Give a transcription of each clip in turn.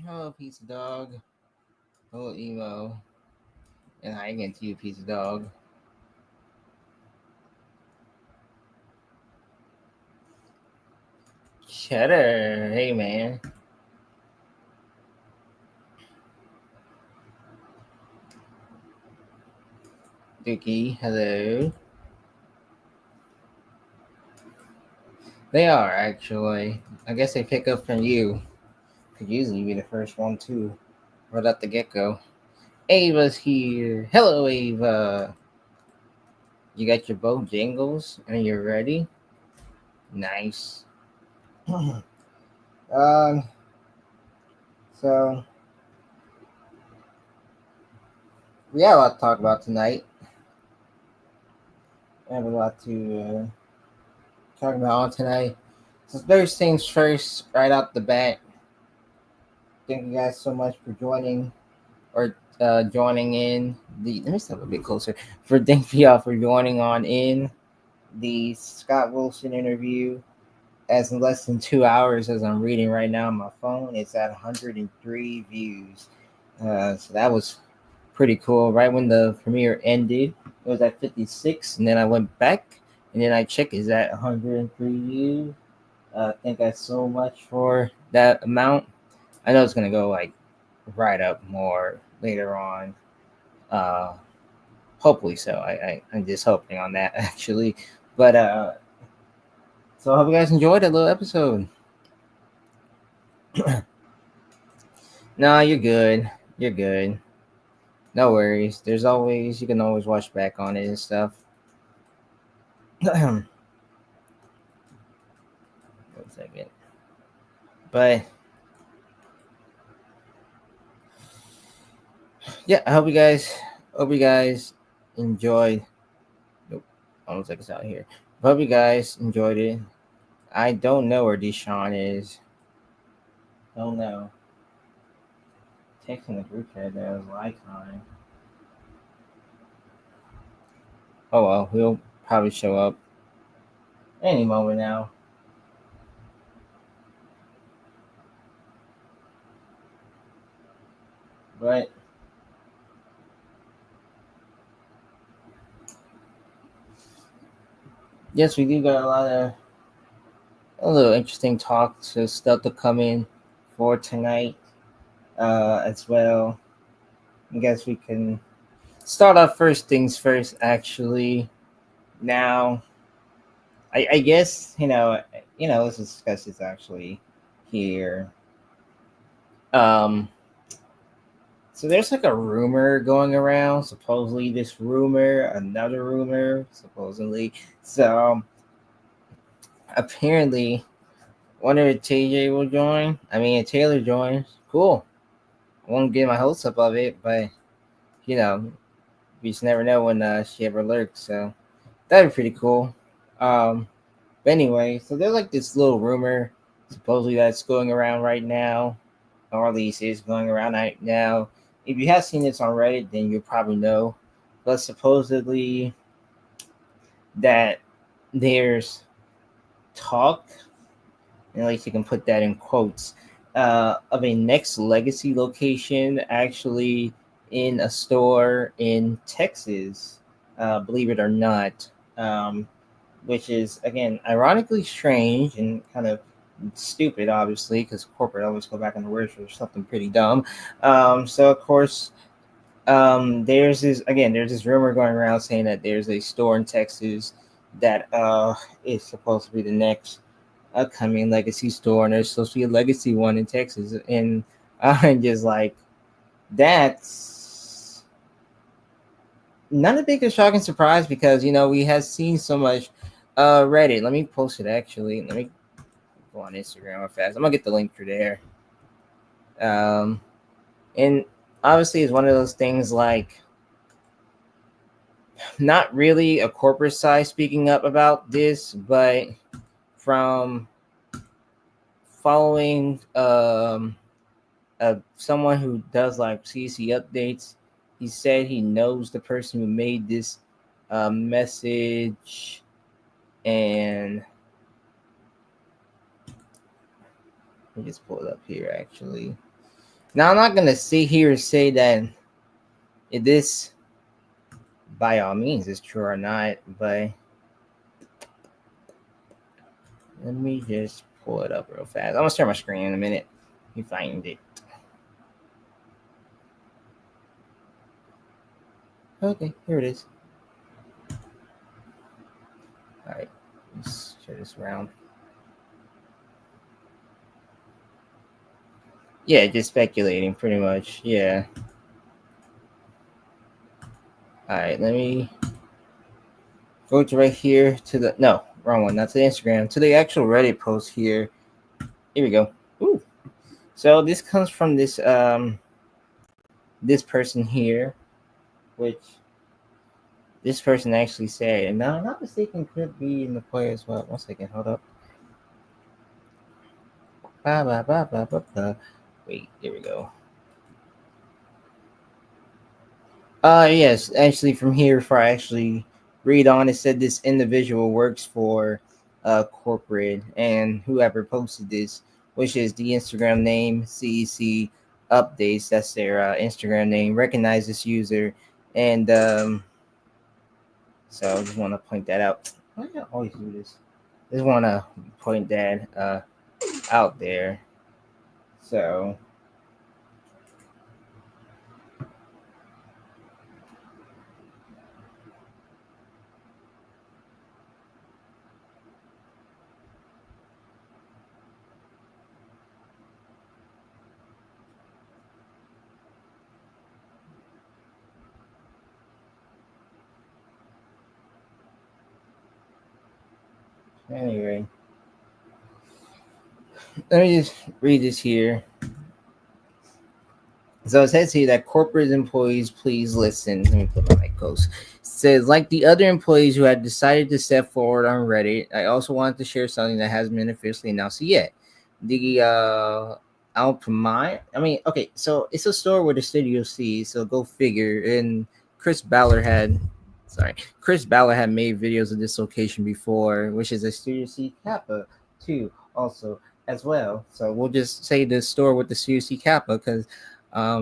Hello, pizza dog. Hello, emo. And hi again to you, pizza dog. Cheddar. Hey, man. Dookie. Hello. They are, actually. I guess they pick up from you. Could usually be the first one, too. Right at the get go. Ava's here. Hello, Ava. You got your bow jingles and you're ready? Nice. um, so, we have a lot to talk about tonight. I have a lot to talk about on tonight. So, first things first, right out the bat. Thank you guys so much for joining or joining in the. Let me step a bit closer. Thank y'all for joining on in the Scott Wilson interview. As in less than 2 hours, as I'm reading right now on my phone, it's at 103 views. So that was pretty cool. Right when the premiere ended, it was at 56, and then I went back and then I checked, is at 103 views. Thank you so much for that amount. I know it's gonna go like right up more later on. Uh, Hopefully so. I'm just hoping on that actually. But so I hope you guys enjoyed that little episode. No, you're good. You're good. No worries. There's always you can always watch back on it and stuff. One second. But yeah, I hope you guys enjoyed. Nope, almost like it's out here. Hope you guys enjoyed it. I don't know where Deshaun is. Don't know. Texting the group chat that was live time. Oh well, he'll probably show up any moment now. But yes, we do got a little interesting talk to stuff to come in for tonight as well. I guess we can start off first things first. Actually, now I guess let's discuss this actually here. Um, so there's like a rumor going around. Supposedly, this rumor, another rumor, supposedly. So apparently, wonder if TJ will join. I mean, if Taylor joins, cool. I won't get my hopes up of it, but you know, we just never know when she ever lurks. So that'd be pretty cool. Um, but anyway, so there's like this little rumor, supposedly that's going around right now, or at least is going around right now. If you have seen this on Reddit, then you probably know. But supposedly that there's talk, and at least you can put that in quotes, of a next legacy location actually in a store in Texas, believe it or not, which is, again, ironically strange and kind of stupid, obviously, because corporate always go back on the words for something pretty dumb. So, of course, there's this rumor going around saying that there's a store in Texas that is supposed to be the next upcoming legacy store, and there's supposed to be a legacy one in Texas, and I'm just like, that's not a big a shocking surprise because we have seen so much. Reddit. Let me post it actually. Let me go on Instagram real fast. I'm gonna get the link for there. Um, and obviously, it's one of those things like not really a corporate side speaking up about this, but from following someone who does like CC updates. He said he knows the person who made this message, and let me just pull it up here actually. Now I'm not gonna sit here and say that this by all means is true or not, but let me just pull it up real fast. I'm gonna share my screen in a minute. You find it. Okay, here it is. All right, let's share this around. Yeah, just speculating, pretty much. Yeah. All right, let me go to right here to the no wrong one, not to the Instagram, to the actual Reddit post here. Here we go. Ooh. So this comes from this person here, which this person actually said, and now I'm not mistaken, could be in the play as well. 1 second, hold up. Ba, ba, ba, ba, ba, ba. Wait, here we go. Yes, actually, from here, before I actually read on, it said this individual works for corporate, and whoever posted this, which is the Instagram name CEC updates. That's their Instagram name. Recognize this user, and so I just want to point that out. Why do I always do this? Just want to point that out there. So anyway, let me just read this here. So it says here that corporate employees, please listen. Let me put my mic close. It says, like the other employees who had decided to step forward on Reddit, I also wanted to share something that hasn't been officially announced yet. The Alpamai. I mean, okay, so it's a store with a Studio C, so go figure. And Chris Ballard had, Chris Ballard had made videos of this location before, which is a Studio C Kappa too, also as well. So we'll just say the store with the Studio C Kappa because I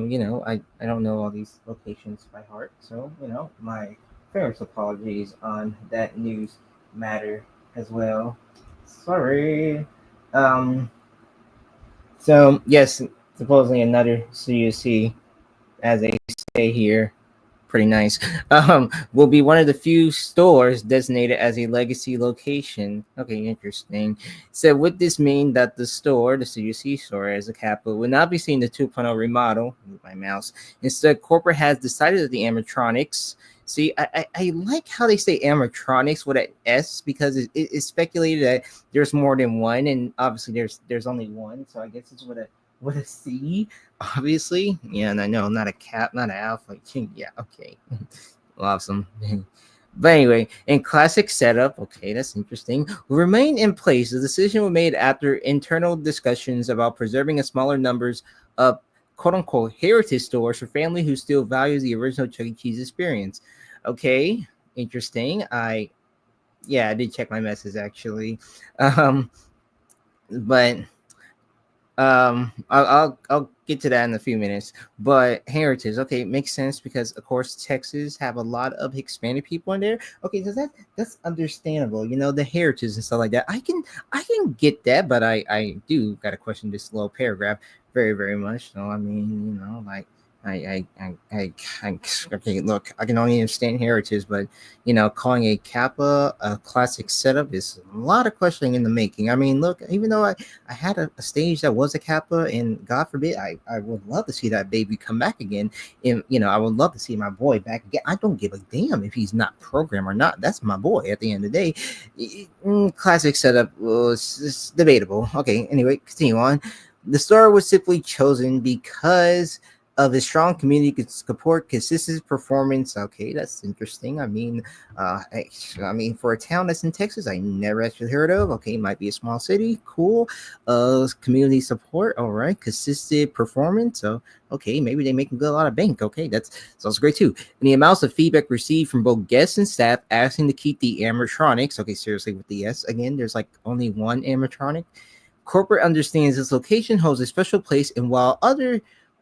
don't know all these locations by heart, so my fairest apologies on that news matter as well. Sorry. Um, so yes, supposedly another CUC, as they say here, pretty nice. Will be one of the few stores designated as a legacy location. Okay, interesting. So would this mean that the store, the CUC store as a capital, will not be seeing the 2.0 remodel? Move my mouse. Instead, corporate has decided that the animatronics. See, I like how they say animatronics with an S because it's speculated that there's more than one, and obviously there's only one. So I guess it's with a C, obviously. Yeah, and I know not a cap, not an alpha. Yeah, okay. Awesome. But anyway, in classic setup, okay, that's interesting, will remain in place. The decision was made after internal discussions about preserving a smaller numbers of quote unquote heritage stores for family who still values the original Chuck E. Cheese experience. Okay, interesting. I did check my message actually. Um, but I'll get to that in a few minutes. But heritage, okay, it makes sense because of course Texas have a lot of Hispanic people in there. Okay, so that's understandable. The heritage and stuff like that. I can get that, but I do got to question this little paragraph very very much. So I mean, like I okay, look, I can only understand heritage, but calling a Kappa a classic setup is a lot of questioning in the making. I mean, look, even though I had a stage that was a Kappa, and God forbid, I would love to see that baby come back again. And I would love to see my boy back again. I don't give a damn if he's not programmed or not. That's my boy at the end of the day. Classic setup was debatable. Okay, anyway, continue on. The store was simply chosen because of the strong community could support consistent performance. Okay, that's interesting. I mean, for a town that's in Texas, I never actually heard of. Okay, it might be a small city. Cool. Community support. All right, consistent performance. So, okay, maybe they make a lot of bank. Okay, that's sounds great too. And the amounts of feedback received from both guests and staff asking to keep the animatronics. Okay, seriously, with the S again, there's like only one animatronic. Corporate understands this location holds a special place, and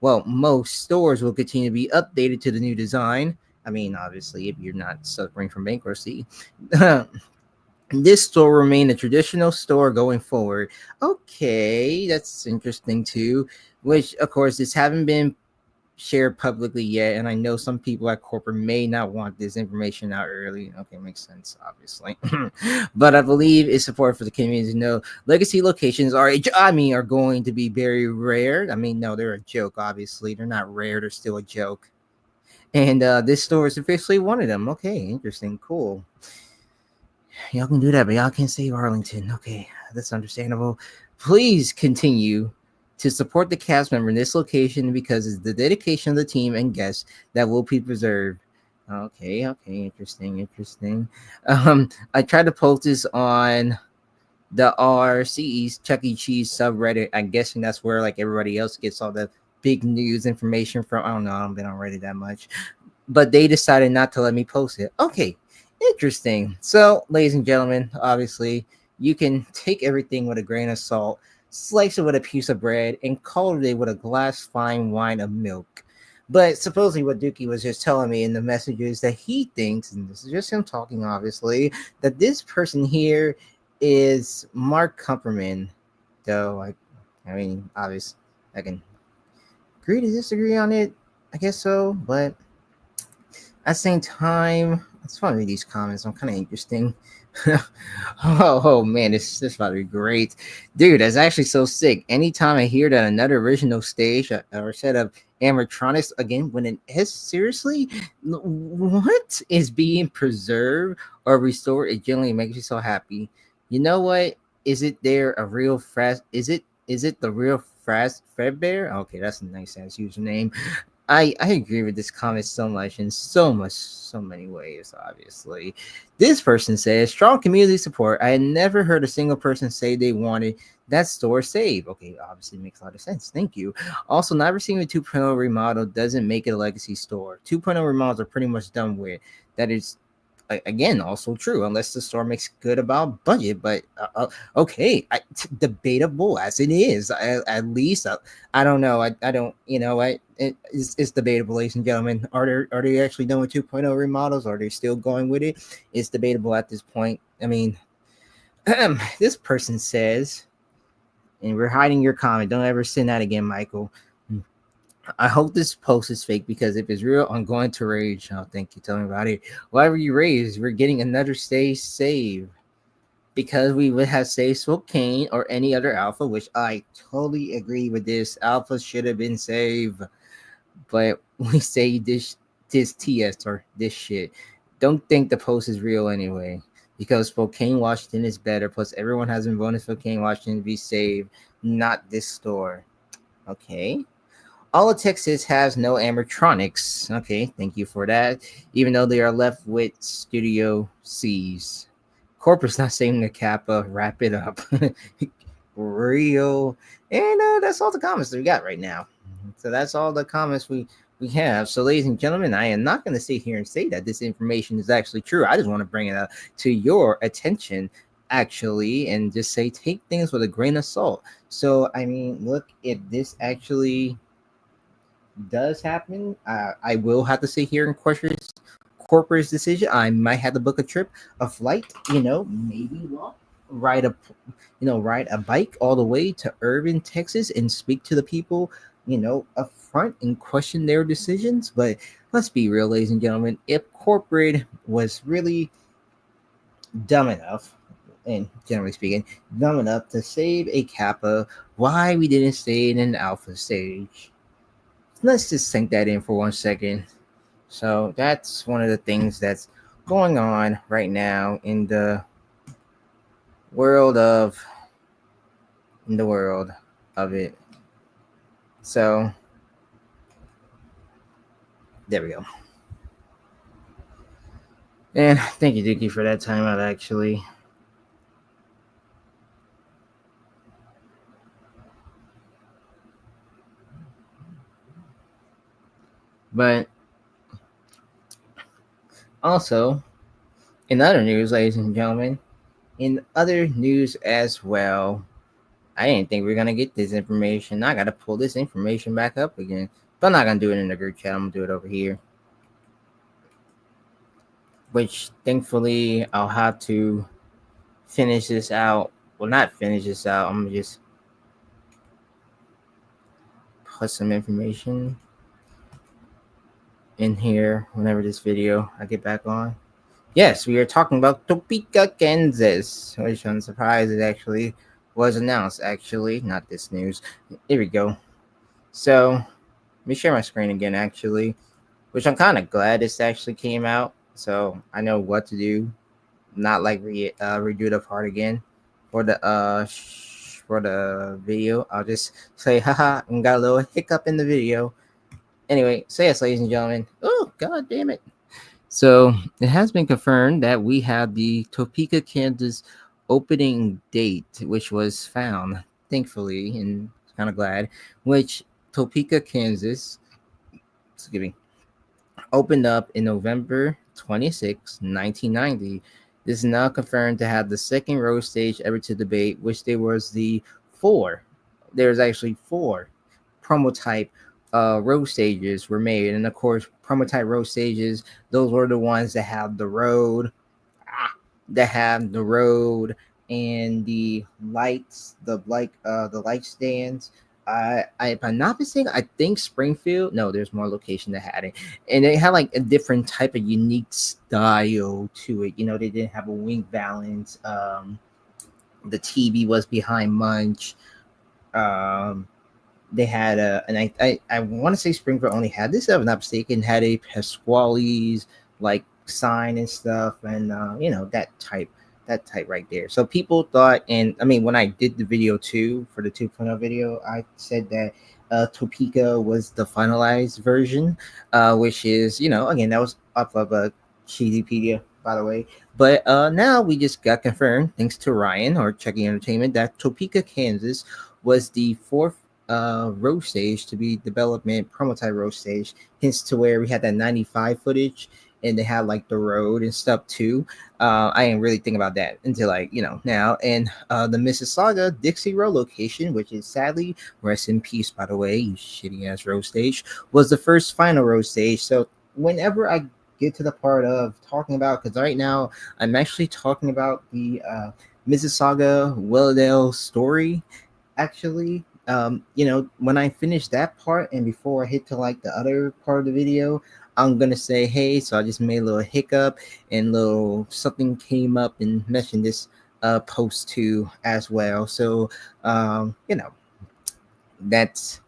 well, most stores will continue to be updated to the new design. I mean, obviously, if you're not suffering from bankruptcy, this store will remain a traditional store going forward. Okay, that's interesting too. Which, of course, this haven't been shared publicly yet, and I know some people at corporate may not want this information out early. Okay, makes sense, obviously. But I believe it's support for the community to know legacy locations are going to be very rare. I mean, no, they're a joke. Obviously, they're not rare. They're still a joke. And this store is officially one of them. Okay, interesting, cool. Y'all can do that, but y'all can't save Arlington. Okay, that's understandable. Please continue to support the cast member in this location because it's the dedication of the team and guests that will be preserved. Okay, interesting. I tried to post this on the RCE's Chuck E. Cheese subreddit. I'm guessing that's where like everybody else gets all the big news information from. I don't know. I haven't been on Reddit that much, but they decided not to let me post it. Okay, interesting. So, ladies and gentlemen, obviously, you can take everything with a grain of salt, slice it with a piece of bread, and cultivate it with a glass fine wine of milk. But supposedly, what Dookie was just telling me in the messages that he thinks, and this is just him talking, obviously, that this person here is Mark Kupperman. Though, I mean, obviously, I can agree to disagree on it. I guess so, but at the same time, it's fun to read these comments. I'm kind of interesting. Oh man, this about to be great, dude. That's actually so sick. Anytime I hear that another original stage or set of animatronics again, when it is seriously, what is being preserved or restored, it generally makes me so happy. You know what? Is it there a real fast? Is it the real fast Fredbear? Okay, that's a nice ass username. I agree with this comment so much in so many ways, obviously. This person says strong community support. I had never heard a single person say they wanted that store saved. Okay, obviously makes a lot of sense. Thank you. Also, not receiving a 2.0 remodel doesn't make it a legacy store. 2.0 remodels are pretty much done with. That is again also true unless the store makes good about budget, but okay, debatable as it is. At least I don't know. I don't, it's debatable, ladies and gentlemen. Are they actually done with 2.0 remodels? Are they still going with it? It's debatable at this point. I mean, this person says, and we're hiding your comment, don't ever send that again, Michael. I hope this post is fake because if it's real, I'm going to rage. Oh, thank you. Tell me about it. Whatever you raise, we're getting another stage save because we would have saved Spokane or any other alpha, which I totally agree with this. Alpha should have been saved, but we say this TS or this shit. Don't think the post is real anyway because Spokane, Washington is better. Plus, everyone has been voting Spokane, Washington to be saved, not this store. Okay. All of Texas has no animatronics. Okay, thank you for that. Even though they are left with Studio C's. Corporate not saving the Kappa. Wrap it up. Real. And that's all the comments that we got right now. So that's all the comments we have. So, ladies and gentlemen, I am not going to sit here and say that this information is actually true. I just want to bring it up to your attention, actually, and just say take things with a grain of salt. So, I mean, look, if this actually does happen, I will have to sit here and question corporate's decision. I might have to book a trip, a flight, maybe ride a, ride a bike all the way to Irving, Texas, and speak to the people, up front and question their decisions. But let's be real, ladies and gentlemen, if corporate was really dumb enough, and generally speaking, dumb enough to save a Kappa, why we didn't stay in an alpha stage? Let's just sink that in for 1 second. So that's one of the things that's going on right now world of in the world of it. So there we go. And thank you, Dookie, for that timeout actually. But also, in other news, ladies and gentlemen, in other news as well, I didn't think we were gonna get this information. I gotta pull this information back up again. But I'm not gonna do it in the group chat. I'm gonna do it over here. Which thankfully I'll have to finish this out. Well, not finish this out. I'm gonna just put some information in here whenever this video I get back on. Yes, we are talking about Topeka, Kansas, which I'm surprised it actually was announced. Actually, not this news. Here we go. So let me share my screen again, actually, which I'm kind of glad this actually came out. So I know what to do, not like redo the part again for the video. I'll just say haha and got a little hiccup in the video. Anyway, so yes, ladies and gentlemen. Oh god damn it. So it has been confirmed that we have the Topeka, Kansas opening date, which was found, thankfully, and kind of glad, which Topeka, Kansas, excuse me, opened up in November 26, 1990. This is now confirmed to have the second road stage ever to debate, which there was there's actually four prototype road stages were made. And of course, prototype road stages, those were the ones that have the road, and the lights, the light stands. If I'm not mistaken, I think Springfield. No, there's more location that had it, and they had like a different type of unique style to it. You know, they didn't have a wing balance. The TV was behind Munch. They had and I want to say Springfield only had this. If I'm not mistaken, had a Pasquale's like sign and stuff, and you know that type right there. So people thought, and I mean, when I did the video too for the 2.0 video, I said that Topeka was the finalized version, which is, you know, again, that was off of a Cheesypedia, by the way. But now we just got confirmed, thanks to Ryan or Chucky Entertainment, that Topeka, Kansas was the fourth road stage to be development prototype road stage, hence to where we had that 95 footage and they had like the road and stuff too. I didn't really think about that until like, you know, now. And the Mississauga Dixie Road location, which is sadly, rest in peace, by the way, you shitty ass road stage, was the first final road stage. So whenever I get to the part of talking about, because right now I'm actually talking about the Mississauga Willowdale story, actually. You know, when I finish that part and before I hit to like the other part of the video, I'm gonna say, hey, so I just made a little hiccup and little something came up and mentioned this post too as well. So you know, that's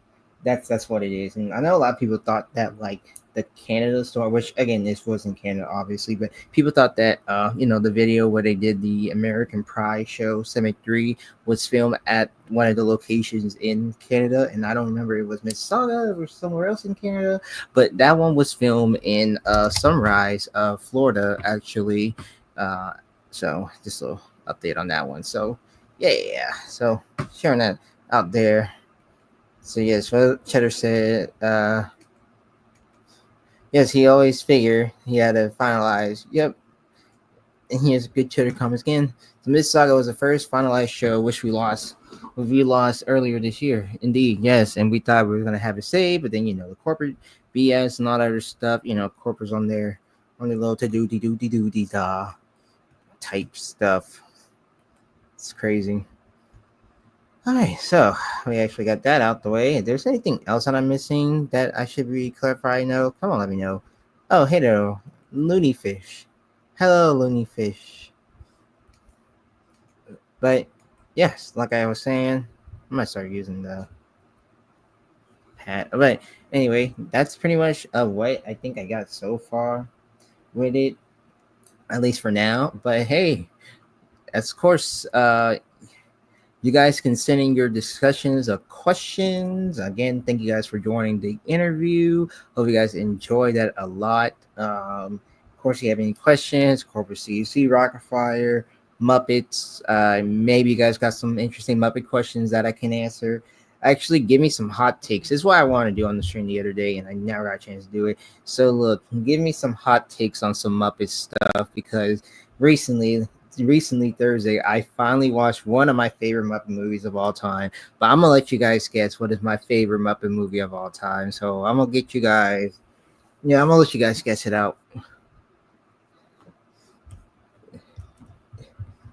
what it is. And I know a lot of people thought that like the Canada store, which again this was in Canada obviously, but people thought that you know, the video where they did the American Pride show 73 was filmed at one of the locations in Canada, and I don't remember it was Mississauga or somewhere else in Canada, but that one was filmed in Sunrise, Florida actually. So just a little update on that one. So yeah, so sharing that out there. So yes, what Cheddar said, yes, he always figured he had to finalize. Yep. And here's a good Cheddar comments again. The Mississauga was the first finalized show, which we lost earlier this year. Indeed, yes. And we thought we were gonna have it saved, but then, you know, the corporate BS and all that other stuff, you know, corporate's on their little to do da type stuff. It's crazy. All right, so we actually got that out the way. If there's anything else that I'm missing that I should be clarifying, no, come on, let me know. Oh, hey there, Looney Fish. Hello, Looney Fish. But yes, like I was saying, I might start using the pad. But anyway, that's pretty much what I think I got so far with it, at least for now. But hey, of course, you guys can send in your discussions of questions. Again, thank you guys for joining the interview. Hope you guys enjoyed that a lot. Of course, if you have any questions, Corporate CUC, Rocketfire, Muppets, maybe you guys got some interesting Muppet questions that I can answer. Actually, give me some hot takes. This is what I wanted to do on the stream the other day, and I never got a chance to do it. So look, give me some hot takes on some Muppet stuff, because recently recently Thursday, I finally watched one of my favorite Muppet movies of all time. But I'm gonna let you guys guess what is my favorite Muppet movie of all time. So I'm gonna get you guys. Yeah, I'm gonna let you guys guess it out.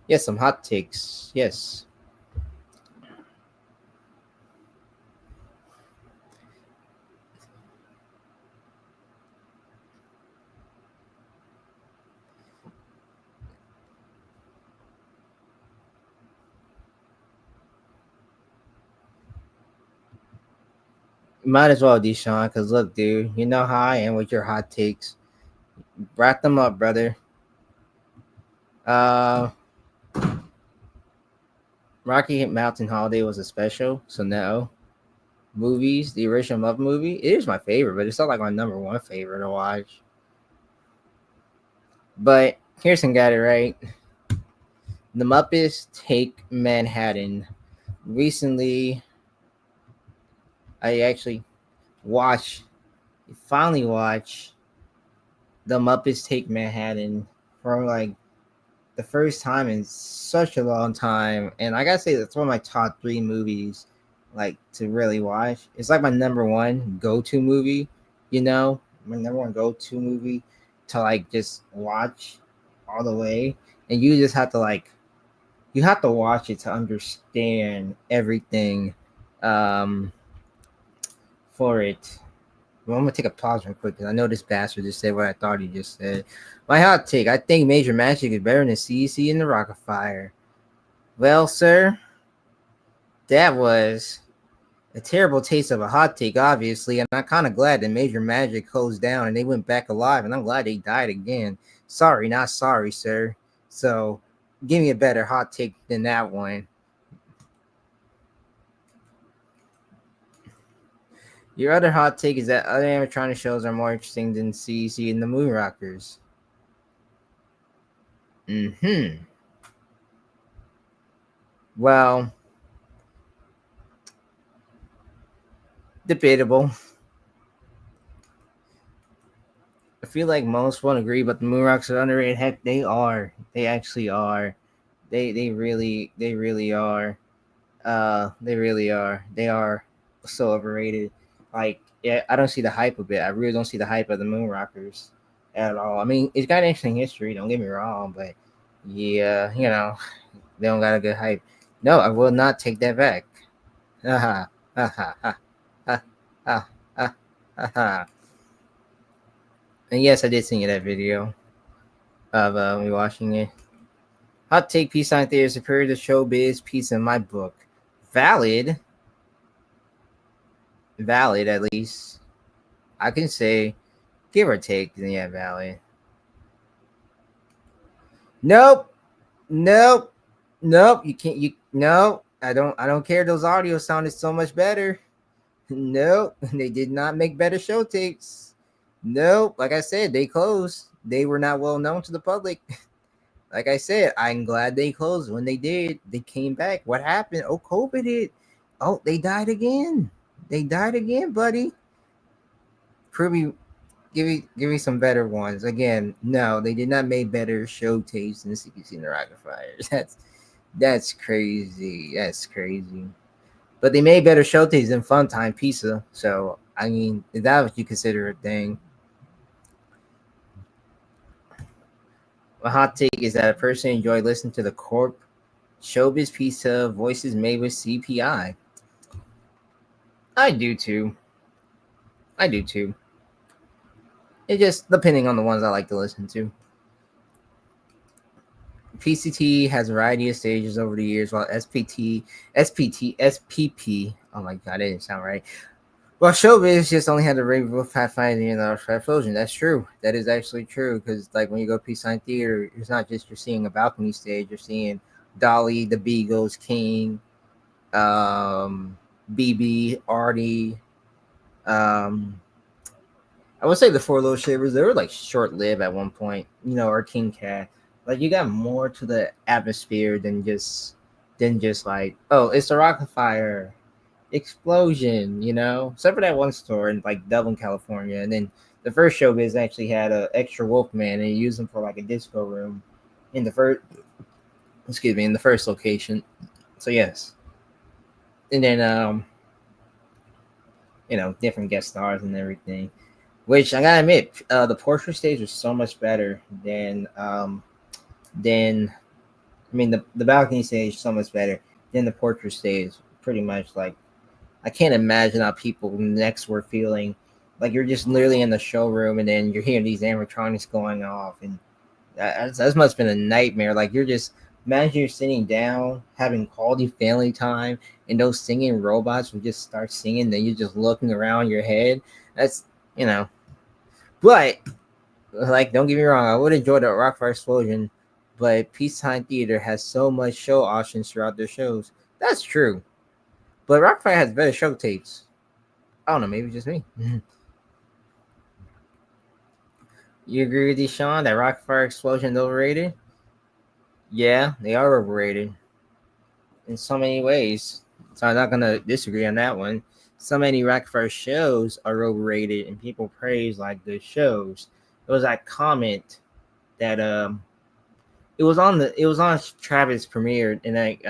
Yes, some hot takes. Yes. Might as well, Deshaun, because look, dude, you know how I am with your hot takes. Wrap them up, brother. Uh, Rocky Mountain Holiday was a special, so no. Movies, the original Muppet movie, it is my favorite, but it's not like my number one favorite to watch. But Kirsten got it right. The Muppets Take Manhattan. Recently, I actually watched, finally watched The Muppets Take Manhattan for like the first time in such a long time, and I gotta say that's one of my top three movies, like to really watch. It's like my number one go-to movie, you know, my number one go-to movie to like just watch all the way, and you just have to like you have to watch it to understand everything um for it. Well, I'm gonna take a pause real quick because I know this bastard just said what I thought he just said. My hot take: I think Major Magic is better than CC in the Rock of Fire. Well, sir, that was a terrible taste of a hot take, obviously, and I'm kind of glad that Major Magic closed down and they went back alive, and I'm glad they died again. Sorry, not sorry, sir. So, give me a better hot take than that one. Your other hot take is that other animatronic shows are more interesting than CC and the Moon Rockers. Hmm. Well, debatable. I feel like most won't agree, but the Moonrocks are underrated. Heck, they are. They actually are. They really are. They really are. They are so overrated. Like, yeah, I don't see the hype of it. I really don't see the hype of the Moonrockers at all. I mean, it's got an interesting history. Don't get me wrong, but yeah, they don't got a good hype. No, I will not take that back. Ha ha ha ha ha ha ha ha ha. And yes, I did sing you that video of me watching it. Hot take: Peace Sign Theater is superior to showbiz piece in my book. Valid, valid at least. I can say, give or take, yeah, valid. Nope, nope, nope. You can't. You no. I don't care. Those audios sounded so much better. Nope, they did not make better show tapes. Nope. Like I said, they closed. They were not well known to the public. Like I said, I'm glad they closed when they did. They came back. What happened? Oh, COVID hit. Oh, they died again. They died again, buddy. Prove me, give me some better ones. Again, no, they did not make better show tapes than CQC and the Rocket Fires. That's crazy. That's crazy. But they made better show tapes than Funtime Pizza. So I mean, is that what you consider a thing? A hot take is that a person enjoy listening to the Corp Showbiz Pizza voices made with CPI. I do too. I do too. It just depending on the ones I like to listen to. PCT has a variety of stages over the years, while SPP. Oh my god, that didn't sound right. Well, Showbiz just only had the Rainbow Pathfinder and the Explosion. That's true. That is actually true because, like, when you go to Peace Sign Theater, it's not just you're seeing a balcony stage. You're seeing Dolly, the Beagles, King, BB, Artie. Um, I would say the Four Little Shivers. They were like short lived at one point, or King Cat. Like you got more to the atmosphere than just like, oh, it's the Rocket Fire explosion, except for that one store in like Dublin, California. And then the first showbiz actually had a extra Wolfman and he used him for like a disco room in the excuse me, in the first location. So yes, and then different guest stars and everything. Which I gotta admit, the portrait stage was so much better than I mean the balcony stage so much better than the portrait stage. Pretty much like I can't imagine how people next were feeling. Like you're just literally in the showroom and then you're hearing these animatronics going off, and that must have been a nightmare. Like you're just imagine you're sitting down having quality family time, and those singing robots would just start singing. Then you're just looking around your head. That's you know, but like don't get me wrong, I would enjoy the Rockfire Explosion, but Peacetime Theater has so much show options throughout their shows. That's true, but Rockfire has better show tapes. I don't know, maybe just me. You agree with Deshaun that Rockfire Explosion is overrated? Yeah, they are overrated in so many ways. So I'm not gonna disagree on that one. So many Rockfire shows are overrated, and people praise like good shows. There was that comment that it was on Travis premiered, and like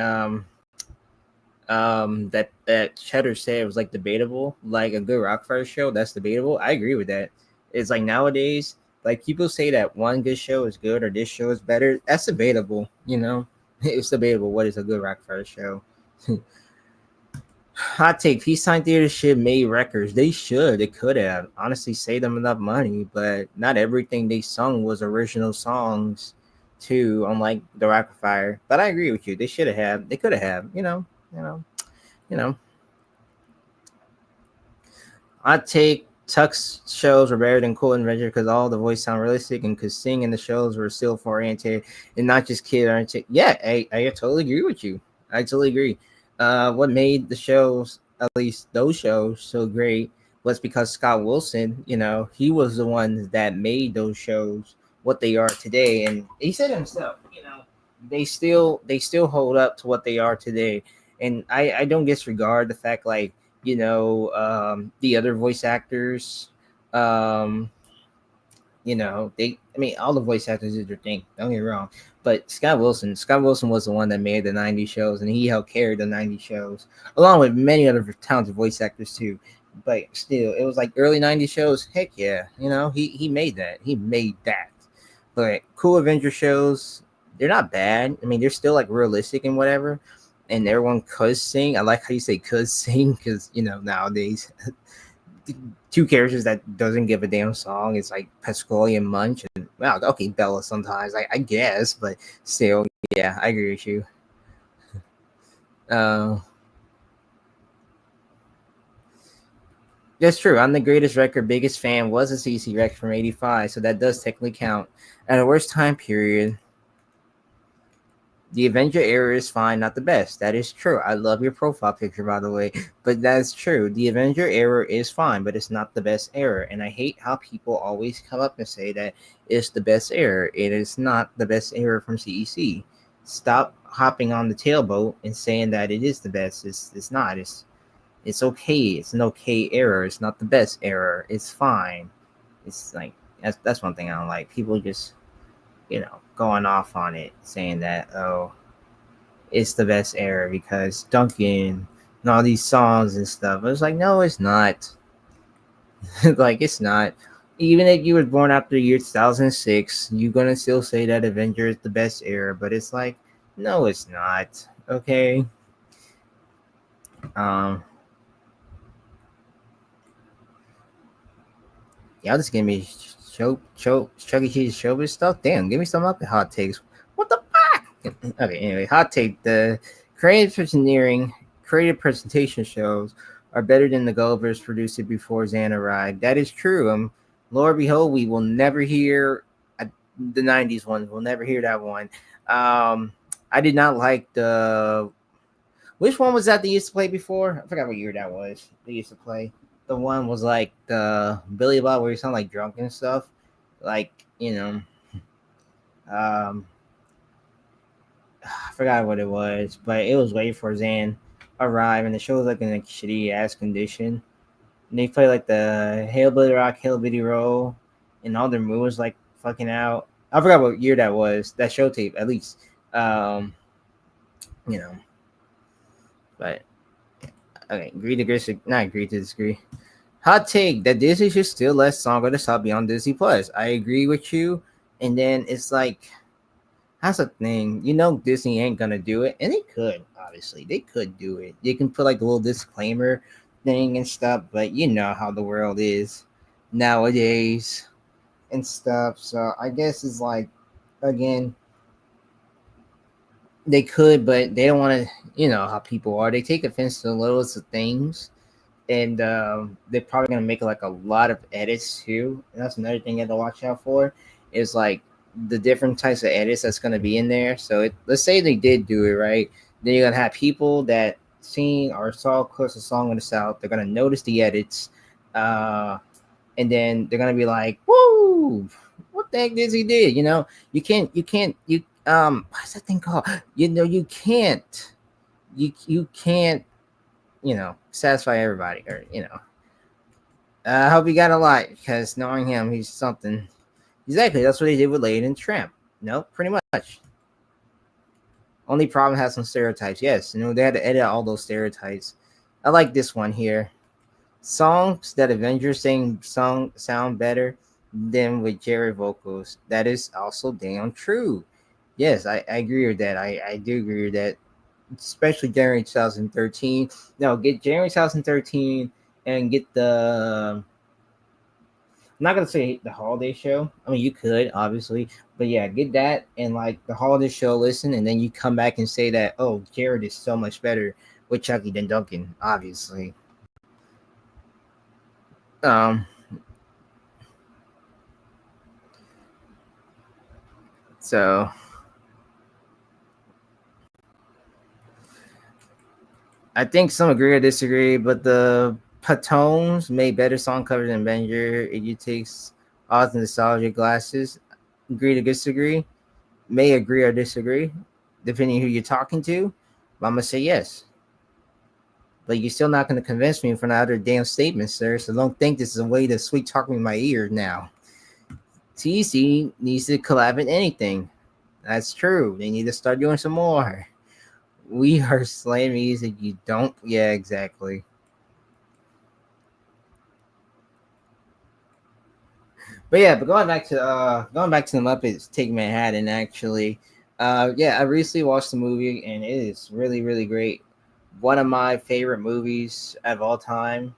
that Cheddar said it was like debatable, like a good Rockfire show. That's debatable. I agree with that. It's like nowadays, like people say that one good show is good or this show is better. That's debatable. It's debatable what is a good Rockfire show. Hot take: Peacetime Theater should made records. They should. They could have honestly saved them enough money, but not everything they sung was original songs. Too, unlike the Rockfire. But I agree with you. They should have. They could have. You know. You know. I take Tuck's shows were better than Cool Adventure because all the voice sound realistic and because sing in the shows were still for oriented and not just kid oriented. Yeah, I totally agree with you. I totally agree. What made the shows, at least those shows, so great was because Scott Wilson, he was the one that made those shows what they are today. And he said himself, they still hold up to what they are today. And I don't disregard the fact like the other voice actors, um, I mean, all the voice actors did their thing. Don't get me wrong, but Scott Wilson was the one that made the '90s shows, and he helped carry the '90s shows along with many other talented voice actors too. But still, it was like early '90s shows. Heck yeah, he made that. He made that. But Cool Avenger shows, they're not bad. I mean, they're still like realistic and whatever, and everyone could sing. I like how you say could sing because nowadays two characters that doesn't give a damn song. It's like Pasquale and Munch, and well, okay, Bella sometimes, I guess, but still, yeah, I agree with you. Uh, that's true. I'm the greatest record, biggest fan was a CC record from '85, so that does technically count. At the worst time period, the Avenger era is fine, not the best. That is true. I love your profile picture, by the way. But that's true. The Avenger era is fine, but it's not the best era. And I hate how people always come up and say that it's the best era. It is not the best era from CEC. Stop hopping on the tailboat and saying that it is the best. It's not. It's okay. It's an okay era. It's not the best era. It's fine. It's like that's one thing I don't like. People just going off on it, saying that it's the best era because Duncan and all these songs and stuff. I was like, no, it's not. Like it's not. Even if you were born after the year 2006, you're gonna still say that Avenger is the best era, but it's like, no, it's not. Okay. Um. Y'all just give me Chuck E. Cheese showbiz stuff. Damn, give me some up hot takes. What the fuck? Okay, anyway, hot take. The creative presentation shows are better than the Gullivers produced it before Xan arrived. That is true. Lord behold, we will never hear the '90s one. We'll never hear that one. I did not like the. Which one was that they used to play before? I forgot what year that was. They used to play. The one was like the Billy Bob where you sound like drunk and stuff. Like, um, I forgot what it was, but it was way for Zan arrive, and the show was like in a shitty ass condition. And they play like the Hillbilly Rock, Hillbilly Roll, and all their moves like fucking out. I forgot what year that was. That show tape, at least. you know. But okay, agree to disagree. Not agree to disagree. Hot take that Disney should still let Song of the South be on Disney Plus. I agree with you. And then it's like, that's a thing. Disney ain't gonna do it, and they could. Obviously, they could do it. They can put like a little disclaimer thing and stuff, but you know how the world is nowadays and stuff. So I guess it's like, again, they could, but they don't want to. You know how people are. They take offense to the littlest of things, and they're probably gonna make like a lot of edits too. And that's another thing you have to watch out for. Is like the different types of edits that's gonna be in there. So let's say they did do it right, then you're gonna have people that seen or saw clips of Song of the South. They're gonna notice the edits, uh, and then they're gonna be like, "Whoa, what the heck Disney did?" What's that thing called? You can't, you can't, satisfy everybody, or I hope he got a lot because knowing him, he's something. Exactly, that's what he did with Lady and Tramp. No, pretty much. Only problem has some stereotypes. Yes, they had to edit all those stereotypes. I like this one here. Songs that Avengers sound better than with Jerry vocals. That is also damn true. Yes, I agree with that. I do agree with that. Especially January 2013. No, get January 2013 and get the. I'm not gonna say the holiday show. I mean, you could obviously, but yeah, get that and like the holiday show. Listen, and then you come back and say that, oh, Jared is so much better with Chucky than Duncan. Obviously, um. So I think some agree or disagree, but the Patones made better song covers than Benjer. It takes all the nostalgia glasses. Agree to disagree. May agree or disagree, depending who you're talking to. But I'm gonna say yes. But you're still not gonna convince me for another damn statement, sir. So don't think this is a way to sweet talk me in my ear now. TC needs to collab in anything. That's true. They need to start doing some more. We are slaying music. You don't. Yeah, exactly. But yeah, but going back to the Muppets Take Manhattan actually. Yeah, I recently watched the movie and it is really, really great. One of my favorite movies of all time.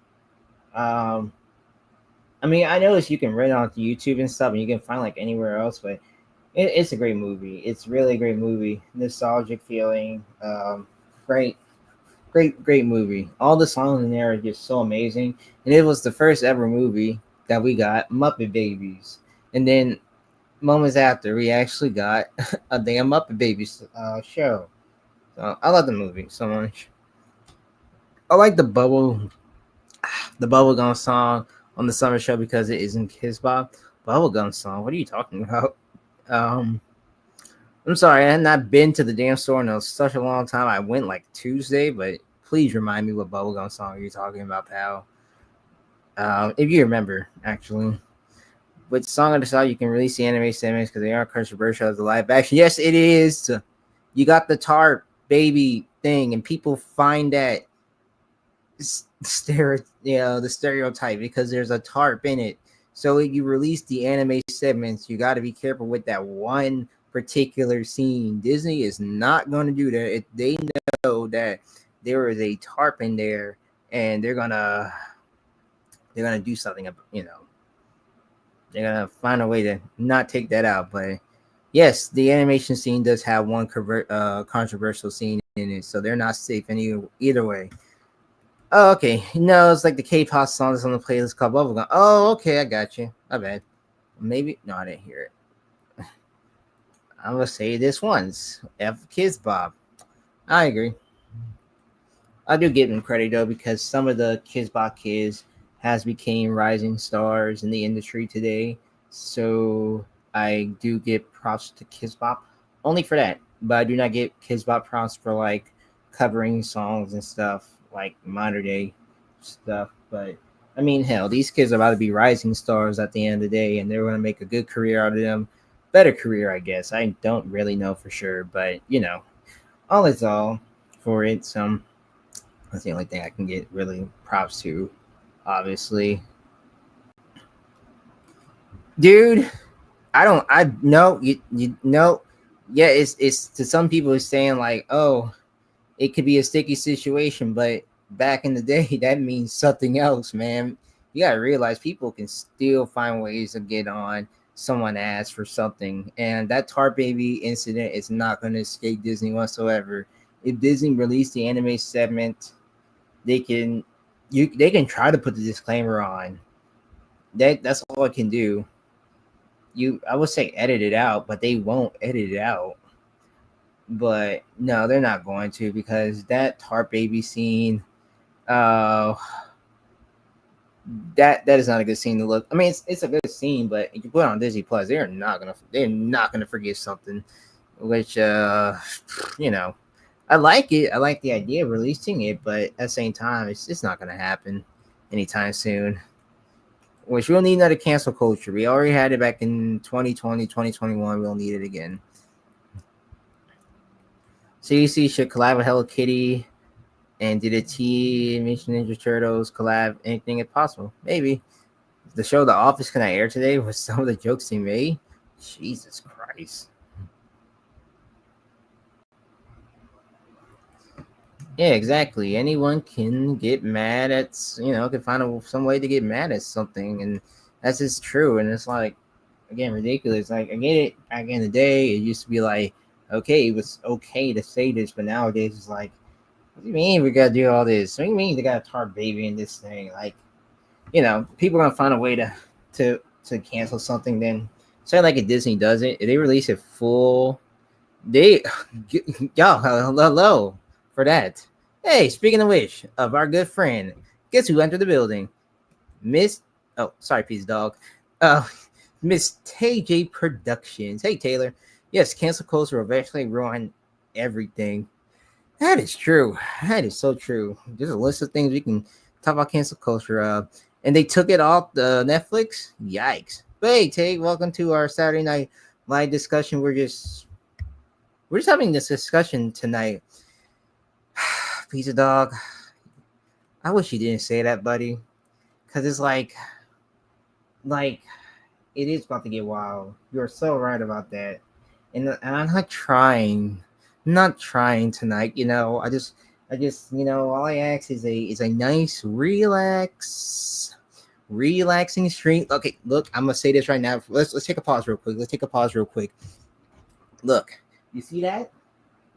Um I mean, I noticed you can rent it on YouTube and stuff and you can find like anywhere else, but it's a great movie. It's really a great movie. Nostalgic feeling. Great, great movie. All the songs in there are just so amazing. And it was the first ever movie that we got Muppet Babies. And then moments after, we actually got a damn Muppet Babies show. So I love the movie so much. I like the bubblegum song on the summer show because it isn't Kiss Bop. Bubblegum song? What are you talking about? Um, I'm sorry, I had not been to the damn store in such a long time. I went like Tuesday, but please remind me what bubblegum song you're talking about, pal. If you remember, actually. With Song of the South, you can release the anime segments because they are controversial as a live action. Yes, it is. You got the tarp baby thing, and people find that the stereotype because there's a tarp in it. So if you release the anime segments, you got to be careful with that one particular scene. Disney is not going to do that. If they know that there is a tarp in there, and they're gonna do something. They're gonna find a way to not take that out. But yes, the animation scene does have one controversial scene in it, so they're not safe either way. Oh, okay. No, it's like the K-pop song that's on the playlist called Bubblegum. Oh, okay, I got you. My bad. Maybe no, I didn't hear it. I'm gonna say this once. F Kids Bob. I agree. I do give them credit though because some of the Kids Bob kids has became rising stars in the industry today. So I do give props to Kids Bop only for that. But I do not get Kids Bop props for like covering songs and stuff like modern day stuff. But I mean, hell, these kids are about to be rising stars at the end of the day, and they're going to make a good career out of them. Better career, I guess. I don't really know for sure, but all is all for it. So that's the only thing I can get really props to, obviously. Dude, I don't I no you no yeah, it's to some people it's saying like, oh, it could be a sticky situation, but back in the day that means something else, man. You gotta realize people can still find ways to get on someone ass for something. And that Tar Baby incident is not gonna escape Disney whatsoever. If Disney released the anime segment, they can they can try to put the disclaimer on. That's all it can do. I would say edit it out, but they won't edit it out. But no, they're not going to, because that Tart Baby scene, uh that is not a good scene to look. I mean, it's a good scene, but if you put it on Disney Plus, they're not gonna forget something. Which you know, I like it. I like the idea of releasing it, but at the same time, it's not gonna happen anytime soon. Which we'll need another cancel culture. We already had it back in 2020, 2021. We'll need it again. CDC should collab with Hello Kitty, and did a Teenage Ninja Turtles collab anything if possible? Maybe. The show The Office can I air today with some of the jokes he made? Jesus Christ. Yeah, exactly. Anyone can get mad at, can find some way to get mad at something, and that's just true. And it's like, again, ridiculous. Like, I get it. Back in the day, it used to be like, okay, it was okay to say this, but nowadays it's like, what do you mean we gotta do all this? What do you mean they got a Tar Baby in this thing? Like, people are gonna find a way to cancel something. Then say like if Disney does it, if they release it full, they y'all hello for that. Hey, speaking of which, of our good friend, guess who entered the building? Miss Oh, sorry, Peace Dog. Uh Miss TJ Productions. Hey Taylor. Yes, cancel culture will eventually ruin everything. That is true. That is so true. There's a list of things we can talk about cancel culture. And they took it off the Netflix. Yikes! But hey, Tay, welcome to our Saturday night live discussion. We're just having this discussion tonight. Pizza Dog. I wish you didn't say that, buddy, because it's like it is about to get wild. You're so right about that, and I'm not trying. I'm not trying tonight. All I ask is a nice relaxing stream. Okay, look, I'm gonna say this right now. Let's take a pause real quick. Let's take a pause real quick. Look, you see that?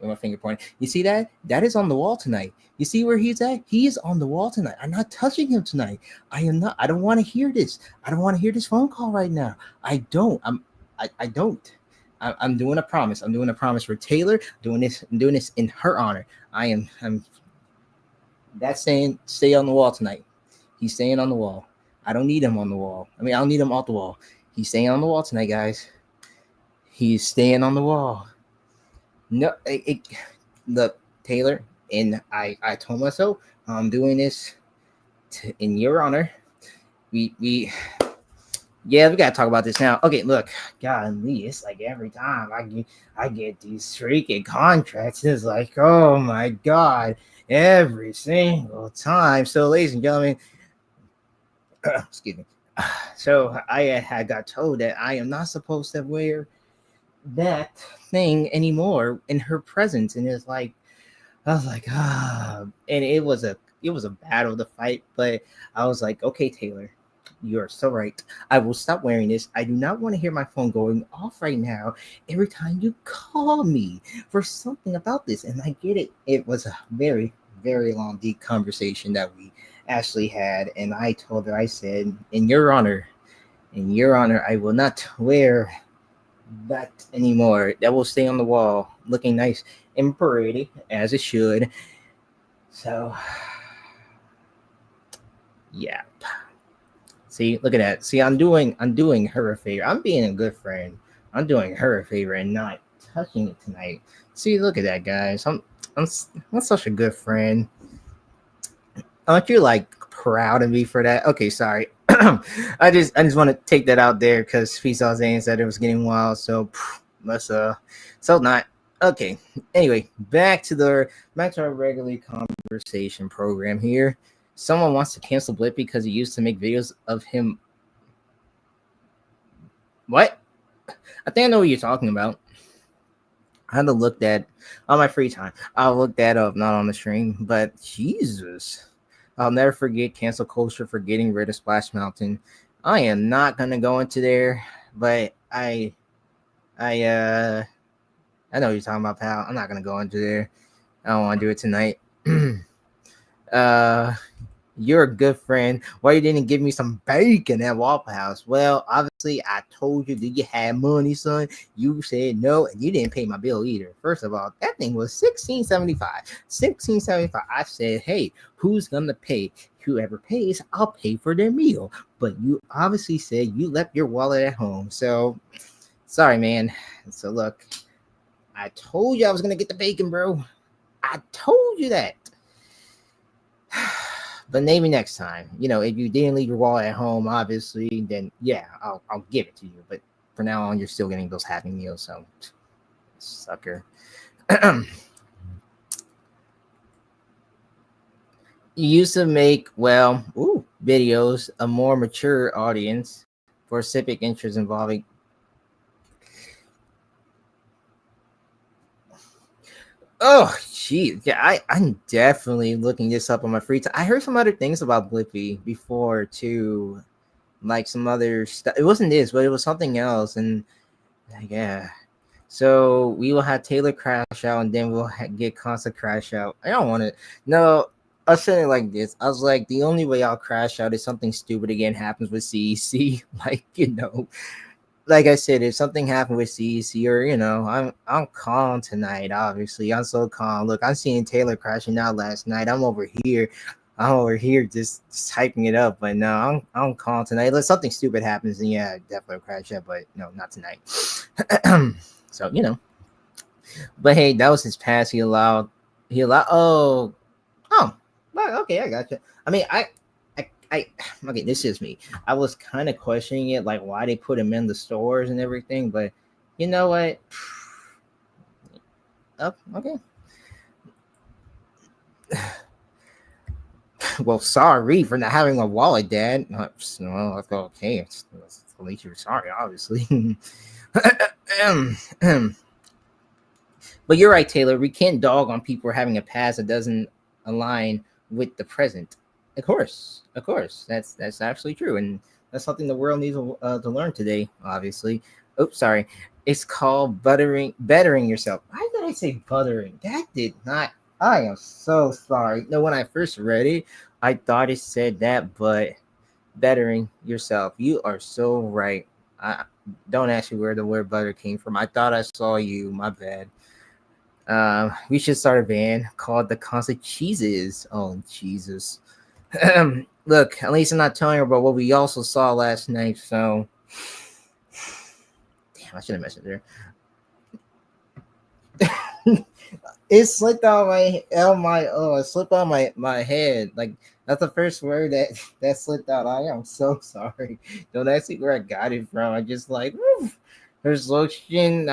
With my finger pointing. You see that? That is on the wall tonight. You see where he's at? He is on the wall tonight. I'm not touching him tonight. I am not. I don't want to hear this. I don't want to hear this phone call right now. I don't. I don't. I'm doing a promise. I'm doing a promise for Taylor. I'm doing this in her honor. I'm that's saying stay on the wall tonight. He's staying on the wall. I don't need him on the wall. I mean, I don't need him off the wall. He's staying on the wall tonight, guys. He's staying on the wall. No, look, Taylor, and I told myself I'm doing this in your honor. We yeah, we gotta talk about this now. Okay, look, golly, it's like every time I get these freaking contracts, it's like, oh my god, every single time. So, ladies and gentlemen, excuse me. So I had got told that I am not supposed to wear that thing anymore in her presence, and it's like I was like, and it was a battle to fight, but I was like, okay, Taylor, you are so right. I will stop wearing this. I do not want to hear my phone going off right now every time you call me for something about this. And I get it. It was a very, very long, deep conversation that we actually had, and I told her, I said, in your honor, I will not wear that anymore. That will stay on the wall, looking nice and pretty as it should. So, yeah. See, look at that. See, I'm doing her a favor. I'm being a good friend. I'm doing her a favor and not touching it tonight. See, look at that, guys. I'm such a good friend. Aren't you like proud of me for that? Okay, sorry. I just want to take that out there because Feast Zane said it was getting wild. So let's so not Okay. Anyway, back to our regularly conversation program here. Someone wants to cancel Blip because he used to make videos of him. What? I think I know what you're talking about. I had to look that on my free time. I'll look that up, not on the stream. But Jesus, I'll never forget cancel culture for getting rid of Splash Mountain. I am not gonna go into there, but I I know what you're talking about, pal. I'm not gonna go into there. I don't want to do it tonight. uh, you're a good friend. Why you didn't give me some bacon at Waffle House? Well, obviously, I told you, did you have money, son? You said no, and you didn't pay my bill either. First of all, that thing was $16.75. $16.75. I said, hey, who's gonna pay? Whoever pays, I'll pay for their meal. But you obviously said you left your wallet at home. So sorry, man. So look, I told you I was gonna get the bacon, bro. I told you that. But maybe next time, if you didn't leave your wallet at home, obviously, then yeah, I'll give it to you. But for now on, you're still getting those Happy Meals, so sucker. You used to make videos a more mature audience for specific interests involving. Oh, geez. Yeah, I'm definitely looking this up on my free time. I heard some other things about Blippi before too, like some other stuff. It wasn't this, but it was something else. And yeah, so we will have Taylor crash out, and then we'll get Consta crash out. I don't want to. No, I said it like this. I was like, the only way I'll crash out is something stupid again happens with CEC. Like, like I said, if something happened with CEC, or I'm calm tonight. Obviously, I'm so calm. Look, I'm seeing Taylor crashing out last night. I'm over here. Just hyping it up. But no, I'm calm tonight. Unless something stupid happens, then yeah, definitely crash out. But no, not tonight. So But hey, that was his pass. He allowed. Oh, well, okay, I got you. I mean, I okay, this is me. I was kind of questioning it, like why they put him in the stores and everything, but you know what? Oh, okay. Well, sorry for not having a wallet, Dad. Well, I go okay. At least you're sorry, obviously. But you're right, Taylor. We can't dog on people for having a past that doesn't align with the present. Of course, that's actually true, and that's something the world needs to learn today. Obviously. Oops, sorry. It's called bettering yourself. Why did I say buttering? That did not. I am so sorry. No, when I first read it, I thought it said that, but bettering yourself. You are so right. I don't ask me where the word butter came from. I thought I saw you. My bad. We should start a band called the Constant Cheeses. Oh, Jesus. Look, at least I'm not telling her about what we also saw last night. So, damn, I should have mentioned her. It slipped out it slipped out my head. Like that's the first word that slipped out. I am so sorry. Don't ask me where I got it from. I just like there's lotion.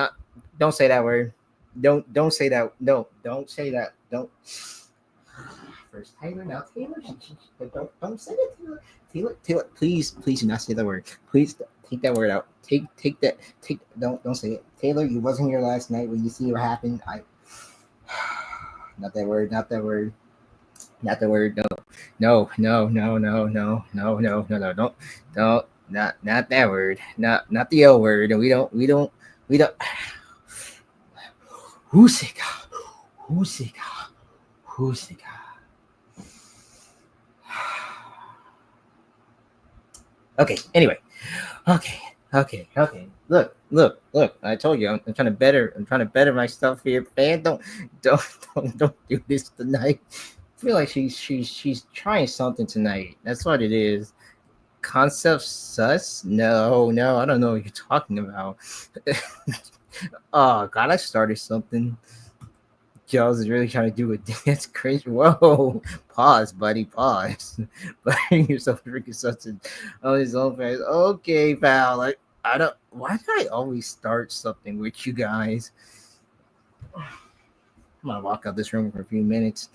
Don't say that word. Don't say that. No, don't say that. Don't. First Taylor, now Taylor. Don't say that, Taylor. Taylor, please do not say that word. Please take that word out. Take that. Don't say it. Taylor, you wasn't here last night when you see what happened. Not that word. Not that word. Not the word. No. No. Don't. Not that word. Not the L word. And we don't. Husika. Husika. Husika. Okay. Anyway. Okay. Look. I told you I'm trying to better. I'm trying to better my stuff here, man. Don't do this tonight. I feel like she's trying something tonight. That's what it is. Concept sus? No. I don't know what you're talking about. Oh God, I started something. Jaws is really trying to do it. That's crazy. Whoa. Pause, buddy. Pause. Buying yourself drinking something on his own face. Okay, pal. Like I don't. Why do I always start something with you guys? I'm gonna walk out this room for a few minutes.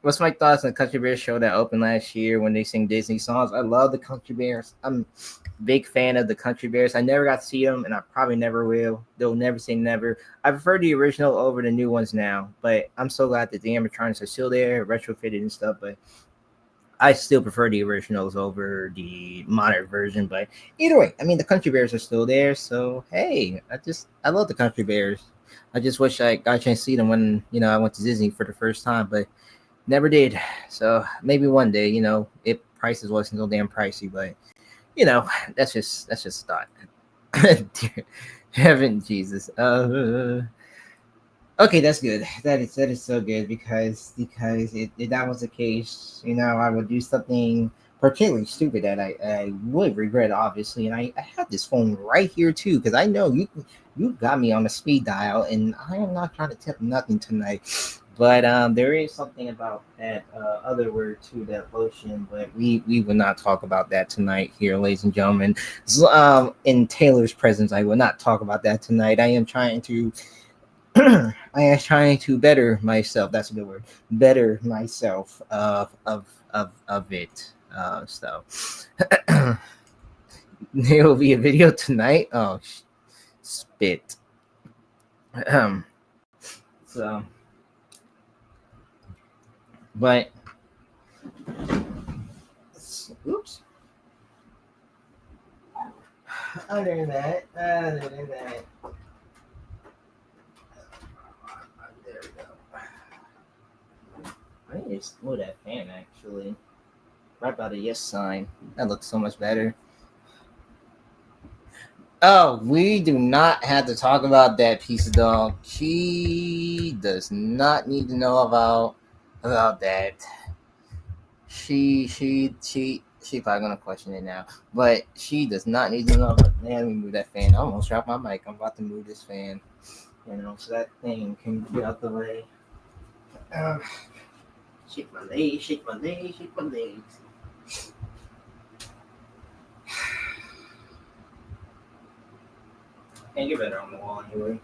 What's my thoughts on the Country Bears show that opened last year when they sing Disney songs? I love the Country Bears. I'm a big fan of the Country Bears. I never got to see them, and I probably never will. They'll never say never. I prefer the original over the new ones now, but I'm so glad that the animatronics are still there, retrofitted and stuff. But I still prefer the originals over the modern version. But either way, I mean the Country Bears are still there. So hey, I love the Country Bears. I just wish I got a chance to see them when I went to Disney for the first time, but never did. So maybe one day, if prices wasn't so damn pricey. But that's just a thought. Dear Heaven Jesus. Okay, that's good. That is so good because if that was the case, I would do something particularly stupid that I would regret, obviously. And I have this phone right here too, because I know you got me on the speed dial, and I am not trying to tip nothing tonight. But there is something about that other word too, that lotion. But we will not talk about that tonight here, ladies and gentlemen. So, in Taylor's presence, I will not talk about that tonight. I am trying to I am trying to better myself. That's a good word. Better myself of it. So there will be a video tonight. Oh, spit. Um. So, but oops. Other than that, there we go. I need to just move that fan actually. Right by the yes sign. That looks so much better. Oh, we do not have to talk about that piece of dog. She does not need to know about that. She probably gonna question it now, but she does not need to know about. Man, let me move that fan. I almost dropped my mic. I'm about to move this fan, so that thing can get out the way. Um, shake my legs, shake my legs, shake my legs. And you're better on the wall anyway.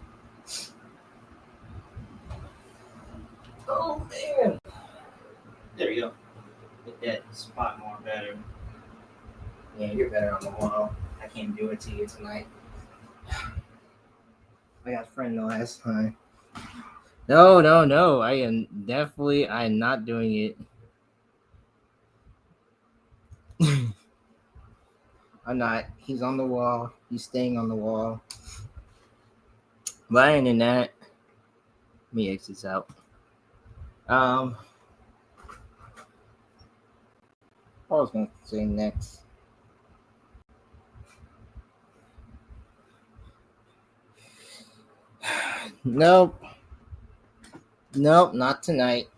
Oh man. There you go. Get that spot more better. Yeah, you're better on the wall. I can't do it to you tonight. I got a friend the last time. No, no, no. I'm not doing it. I'm not. He's on the wall. He's staying on the wall. But other than that, me exits out. Um, what I was gonna say next. Nope. Nope, not tonight.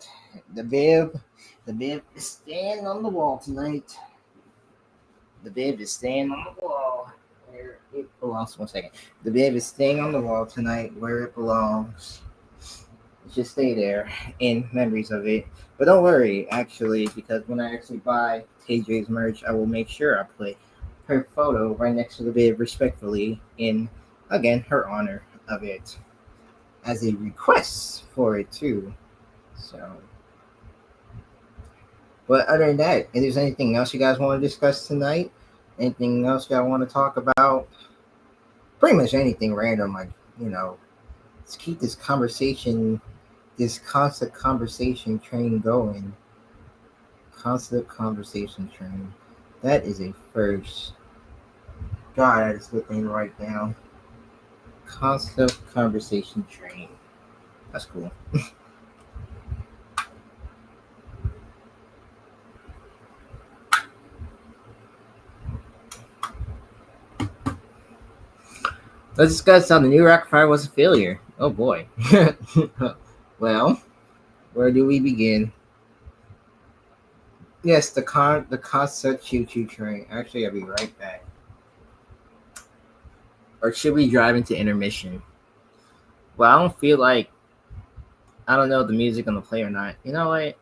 The bib is staying on the wall tonight. The bib is staying on the wall where it belongs. 1 second. The bib is staying on the wall tonight where it belongs. Just stay there in memories of it. But don't worry, actually, because when I actually buy KJ's merch, I will make sure I put her photo right next to the bib respectfully in, again, her honor of it as a request for it too. So, but other than that, if there's anything else you guys want to discuss tonight, anything else y'all want to talk about, pretty much anything random, like, let's keep this constant conversation train going. Constant conversation train. That is a first. God, that is the thing right now. Constant conversation train. That's cool. Let's discuss how the new Rocket Fire was a failure. Oh boy. Well, where do we begin? Yes, the concept choo choo train. Actually, I'll be right back. Or should we drive into intermission? Well, I don't feel like I don't know if the music gonna play or not. You know what?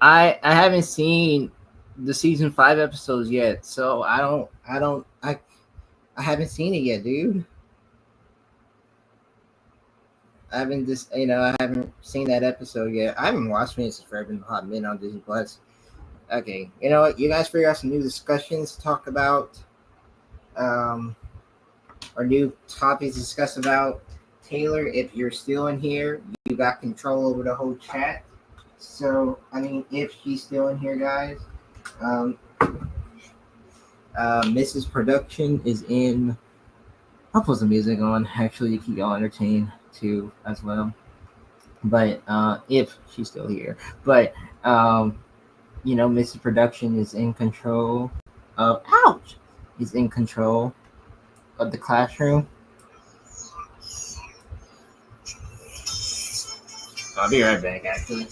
I haven't seen the season 5 episodes yet, so I I haven't seen it yet, dude. I haven't seen that episode yet. I haven't watched Phineas and Ferb in a hot minute on Disney Plus. Okay, you know what? You guys figure out some new discussions to talk about, um, or new topics to discuss about. Taylor, if you're still in here, you got control over the whole chat. So, I mean, if she's still in here, guys, um, Mrs. Production is in. I'll put some music on actually to keep y'all entertained too as well. But if she's still here, but Mrs. Production is in control of. Ouch! Is in control of the classroom. I'll be right back. Actually.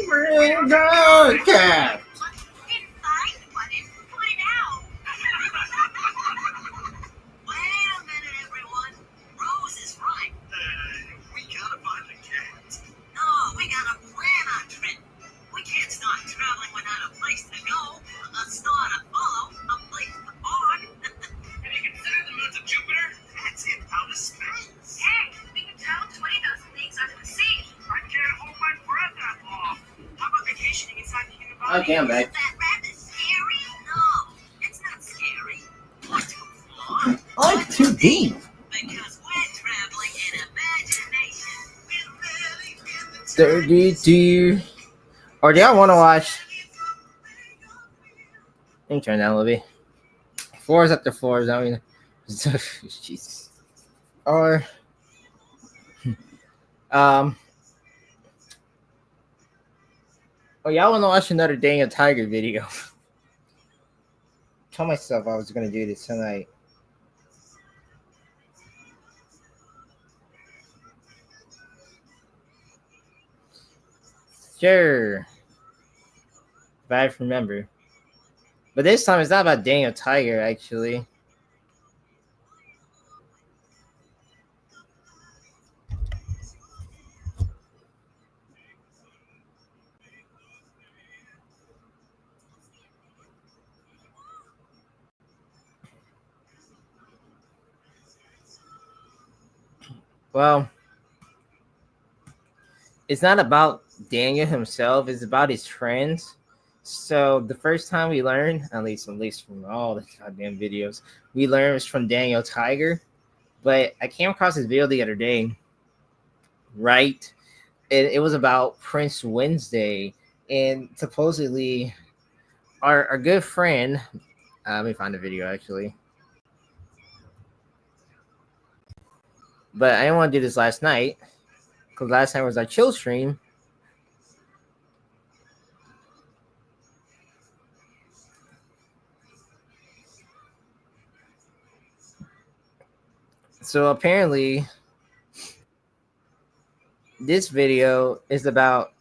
Bring the cat. Okay, I'm back. I'm too deep. 32. Or do y'all want to watch? Let me turn down a little bit. Floors after floors. I mean, Jesus. Or Oh, y'all want to watch another Daniel Tiger video? I told myself I was gonna do this tonight. Sure. If I remember. But this time it's not about Daniel Tiger, actually. Well, it's not about Daniel himself, it's about his friends. So the first time we learned, at least from all the goddamn videos, we learned was from Daniel Tiger. But I came across this video the other day, right? It was about Prince Wednesday, and supposedly our good friend. Let me find the video actually. But I didn't want to do this last night because last night was our chill stream. So apparently, this video is about,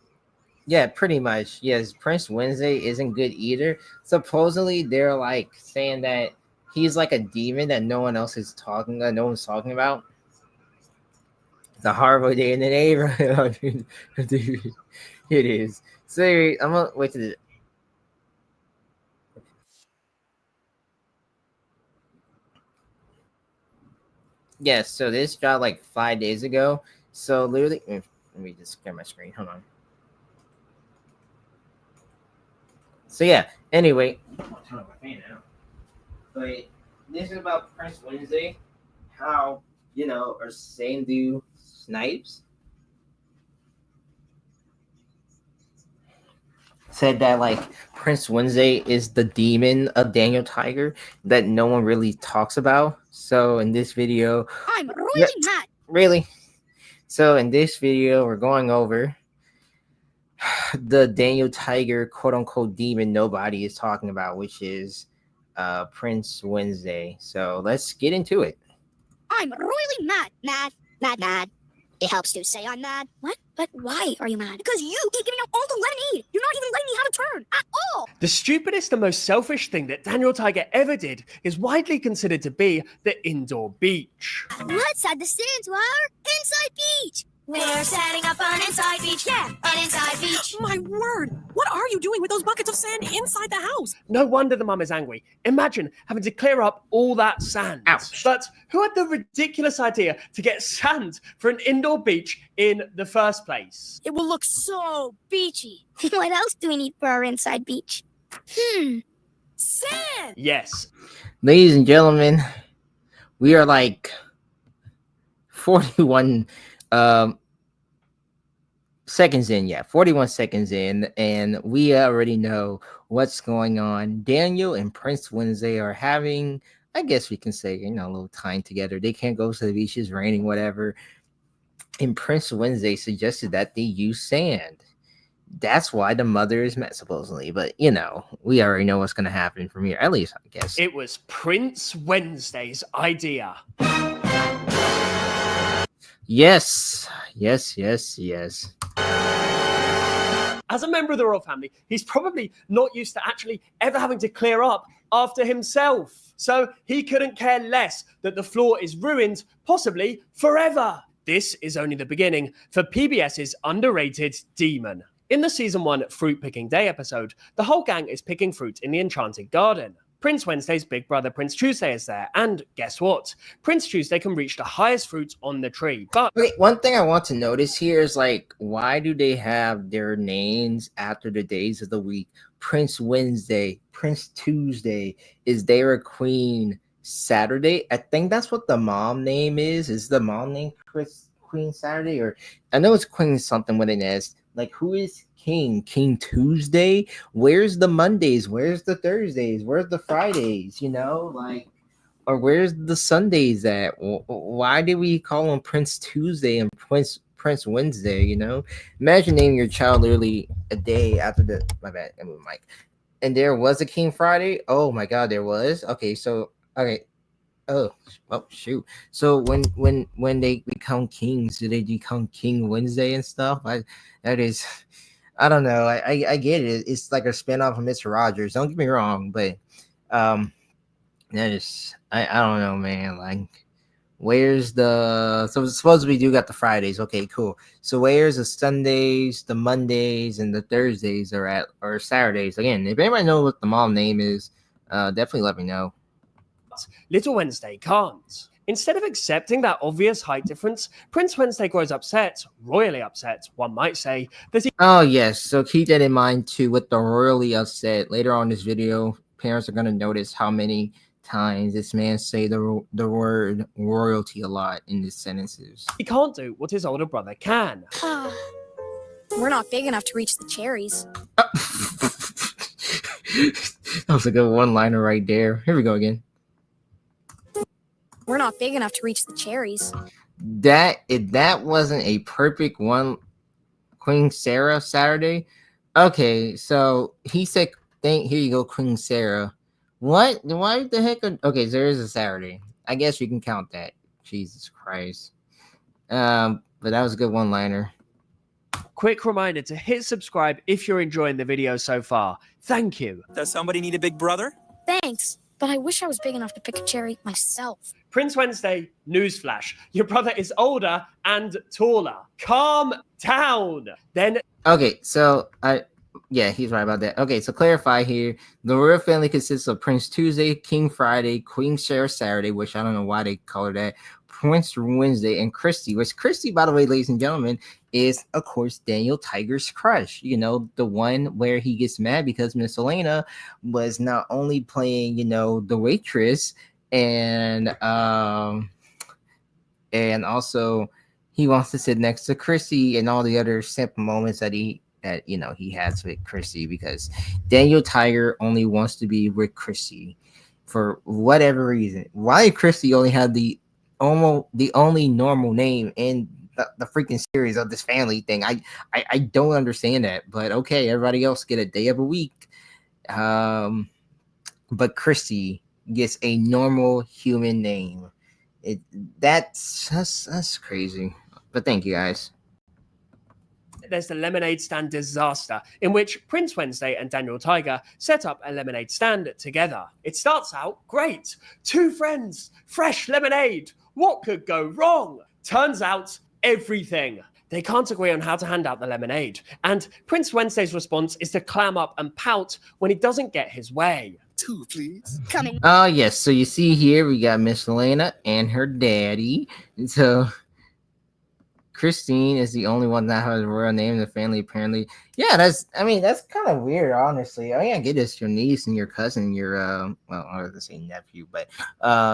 yeah, pretty much. Yes, Prince Wednesday isn't good either. Supposedly, they're like saying that he's like a demon that no one else is talking, no one's talking about. It's a horrible day in the neighborhood. Dude, it is. So anyway, I'm gonna wait to the. Yes, so this dropped like 5 days ago. So literally, let me just get my screen. Hold on. So yeah. Anyway, I'll turn off my fan now. But this is about Prince Wednesday. How or Sandu Snipes said that like Prince Wednesday is the demon of Daniel Tiger that no one really talks about. So in this video, I'm really mad. Really? So in this video, we're going over the Daniel Tiger quote unquote demon nobody is talking about, which is Prince Wednesday. So let's get into it. I'm really mad. It helps to say I'm mad. What? But why are you mad? Because you keep giving out all the lemonade. You're not even letting me have a turn at all. The stupidest and most selfish thing that Daniel Tiger ever did is widely considered to be the indoor beach. Let's add the sand to our inside beach. We're setting up an inside beach. Yeah, an inside beach. My word! What are you doing with those buckets of sand inside the house? No wonder the mum is angry. Imagine having to clear up all that sand. Ouch. But who had the ridiculous idea to get sand for an indoor beach in the first place? It will look so beachy. What else do we need for our inside beach? Sand! Yes. Ladies and gentlemen, we are like 41 seconds in. 41 seconds in, and we already know what's going on. Daniel and Prince Wednesday are having, I guess we can say, a little time together. They can't go to the beach, it's raining, whatever. And Prince Wednesday suggested that they use sand. That's why the mother is met, supposedly. But we already know what's going to happen from here. At least I guess it was Prince Wednesday's idea. Yes. As a member of the royal family, he's probably not used to actually ever having to clear up after himself. So he couldn't care less that the floor is ruined, possibly forever. This is only the beginning for PBS's underrated demon. In the season 1 Fruit Picking Day episode, the whole gang is picking fruit in the Enchanted Garden. Prince Wednesday's big brother Prince Tuesday is there, and guess what? Prince Tuesday can reach the highest fruit on the tree, but... Okay, one thing I want to notice here is why do they have their names after the days of the week? Prince Wednesday, Prince Tuesday, is there a Queen Saturday? I think that's what the mom name is. Is the mom name Queen Saturday? Or I know it's Queen something with an S. Who is King Tuesday? Where's the Mondays? Where's the Thursdays? Where's the Fridays? Or where's the Sundays at? Why did we call him Prince Tuesday and Prince Wednesday? Imagine naming your child literally a day after my bad, I moved mic. And there was a King Friday. Oh my God, there was. Okay. Oh shoot. So when they become kings, do they become King Wednesday and stuff? I don't know. I get it. It's like a spinoff of Mr. Rogers. Don't get me wrong, but that is I don't know, man. Where's the supposedly we do got the Fridays. Okay, cool. So where's the Sundays, the Mondays, and the Thursdays or Saturdays? Again, if anybody knows what the mom name is, definitely let me know. Little Wednesday can't. Instead of accepting that obvious height difference, Prince Wednesday grows upset, royally upset, one might say, that he... Oh, yes. So keep that in mind, too, with the royally upset. Later on in this video, parents are going to notice how many times this man say the word royalty a lot in his sentences. He can't do what his older brother can. We're not big enough to reach the cherries. That was a good one-liner right there. Here we go again. We're not big enough to reach the cherries. If that wasn't a perfect one, Queen Sarah Saturday. Okay, so he said, here you go, Queen Sarah. What? Why the heck? Okay, so there is a Saturday. I guess you can count that. Jesus Christ. But that was a good one-liner. Quick reminder to hit subscribe if you're enjoying the video so far. Thank you. Does somebody need a big brother? Thanks, but I wish I was big enough to pick a cherry myself. Prince Wednesday, newsflash. Your brother is older and taller. Calm down. Then... Okay, so yeah, he's right about that. Okay, so clarify here. The royal family consists of Prince Tuesday, King Friday, Queen Sarah Saturday, which I don't know why they call her that, Prince Wednesday and Christy, which Christy, by the way, ladies and gentlemen, is of course Daniel Tiger's crush. You know, the one where he gets mad because Miss Elena was not only playing, you know, the waitress and also he wants to sit next to Chrissy and all the other simple moments that he has with Chrissy, because Daniel Tiger only wants to be with Chrissy for whatever reason. Why Chrissy only had the only normal name in the freaking series of this family thing. I don't understand that, but okay, everybody else get a day of a week. But Chrissy gets a normal human name. That's crazy. But thank you guys. There's the lemonade stand disaster, in which Prince Wednesday and Daniel Tiger set up a lemonade stand together. It starts out great. Two friends, fresh lemonade. What could go wrong? Turns out everything. They can't agree on how to hand out the lemonade, and Prince Wednesday's response is to clam up and pout when he doesn't get his way. Two, please. Coming. Oh yes, so you see here we got Miss Elena and her daddy. So Christine is the only one that has a royal name in the family, apparently. Yeah, that's kind of weird, honestly. I mean, I get this, your niece and your cousin, your well, I was gonna say nephew, but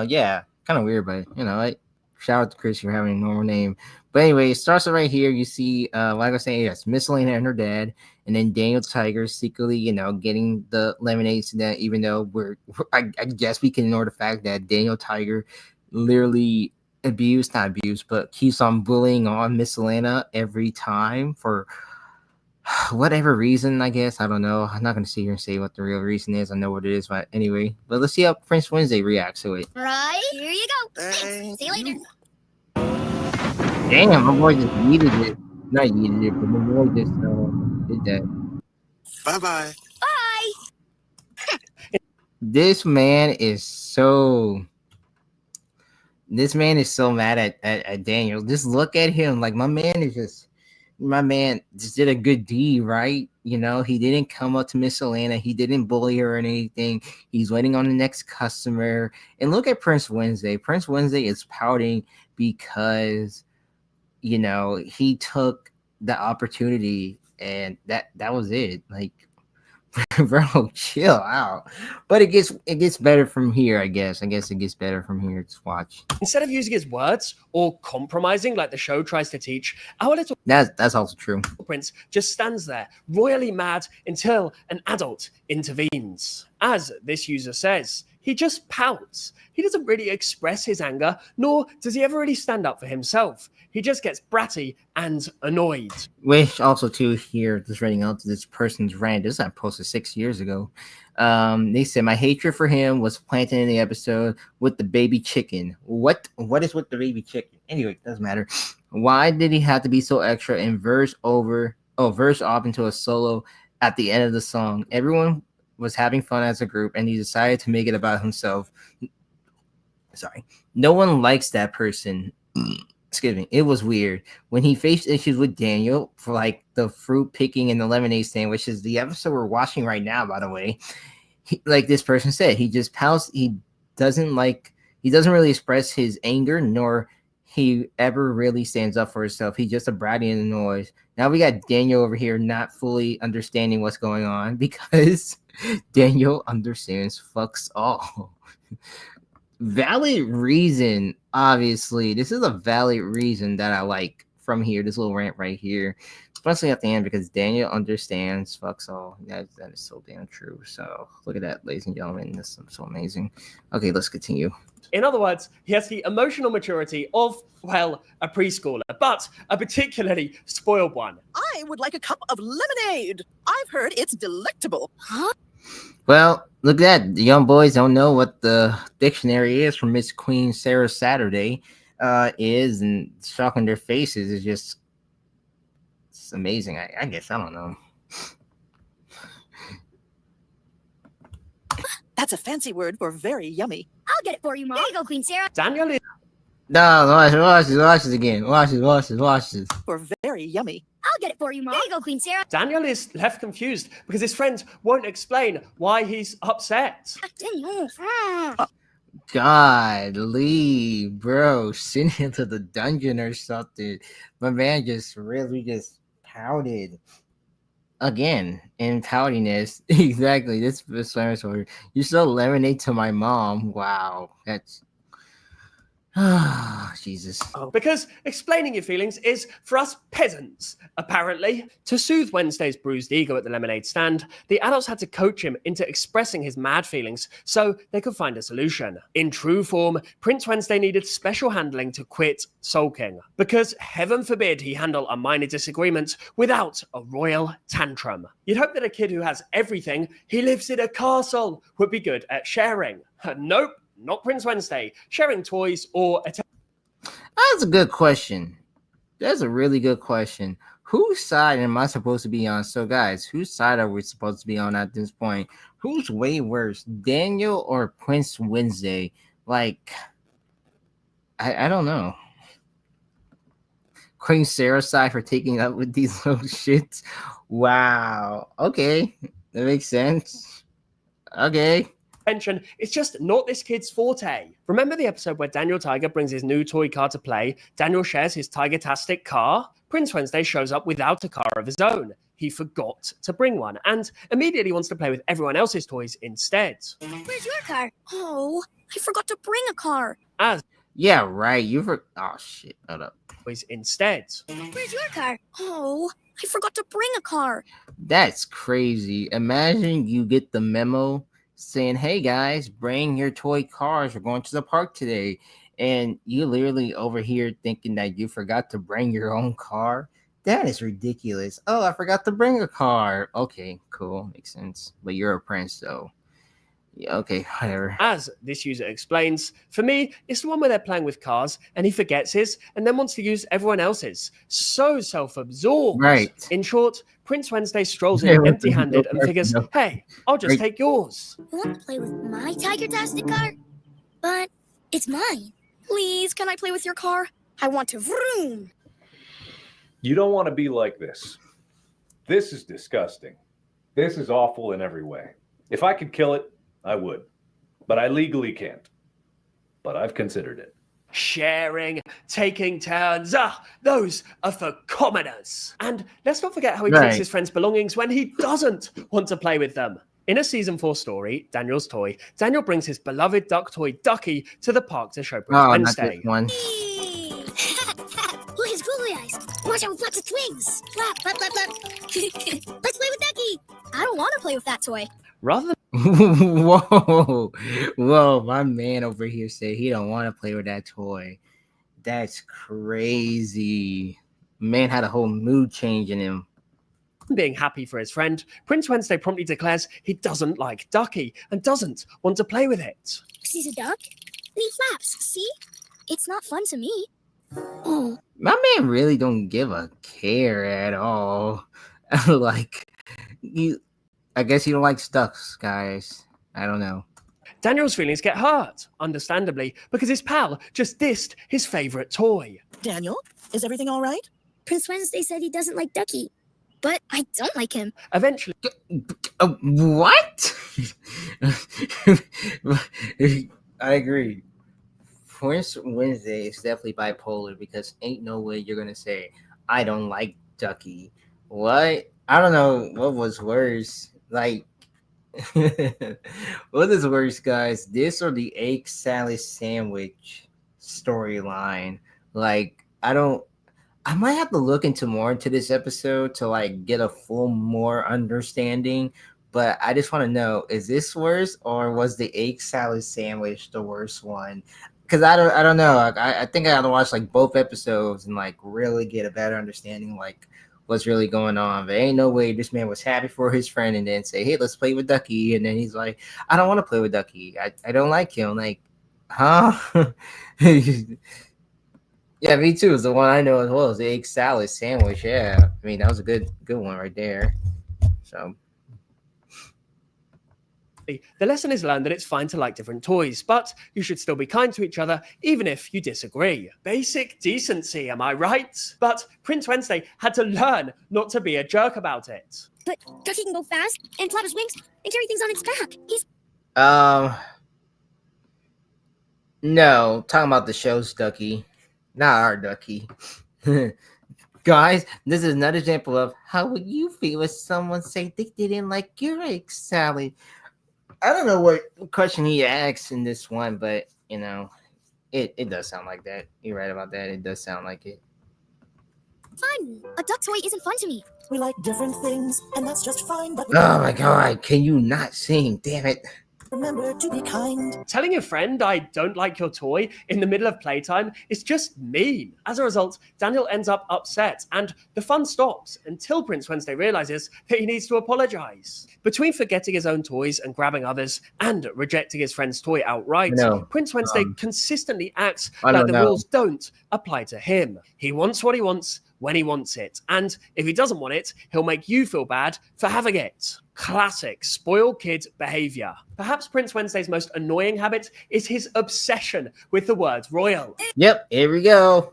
yeah, kind of weird, but you know, like, shout out to Chris for having a normal name. But anyway, it starts right here. You see, like I was saying, yes, Miss Elena and her dad, and then Daniel Tiger secretly, you know, getting the lemonade to that, even though I guess we can ignore the fact that Daniel Tiger literally not abused, but keeps on bullying on Miss Elena every time for whatever reason, I guess. I don't know. I'm not going to sit here and say what the real reason is. I know what it is, but anyway. But let's see how Prince Wednesday reacts to it. Right, here you go. Thanks. See you later. Damn, my boy just yeeted it. Not yeeted it, but my boy just did that. Bye-bye. Bye. This man is so mad at Daniel. Just look at him. Like, my man just did a good deed, right? You know, he didn't come up to Miss Elena. He didn't bully her or anything. He's waiting on the next customer. And look at Prince Wednesday. Prince Wednesday is pouting because, you know, he took the opportunity and that was it. Like, bro, chill out. But it gets better from here, I guess. It gets better from here. Just watch. Instead of using his words or compromising like the show tries to teach, our little That's also true. prince just stands there, royally mad, until an adult intervenes. As this user says, he just pouts. He doesn't really express his anger, nor does he ever really stand up for himself. He just gets bratty and annoyed. Which also too here, just writing out to this person's rant. This I posted 6 years ago. They said my hatred for him was planted in the episode with the baby chicken. What is with the baby chicken? Anyway, doesn't matter. Why did he have to be so extra and verse off into a solo at the end of the song? Everyone was having fun as a group, and he decided to make it about himself. Sorry, no one likes that person. Excuse me. It was weird when he faced issues with Daniel for like the fruit picking and the lemonade stand, which is the episode we're watching right now, by the way. Like this person said, he just pouts. He doesn't really express his anger, nor he ever really stands up for himself. He's just a bratty in the noise. Now we got Daniel over here not fully understanding what's going on because Daniel understands fucks all. Valid reason, obviously. This is a valid reason that I like from here, this little rant right here, especially at the end, because Daniel understands fucks all. That is so damn true. So look at that, ladies and gentlemen. This is so amazing. Okay, let's continue. In other words, he has the emotional maturity of, well, a preschooler, but a particularly spoiled one. I would like a cup of lemonade. I've heard it's delectable. Huh? Well, look at that. The young boys don't know what the dictionary is from Miss Queen Sarah Saturday is, and shocking their faces is just it's amazing. I guess I don't know. That's a fancy word for very yummy. I'll get it for you, Mom. There you go, Queen Sarah. Daniel is No, watch this again. Watch this. For very yummy. I'll get it for you, Mom. There you go, Queen Sarah. Daniel is left confused because his friend won't explain why he's upset. Daniel. God, leave, bro. Send him to the dungeon or something. My man just really just pouted. Again, in poutiness. Exactly. This is you sold lemonade to my mom. Wow. That's Jesus. Because explaining your feelings is for us peasants, apparently. To soothe Wednesday's bruised ego at the lemonade stand, the adults had to coach him into expressing his mad feelings so they could find a solution. In true form, Prince Wednesday needed special handling to quit sulking, because heaven forbid he handle a minor disagreement without a royal tantrum. You'd hope that a kid who has everything, he lives in a castle, would be good at sharing. Nope. Not Prince Wednesday, sharing toys or That's a good question. That's a really good question. Whose side am I supposed to be on? So, guys, whose side are we supposed to be on at this point? Who's way worse, Daniel or Prince Wednesday? Like, I don't know. Queen Sarah's side for taking up with these little shits. Wow. Okay, that makes sense. Okay. attention. It's just not this kid's forte. Remember the episode where Daniel Tiger brings his new toy car to play? Daniel shares his Tiger-tastic car. Prince Wednesday shows up without a car of his own. He forgot to bring one and immediately wants to play with everyone else's toys instead. Where's your car? Oh, I forgot to bring a car. As Yeah, right. Oh shit. Hold up. toys instead. Where's your car? Oh, I forgot to bring a car. That's crazy. Imagine you get the memo saying, "Hey guys, bring your toy cars. We're going to the park today," and you literally over here thinking that you forgot to bring your own car. That is ridiculous. Oh, I forgot to bring a car. Okay, cool, makes sense. But you're a prince, though. Yeah, okay, whatever. As this user explains, for me, it's the one where they're playing with cars and he forgets his and then wants to use everyone else's. So self-absorbed. Right. In short, Prince Wednesday strolls Yeah, in what the- empty-handed and figures, no. hey, I'll just Right. take yours. You want to play with my Tiger-tastic car? But it's mine. Please, can I play with your car? I want to vroom. You don't want to be like this. This is disgusting. This is awful in every way. If I could kill it, I would. But I legally can't. But I've considered it. Sharing, taking turns. Those are for commoners. And let's not forget how he Right. takes his friends' belongings when he doesn't want to play with them. In a season 4 story, Daniel's Toy, Daniel brings his beloved duck toy Ducky to the park to show Prince Oh, not Wednesday. this one. Look at his googly eyes. Watch out, flaps its wings. Flap, flap, flap, flap. Let's play with Ducky. I don't want to play with that toy. Rather than Whoa, my man over here said he don't want to play with that toy. That's crazy. Man had a whole mood change in him. being happy for his friend, Prince Wednesday promptly declares he doesn't like Ducky and doesn't want to play with it. He's a duck. And he flaps. See? It's not fun to me. Oh, My man really don't give a care at all. Like I guess you don't like ducks, guys. I don't know. Daniel's feelings get hurt, understandably, because his pal just dissed his favorite toy. Daniel, is everything all right? Prince Wednesday said he doesn't like Ducky. But I don't like him. Eventually, What? I agree. Prince Wednesday is definitely bipolar because ain't no way you're gonna say I don't like Ducky. What? I don't know what was worse. Like, what is worse, guys? This or the egg salad sandwich storyline? Like, I might have to look into this episode to like get a full more understanding. But I just want to know: is this worse, or was the egg salad sandwich the worst one? Because I don't know. Like, I think I gotta watch like both episodes and like really get a better understanding like what's really going on. But ain't no way this man was happy for his friend and then say, "Hey, let's play with Ducky," and then he's like, "I don't want to play with Ducky. I don't like him." Like, huh? Yeah, me too. It's the one I know as well. Is the egg salad sandwich. Yeah, I mean that was a good one right there. So the lesson is learned that it's fine to like different toys, but you should still be kind to each other, even if you disagree. Basic decency, am I right? But Prince Wednesday had to learn not to be a jerk about it. but Ducky can go fast and flap his wings and carry things on its back. He's No, talking about the show's Ducky, not our Ducky. Guys, this is another example of how would you feel if someone say they didn't like your egg salad? I don't know what question he asked in this one, but it does sound like that. You're right about that. It does sound like it. Fun. A duck toy isn't fun to me. We like different things, and that's just fine. But Oh my god, can you not sing? Damn it. remember to be kind. Telling your friend I don't like your toy in the middle of playtime is just mean. As a result, Daniel ends up upset, and the fun stops until Prince Wednesday realizes that he needs to apologize. Between forgetting his own toys and grabbing others and rejecting his friend's toy outright, No. Prince Wednesday consistently acts I like don't the know. rules don't apply to him. He wants what he wants when he wants it, and if he doesn't want it, he'll make you feel bad for having it. Classic spoiled kid behavior. Perhaps Prince Wednesday's most annoying habit is his obsession with the word royal. Yep, here we go.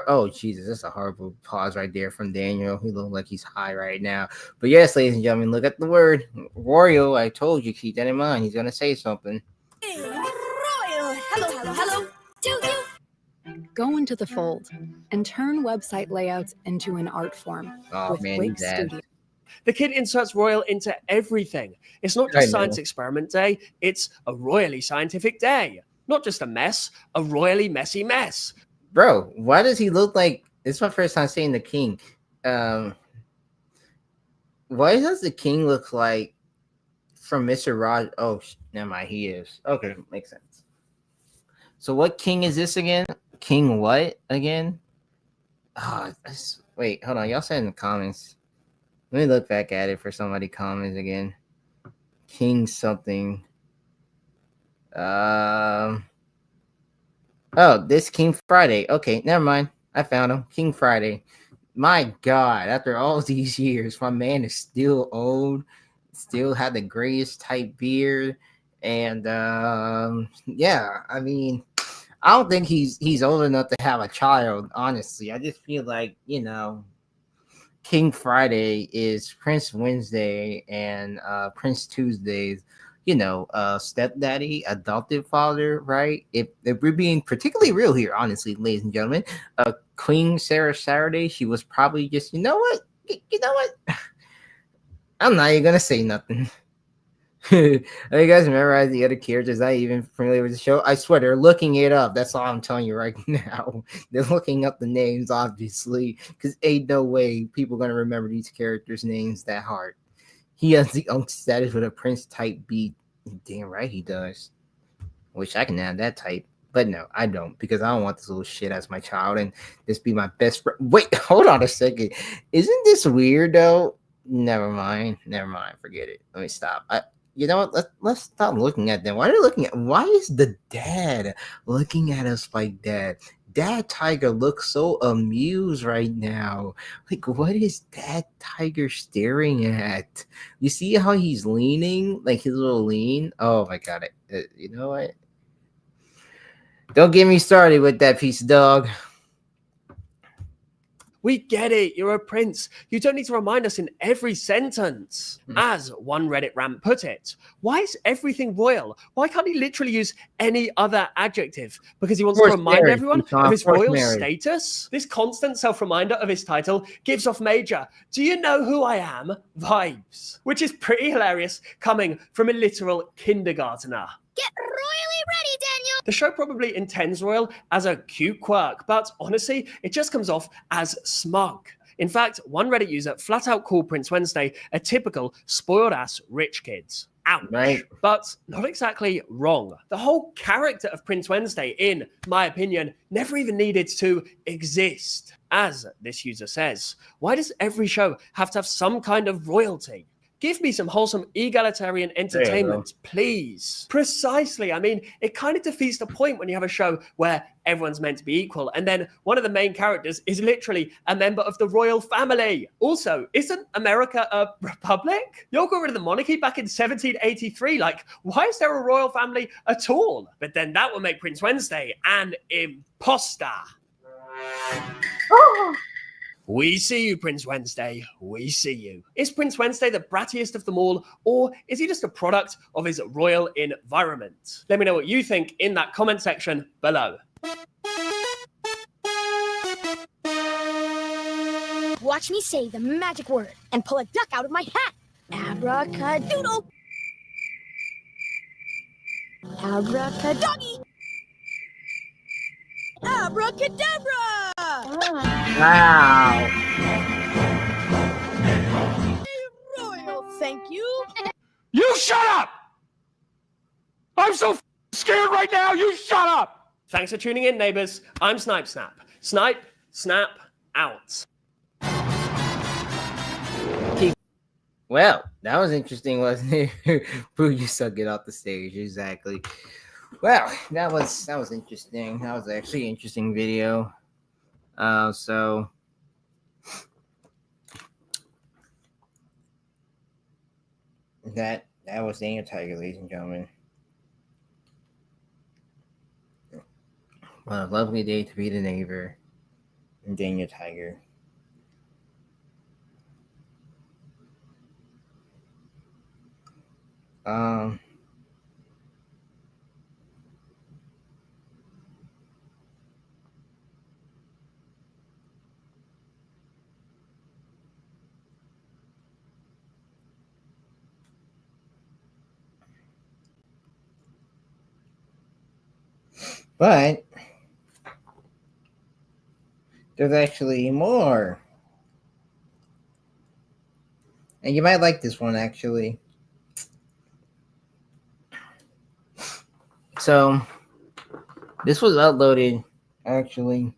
Oh, Jesus, that's a horrible pause right there from Daniel. He looks like he's high right now. But yes, ladies and gentlemen, look at the word royal. I told you, keep that in mind. He's going to say something. Royal. Hello. Do you? Go into the fold and turn website layouts into an art form Oh, with man, Wix he's bad. Studio. The kid inserts royal into everything. It's not I just know. Science Experiment Day, it's a royally scientific day. Not just a mess, a royally messy mess. Bro, why does he look like... It's my first time seeing the king. Why does the king look like from Mr. Raj? Oh, never mind, he is. Okay, makes sense. So what king is this again? King what again? Wait, hold on. Y'all said in the comments. Let me look back at it for somebody comments again. King something. Oh, this King Friday. Okay, never mind. I found him. King Friday. My God, after all these years, my man is still old, still had the greatest type beard, and yeah, I mean, I don't think he's old enough to have a child. Honestly, I just feel like King Friday is Prince Wednesday and Prince Tuesdays. Stepdaddy, adoptive father, right? If we're being particularly real here, honestly, ladies and gentlemen, Queen Sarah Saturday, she was probably just, you know what? I'm not even gonna say nothing. You guys memorize the other characters? Not even familiar with the show. I swear they're looking it up. That's all I'm telling you right now. They're looking up the names, obviously, because ain't no way people gonna remember these characters' names that hard. He has the unc status with a prince type beat. Damn right he does. Wish I can have that type. But no, I don't, because I don't want this little shit as my child and this be my best friend. Wait, hold on a second. Isn't this weird though? Never mind. Forget it. Let me stop. You know what? Let's stop looking at them. Why is the dad looking at us like that? Dad Tiger looks so amused right now. Like, what is Dad Tiger staring at? You see how he's leaning? Like his little lean? Oh my God. You know what? Don't get me started with that piece of dog. We get it. You're a prince. You don't need to remind us in every sentence. As one Reddit rant put it, why is everything royal? Why can't he literally use any other adjective? Because he wants to remind everyone of his royal status? This constant self-reminder of his title gives off major "do you know who I am" vibes, which is pretty hilarious coming from a literal kindergartner. Get royally ready, Daniel. The show probably intends royal as a cute quirk, but honestly, it just comes off as smug. In fact, one Reddit user flat out called Prince Wednesday a typical spoiled ass rich kids. Ouch. Right. But not exactly wrong. The whole character of Prince Wednesday, in my opinion, never even needed to exist. As this user says, why does every show have to have some kind of royalty? Give me some wholesome egalitarian entertainment, please. Precisely. I mean, it kind of defeats the point when you have a show where everyone's meant to be equal, and then one of the main characters is literally a member of the royal family. Also, isn't America a republic? You all got rid of the monarchy back in 1783. Like, why is there a royal family at all? But then that would make Prince Wednesday an imposter. We see you, Prince Wednesday. We see you. Is Prince Wednesday the brattiest of them all, or is he just a product of his royal environment? Let me know what you think in that comment section below. Watch me say the magic word and pull a duck out of my hat. Abracadoodle. Abracadoggy. Abracadabra. Wow. Royal, thank you. You shut up! I'm so scared right now. You shut up! Thanks for tuning in, neighbors. I'm Snipe Snap. Snipe, snap, out. Well, that was interesting, wasn't it? Boo, you suck it off the stage. Exactly. Well, that was interesting. That was actually an interesting video. So that was Daniel Tiger, ladies and gentlemen. What a lovely day to be the neighbor and Daniel Tiger. But there's actually more. And you might like this one, actually. So, this was uploaded, actually,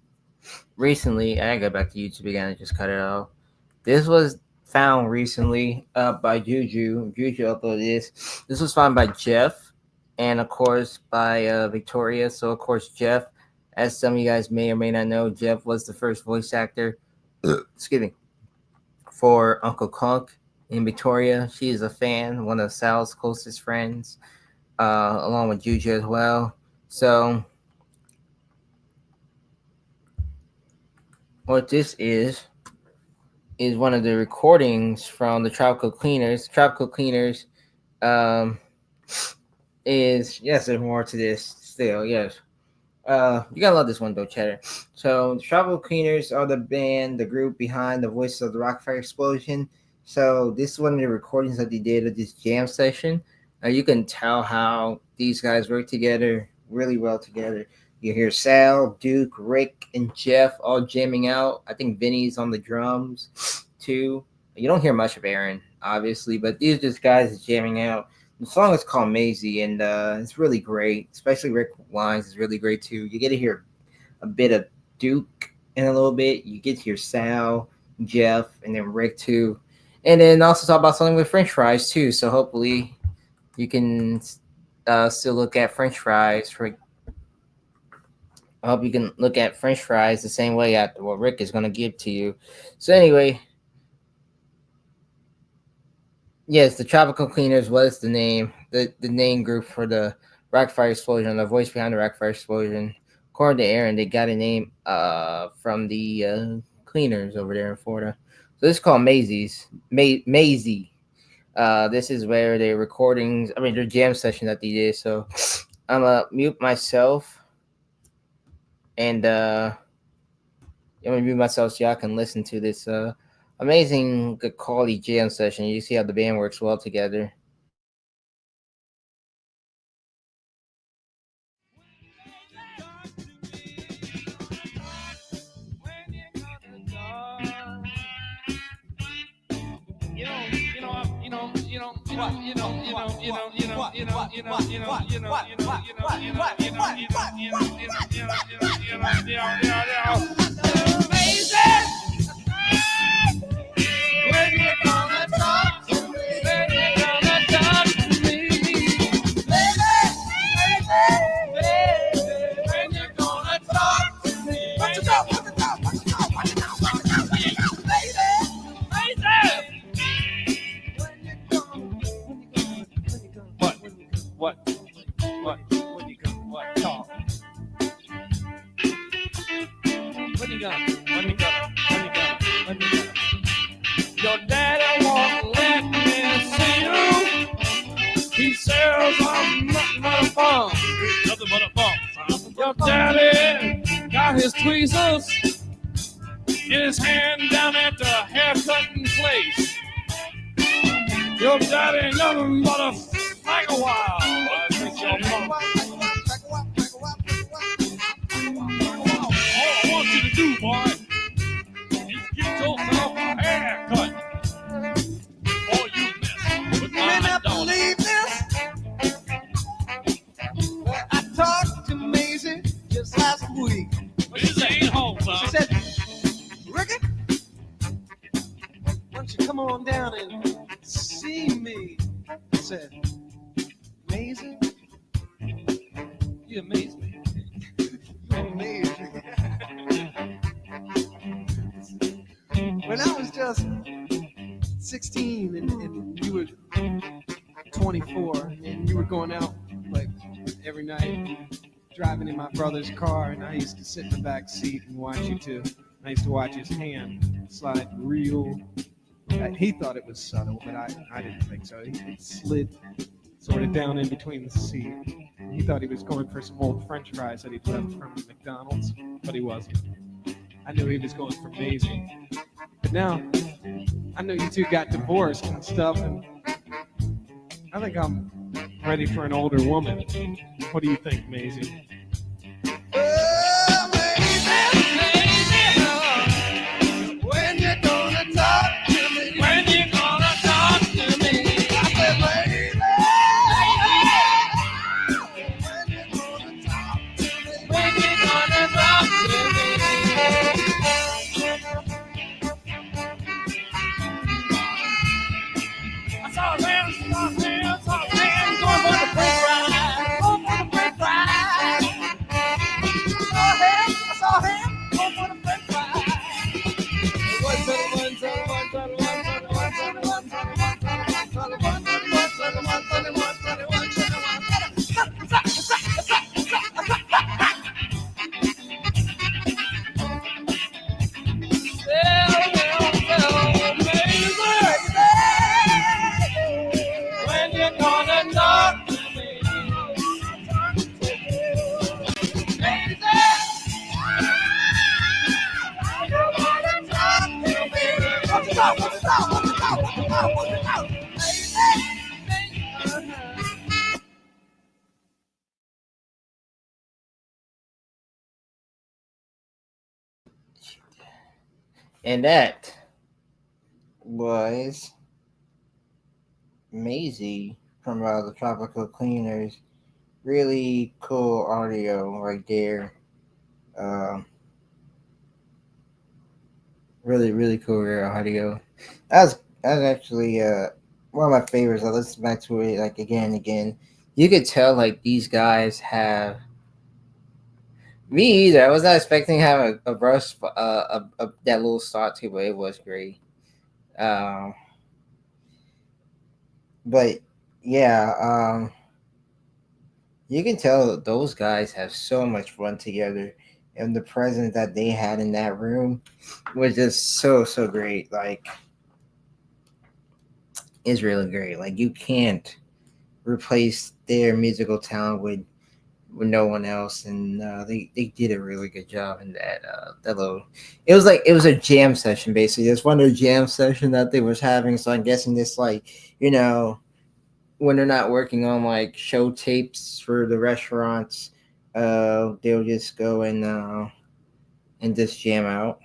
recently. I gotta go back to YouTube again and just cut it off. This was found recently by Juju. Juju uploaded this. This was found by Jeff. And, of course, by Victoria. So, of course, Jeff, as some of you guys may or may not know, Jeff was the first voice actor, excuse me, for Uncle Conk. And Victoria, she is a fan, one of Sal's closest friends, along with Juju as well. So, what this is one of the recordings from the Tropical Cleaners. Tropical Cleaners, is, yes, there's more to this still, yes. You gotta love this one though, Cheddar. So the Tropical Cleaners are the band, the group behind the Voices of the Rockfire Explosion. So this is one of the recordings that they did of this jam session. You can tell how these guys work together really well together. You hear Sal, Duke, Rick, and Jeff all jamming out. I think Vinny's on the drums too. You don't hear much of Aaron, obviously, but these are just guys jamming out. The song is called Maisie, and it's really great. Especially Rick Lines is really great too. You get to hear a bit of Duke in a little bit. You get to hear Sal, Jeff, and then Rick too. And then also talk about something with French fries too. So hopefully you can still look at French fries. I hope you can look at French fries the same way after what Rick is going to give to you. So anyway. Yes, the Tropical Cleaners was the name, the name group for the Rockfire Explosion, the voice behind the Rockfire Explosion. According to Aaron, they got a name from the cleaners over there in Florida. So this is called Maisie's. Maisie. This is where their recordings, their jam session that they did. So I'm going to mute myself. And I'm going to mute myself so y'all can listen to this amazing, good quality jam session. You see how the band works well together. girls are nothing but a bum. Nothing but a bum. Your daddy got his tweezers in his hand down at the haircutting place. Your daddy ain't nothing but a flag a while. I think your mama. All I want you to do, boy, is get yourself a haircut. Or you mess with my daughter. Believe this? Well, I talked to Maisie just last week. This ain't home, son. She said, Ricky, why don't you come on down and see me? I said, Maisie, you amaze me. You amaze me. When I was just 16 and you were 24 and you were going out like every night driving in my brother's car, and I used to sit in the back seat and watch you too. I used to watch his hand slide real. He thought it was subtle, but I didn't think so. It slid sort of down in between the seat. He thought he was going for some old French fries that he'd left from McDonald's, but he wasn't. I knew he was going for Maisie. But now, I know you two got divorced and stuff, and I think I'm ready for an older woman. What do you think, Maisie? When you gonna talk to me? When you gonna talk to me? I said, baby, when you gonna talk to me? When you gonna talk to me? I saw a man going for the brake ride. Going for the brake ride. I saw him going for the brake ride. When you gonna talk to me? And that was Maisie from the Tropical Cleaners. Really cool audio right there. Really cool audio. That was actually one of my favorites. I listened back to it like again and again. You could tell like these guys have. Me either. I was not expecting to have a brush that little start to, but it was great. But yeah, you can tell that those guys have so much fun together, and the presence that they had in that room was just so great. Like, it's really great. Like, you can't replace their musical talent with no one else, and they did a really good job in that little. It was a jam session basically. It's one of the jam session that they was having. So I'm guessing this when they're not working on like show tapes for the restaurants, they'll just go and just jam out.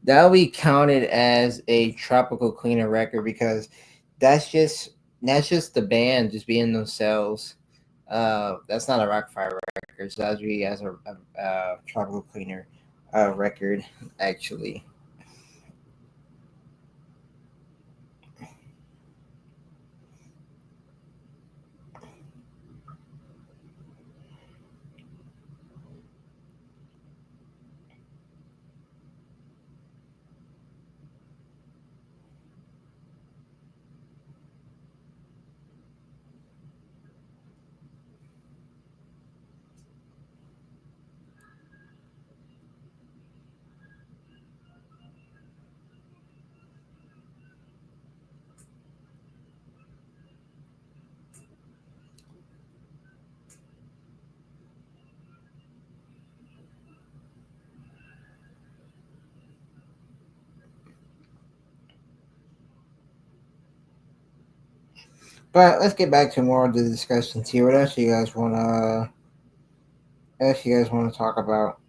That'll be counted as a Tropical Cleaner record because that's just the band just being themselves. That's not a Rockfire record. So that's really as a Tropical Cleaner record, actually. But let's get back to more of the discussions here. What else you guys want to talk about?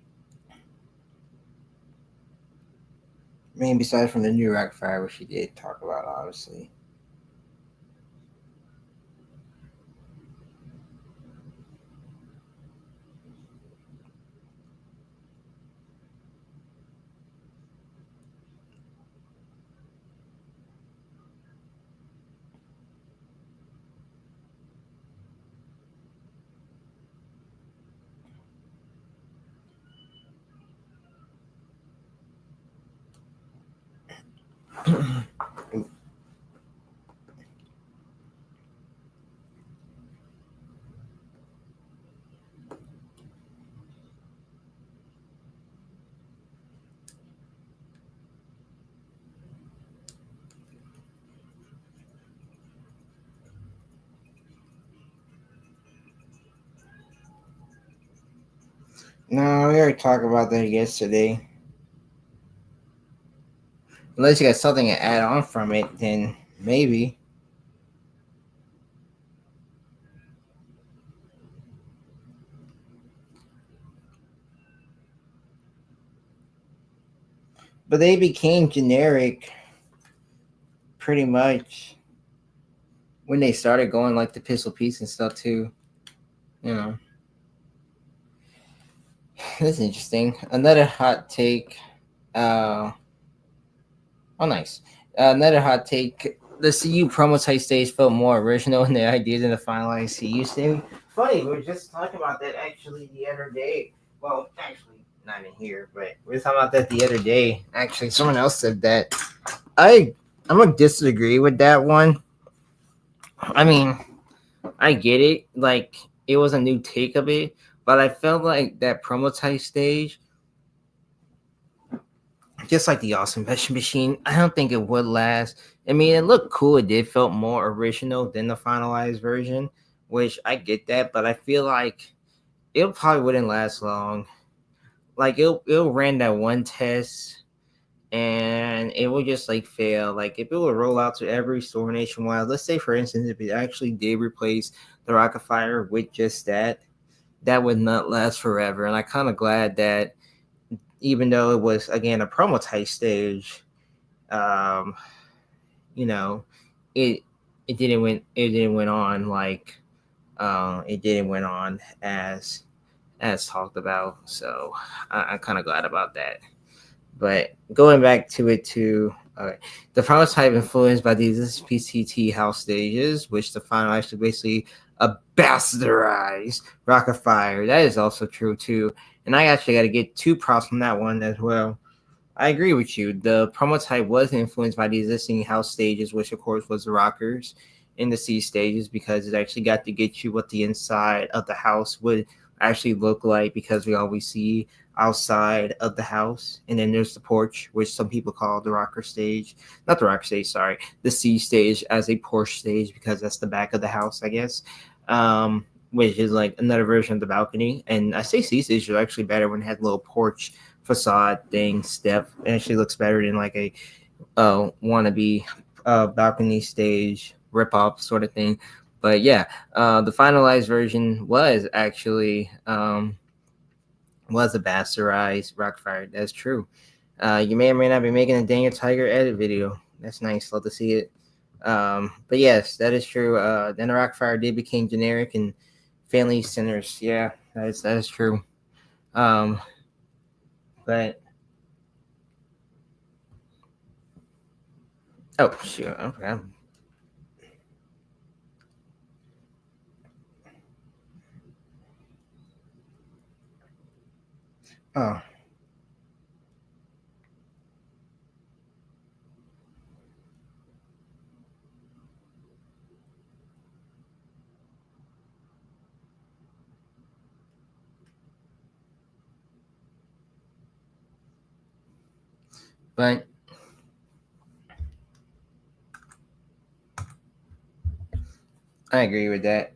I mean, besides from the new Rockfire, which you did talk about, obviously. No, we already talked about that yesterday. Unless you got something to add on from it, then maybe. But they became generic pretty much when they started going like the pistol piece and stuff too. You know. That's interesting. Another hot take. Oh, nice. Another hot take. The CU promo type stage felt more original in the ideas in the finalized CU stage. Funny, we were just talking about that actually the other day. Well, actually, not in here, but we were talking about that the other day. Actually, someone else said that. I'm gonna disagree with that one. I mean, I get it. Like, it was a new take of it, but I felt like that promo type stage, just like the Awesome Machine, I don't think it would last. I mean, it looked cool. It did felt more original than the finalized version, which I get that, but I feel like it probably wouldn't last long. Like, it ran that one test and it would just like fail. Like, if it would roll out to every store nationwide, let's say for instance, if it actually did replace the Rocket Fire with just that would not last forever. And I'm kind of glad that even though it was again a promo type stage, you know, it didn't went on like it didn't went on as talked about. So I'm kind of glad about that. But going back to it too, the promo type influenced by these PCT house stages, which the final actually basically a bastardized Rocket Fire. That is also true too. And I actually got to get 2 props on that one as well. I agree with you. The promo type was influenced by the existing house stages, which of course was the rockers in the C stages, because it actually got to get you what the inside of the house would actually look like, because we always see outside of the house. And then there's the porch, which some people call the rocker stage. Not the rocker stage, sorry. The C stage as a porch stage, because that's the back of the house, I guess. Which is like another version of the balcony. And I say C stage is actually better when it has a little porch facade thing step. It actually looks better than like a wannabe balcony stage rip off sort of thing. But yeah, the finalized version was actually was a bastardized Rockfire. That's true. You may or may not be making a Daniel Tiger edit video. That's nice. Love to see it. But yes, that is true. Then the Rockfire did become generic and family centers. Yeah, that is true. But oh shoot, okay. Oh. But I agree with that.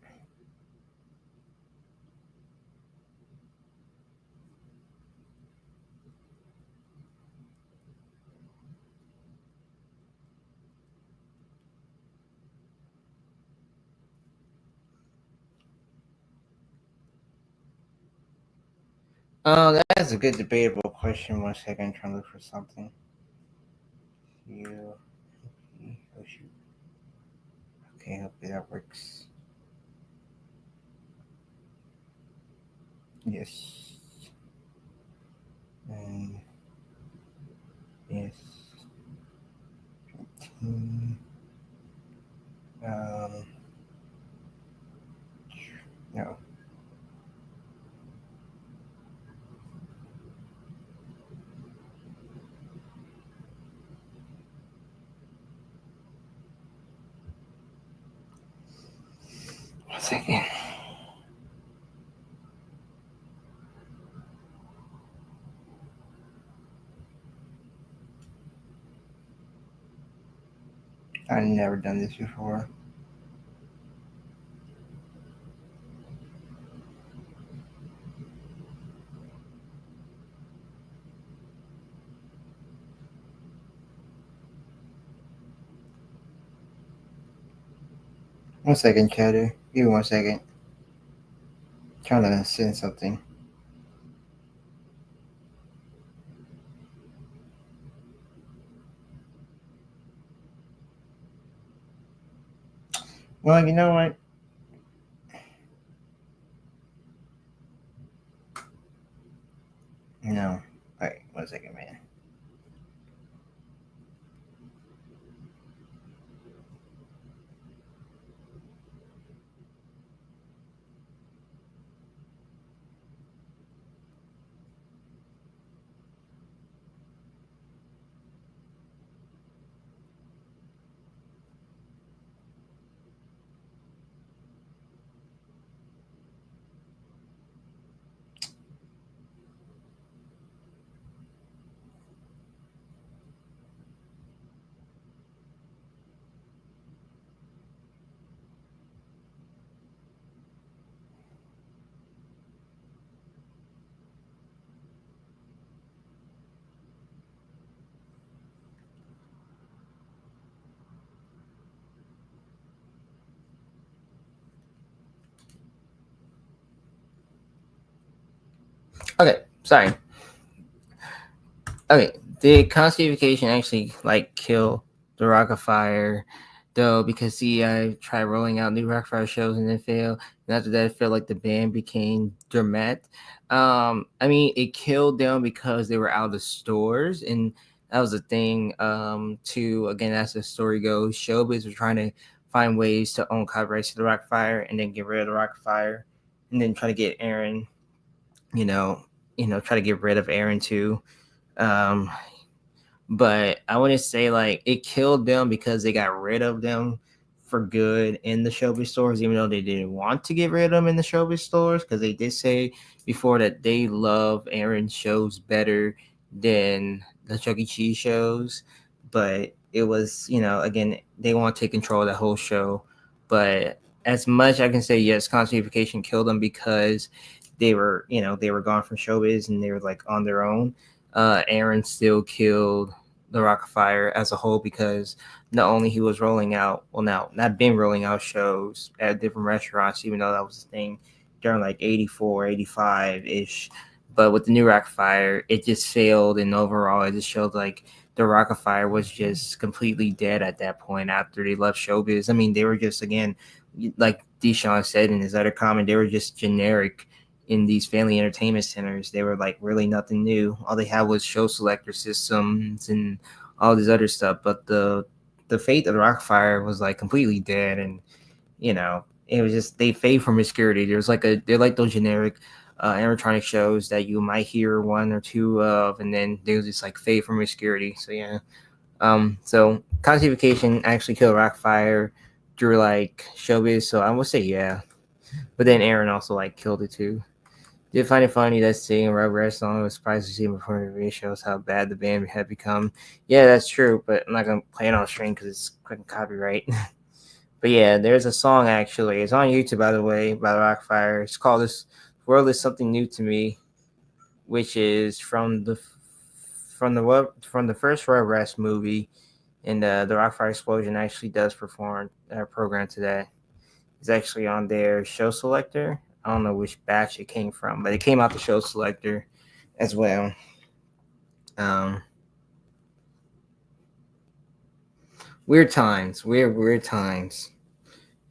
That's a good debatable question. 1 second, I'm trying to look for something. Oh shoot. Okay, hopefully that works. Yes. And yes. No. One second. I've never done this before. One second, Chatter. Give me 1 second. Trying to send something. Well, you know what? No. Alright, 1 second, man. Okay, sorry. Okay, did Constification actually like kill the Rockafire though? Because I tried rolling out new Rockafire shows and then failed. And after that, it felt like the band became dramatic. I mean, it killed them because they were out of stores, and that was the thing. Too again, as the story goes, Showbiz were trying to find ways to own copyrights to the Rockafire and then get rid of the Rockafire, and then try to get Aaron. Try to get rid of Aaron too. Um, but I wouldn't say like it killed them because they got rid of them for good in the Showbiz stores, even though they didn't want to get rid of them in the Showbiz stores, because they did say before that they love Aaron's shows better than the Chuck E. Cheese shows. But it was, again, they want to take control of the whole show. But as much I can say, yes, Constification killed them because they were gone from Showbiz and they were like on their own. Aaron still killed the Rockafire as a whole because not only he was rolling out, not been rolling out shows at different restaurants, even though that was the thing during like 84, 85 ish. But with the new Rockafire, it just failed. And overall, it just showed like the Rockafire was just completely dead at that point after they left Showbiz. I mean, they were just, again, like Deshaun said in his other comment, they were just generic in these family entertainment centers. They were like really nothing new. All they had was show selector systems and all this other stuff. But the fate of the Rockafire was like completely dead, and it was just they fade from obscurity. They're like those generic animatronic shows that you might hear one or two of, and then they just like fade from obscurity. So yeah. So Constification actually killed Rockafire through like Showbiz. So I would say yeah. But then Aaron also like killed it too. Did find it funny that singing Rugrats song. I was surprised to see before the video shows how bad the band had become. Yeah, that's true, but I'm not gonna play it on stream because it's copyright. But yeah, there's a song actually. It's on YouTube, by the way, by the Rockafire. It's called "This World Is Something New to Me," which is from the first Rugrats movie, and the Rockafire Explosion actually does perform a program to that. It's actually on their show selector. I don't know which batch it came from, but it came out the show selector as well. Weird times, weird times.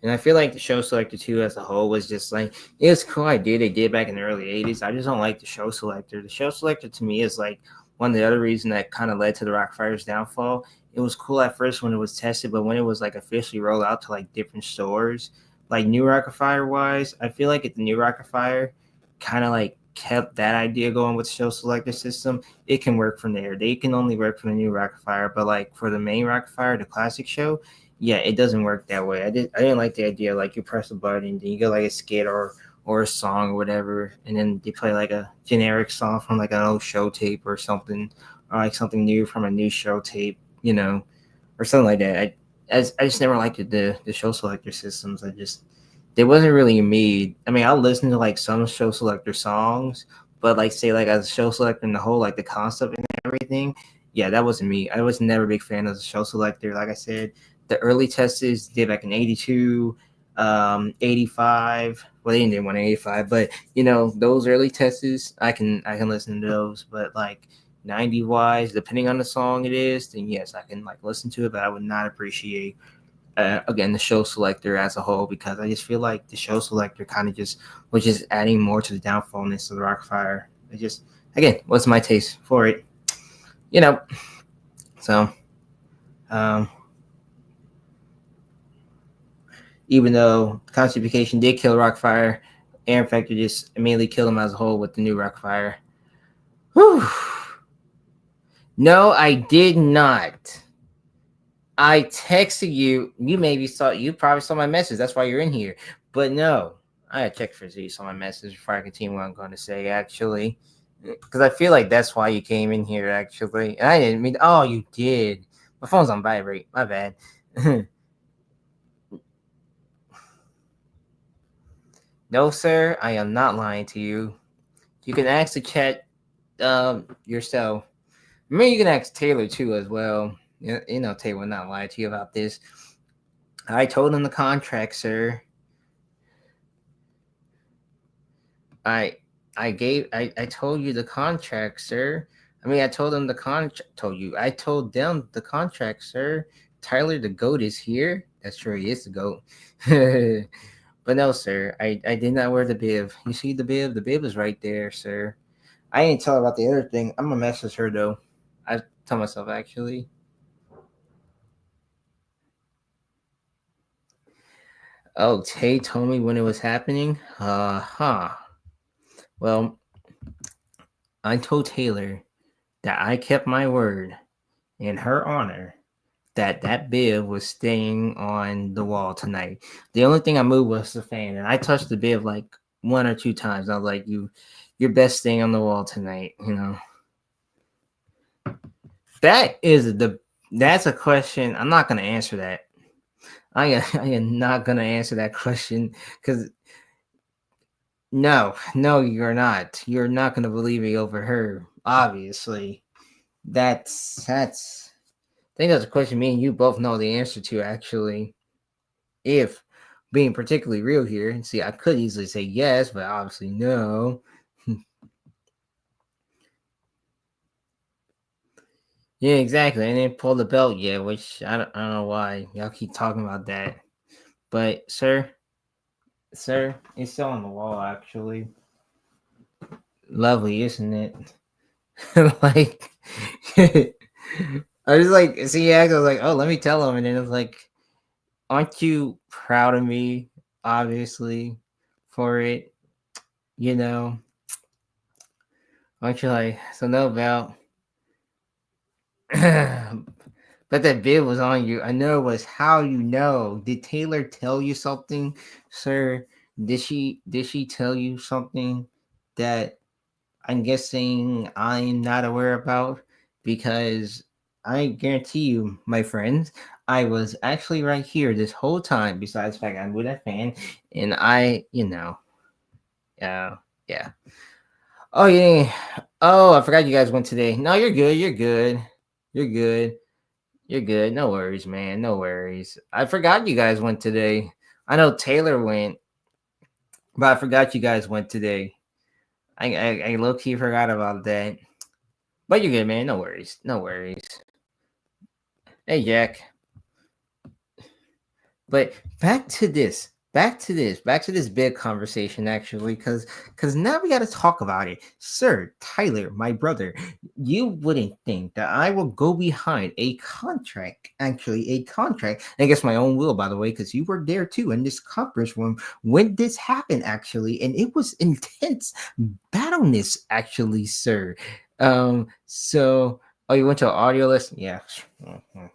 And I feel like the show selector 2 as a whole was just like, it was a cool idea they did back in the early 80s. I just don't like the show selector. The show selector to me is like one of the other reasons that kind of led to the Rockfire's downfall. It was cool at first when it was tested, but when it was like officially rolled out to like different stores, like New Rockafire wise, I feel like at the New Rockafire kind of like kept that idea going with the show selector system. It can work from there. They can only work from the New Rockafire, but like for the main Rockafire, the classic show, yeah, it doesn't work that way. I didn't like the idea like you press a button, then you get like a skit or a song or whatever, and then they play like a generic song from like an old show tape or something, or like something new from a new show tape, you know, or something like that. I just never liked the show selector systems. They wasn't really made. I mean, I'll listen to like some show selector songs, but like say like as a show selector and the whole like the concept and everything, yeah, that wasn't me. I was never a big fan of the show selector. Like I said, the early tests did back in 82, 85. Well, they didn't do one in 85, but you know, those early tests, I can listen to those. But like 90 wise, depending on the song it is, then yes, I can like listen to it, but I would not appreciate again the show selector as a whole, because I just feel like the show selector kind of just was just adding more to the downfallness of the Rockfire. It just, again, what's my taste for it, you know. So even though Constipication did kill Rockfire, Aaron Factor just immediately killed him as a whole with the new Rockfire. Whew. No, I did not. I texted you. You probably saw my message. That's why you're in here. But no, I had checked for you saw my message before I continue what I'm going to say, actually. Because I feel like that's why you came in here, actually. And I didn't mean, oh, you did. My phone's on vibrate. My bad. No, sir, I am not lying to you. You can ask the chat yourself. Remember, you can ask Taylor, too, as well. You know, Taylor will not lie to you about this. I told him the contract, sir. I told you the contract, sir. I mean, I told them the contract. I told them the contract, sir. Tyler the GOAT is here. That's true. He is the GOAT. But no, sir. I did not wear the bib. You see the bib? The bib is right there, sir. I ain't tell her about the other thing. I'm gonna message her though. I tell myself actually. Oh, Tay told me when it was happening. Well, I told Taylor that I kept my word in her honor that bib was staying on the wall tonight. The only thing I moved was the fan, and I touched the bib like one or two times. I was like, your best staying on the wall tonight, you know. That's a question. I'm not gonna answer that. I am not gonna answer that question because no, you're not. You're not gonna believe me over her. Obviously, that's. I think that's a question me and you both know the answer to. Actually, if being particularly real here, see, I could easily say yes, but obviously no. Yeah, exactly. And then pull the belt yet, which I don't know why y'all keep talking about that. But sir, it's still on the wall actually. Lovely, isn't it? Like I was like, see, I was like, oh, let me tell him, and then it's like, aren't you proud of me? Obviously, for it, you know. Aren't you like, so no belt? But that bid was on you. I know it was. How you know? Did Taylor tell you something, sir? Did she tell you something that I'm guessing I'm not aware about? Because I guarantee you, my friends, I was actually right here this whole time, besides the fact I'm with that fan, and I, you know, yeah. Oh, yeah. Oh, I forgot you guys went today. No, you're good. You're good. No worries, man. No worries. I forgot you guys went today. I know Taylor went. But I forgot you guys went today. I low key forgot about that. But you're good, man. No worries. No worries. Hey, Jack. But back to this big conversation, actually, because now we got to talk about it. Sir Tyler, my brother, you wouldn't think that I will go behind a contract, against my own will, by the way, because you were there too in this conference room when this happened, actually, and it was intense battleness, actually, sir. So oh, you went to an audio list? Yeah,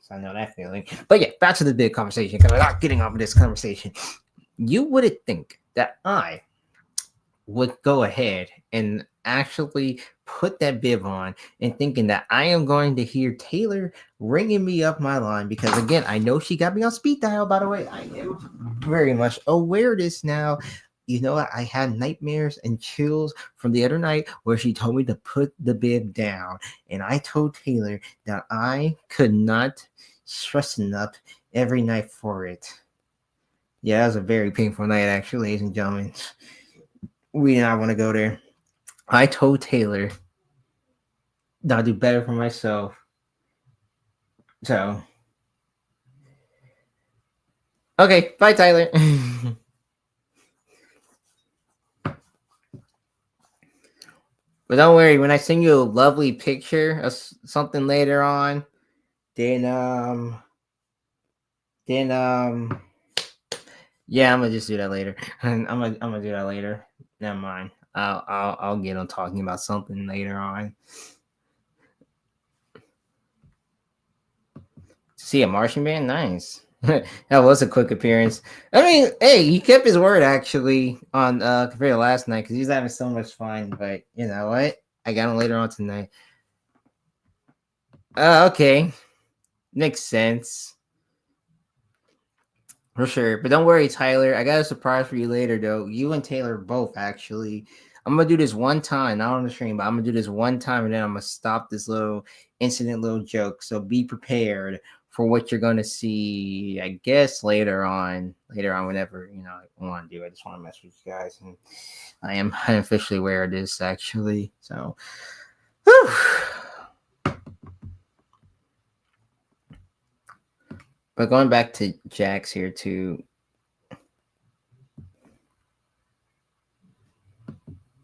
I know that feeling. But yeah, back to the big conversation, because I'm not getting off of this conversation. You wouldn't think that I would go ahead and actually put that bib on and thinking that I am going to hear Taylor ringing me up my line, because again, I know she got me on speed dial, by the way. I am very much aware of this now. You know, I had nightmares and chills from the other night where she told me to put the bib down. And I told Taylor that I could not stress enough every night for it. Yeah, that was a very painful night, actually, ladies and gentlemen. We did not want to go there. I told Taylor that I'll do better for myself. So, okay, bye, Tyler. But don't worry, when I send you a lovely picture of something later on, then yeah, I'm gonna just do that later. I'm gonna do that later. Never mind. I'll get on talking about something later on. See a Martian band, nice. That was a quick appearance. I mean, hey, he kept his word actually on compared to last night, because he's having so much fun. But you know what? I got him later on tonight. Okay, makes sense for sure. But don't worry, Tyler. I got a surprise for you later, though. You and Taylor both actually. I'm gonna do this one time, not on the stream, but I'm gonna do this one time, and then I'm gonna stop this little incident, little joke. So be prepared for what you're going to see, I guess, later on, whenever, you know, I want to do it. I just want to mess with you guys. And I am officially aware of this, actually. So, whew. But going back to Jax here, too.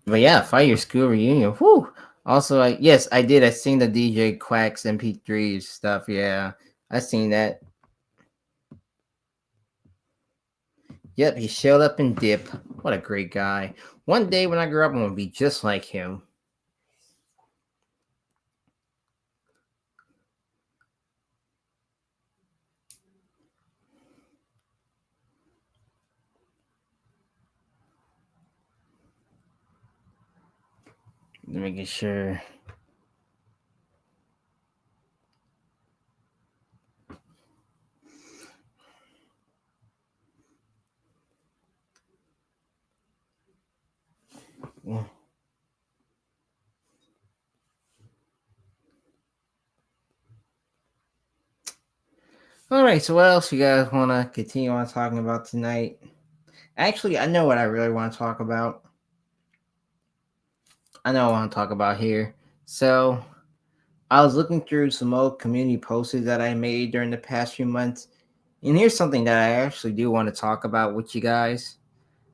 But yeah, Fight Your School Reunion. Whew. Also, yes, I did. I seen the DJ Quacks MP3 stuff. Yeah. I seen that. Yep, he showed up in Dip. What a great guy. One day when I grow up, I'm going to be just like him. Making sure. Yeah. All right, so what else you guys want to continue on talking about tonight? Actually, I know what I really want to talk about. I know what I want to talk about here. So, I was looking through some old community posts that I made during the past few months, and here's something that I actually do want to talk about with you guys.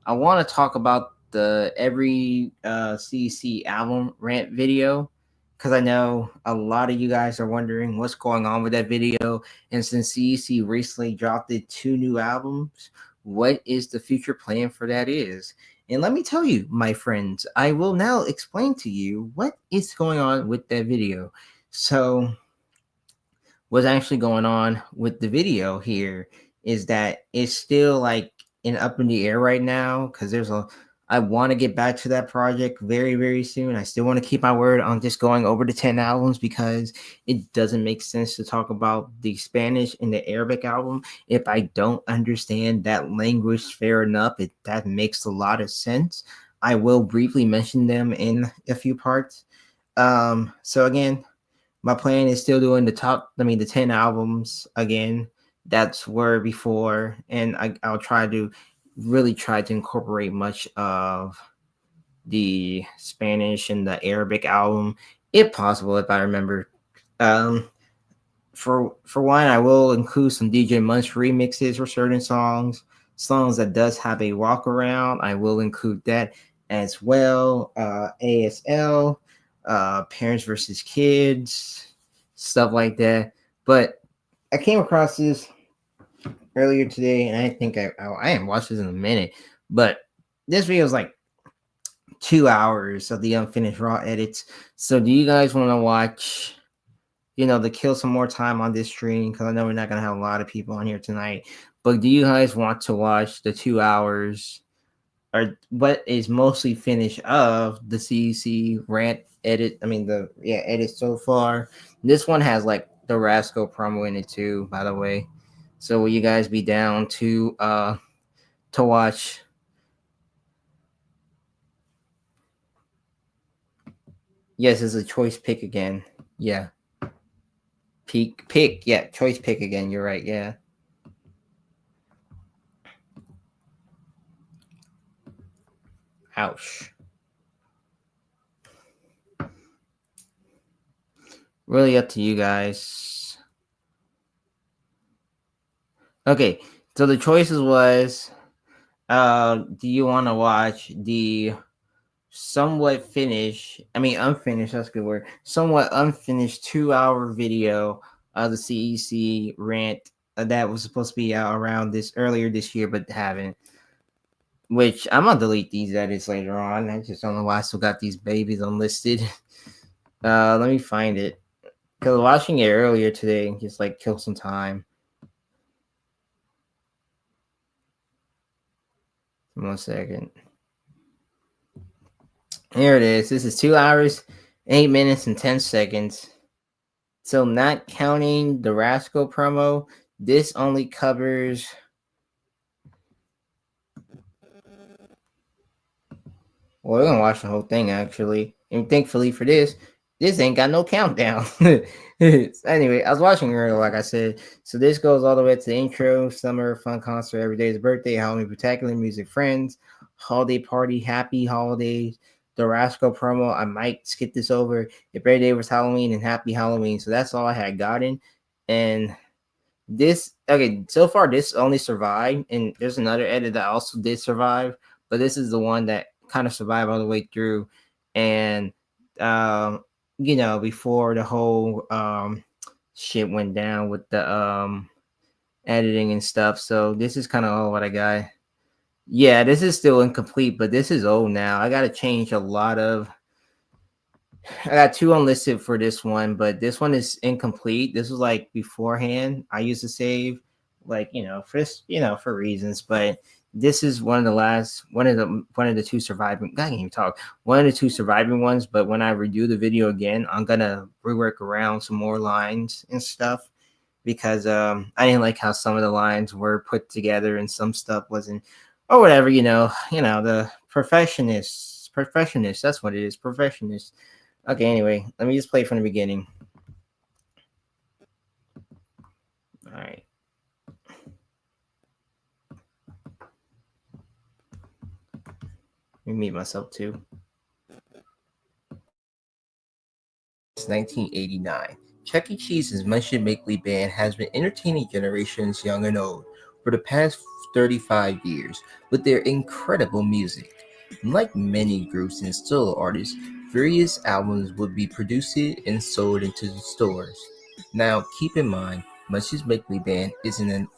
I want to talk about the every CC album rant video, because I know a lot of you guys are wondering what's going on with that video. And since CEC recently dropped the 2 new albums, what is the future plan for that is? And let me tell you, my friends, I will now explain to you what is going on with that video. So what's actually going on with the video here is that it's still like up in the air right now, because I want to get back to that project very, very soon. I still want to keep my word on just going over the 10 albums, because it doesn't make sense to talk about the Spanish and the Arabic album if I don't understand that language fair enough. That makes a lot of sense. I will briefly mention them in a few parts. So again, my plan is still doing the 10 albums again. That's where before, and I'll try to really tried to incorporate much of the Spanish and the Arabic album, if possible, if I remember. For one, I will include some DJ Munch remixes for certain songs that does have a walk around. I will include that as well. ASL, Parents versus Kids, stuff like that. But I came across this earlier today, and I think I haven't watched this in a minute, but this video is like 2 hours of the unfinished raw edits. So do you guys want to watch, to kill some more time on this stream? Because I know we're not going to have a lot of people on here tonight, but do you guys want to watch the 2 hours or what is mostly finished of the CEC rant edit? Edit so far. This one has like the Rasco promo in it too, by the way. So will you guys be down to watch? Yes, it's a choice pick again. Yeah. Pick. Yeah, choice pick again. You're right. Yeah. Ouch. Really up to you guys. Okay, so the choices was, do you want to watch the unfinished, that's a good word, somewhat unfinished 2-hour video of the CEC rant that was supposed to be out around earlier this year, but haven't, which I'm gonna delete these edits later on. I just don't know why I still got these babies unlisted. Let me find it, because watching it earlier today just like killed some time. 1 second. Here it is. This is 2 hours, 8 minutes, and 10 seconds. So not counting the Rasco promo, this only covers... Well, we're going to watch the whole thing, actually. And thankfully for this ain't got no countdown. Anyway, I was watching earlier, like I said. So this goes all the way to the intro, summer, fun concert, every day's birthday, Halloween, spectacular, music, friends, holiday party, happy holidays, the Rasco promo. I might skip this over. If every day was Halloween and happy Halloween. So that's all I had gotten. And this, okay, so far this only survived. And there's another edit that also did survive. But this is the one that kind of survived all the way through. And, before the whole shit went down with the editing and stuff. So this is kind of all what I got. Yeah, this is still incomplete, but this is old now. I got to change a lot of... I got 2 unlisted for this one, but this one is incomplete. This was like beforehand. I used to save for reasons, but this is one of the 2 surviving. I can't even talk. One of the 2 surviving ones, but when I redo the video again, I'm gonna rework around some more lines and stuff because I didn't like how some of the lines were put together and some stuff wasn't, or whatever. The perfectionist. That's what it is. Perfectionist. Okay. Anyway, let me just play from the beginning. All right. Let me mute myself too. It's 1989. Chuck E. Cheese's Munchkin Makeley Band has been entertaining generations young and old for the past 35 years with their incredible music. Like many groups and solo artists, various albums would be produced and sold into the stores. Now, keep in mind, Munchkin Makeley Band isn't an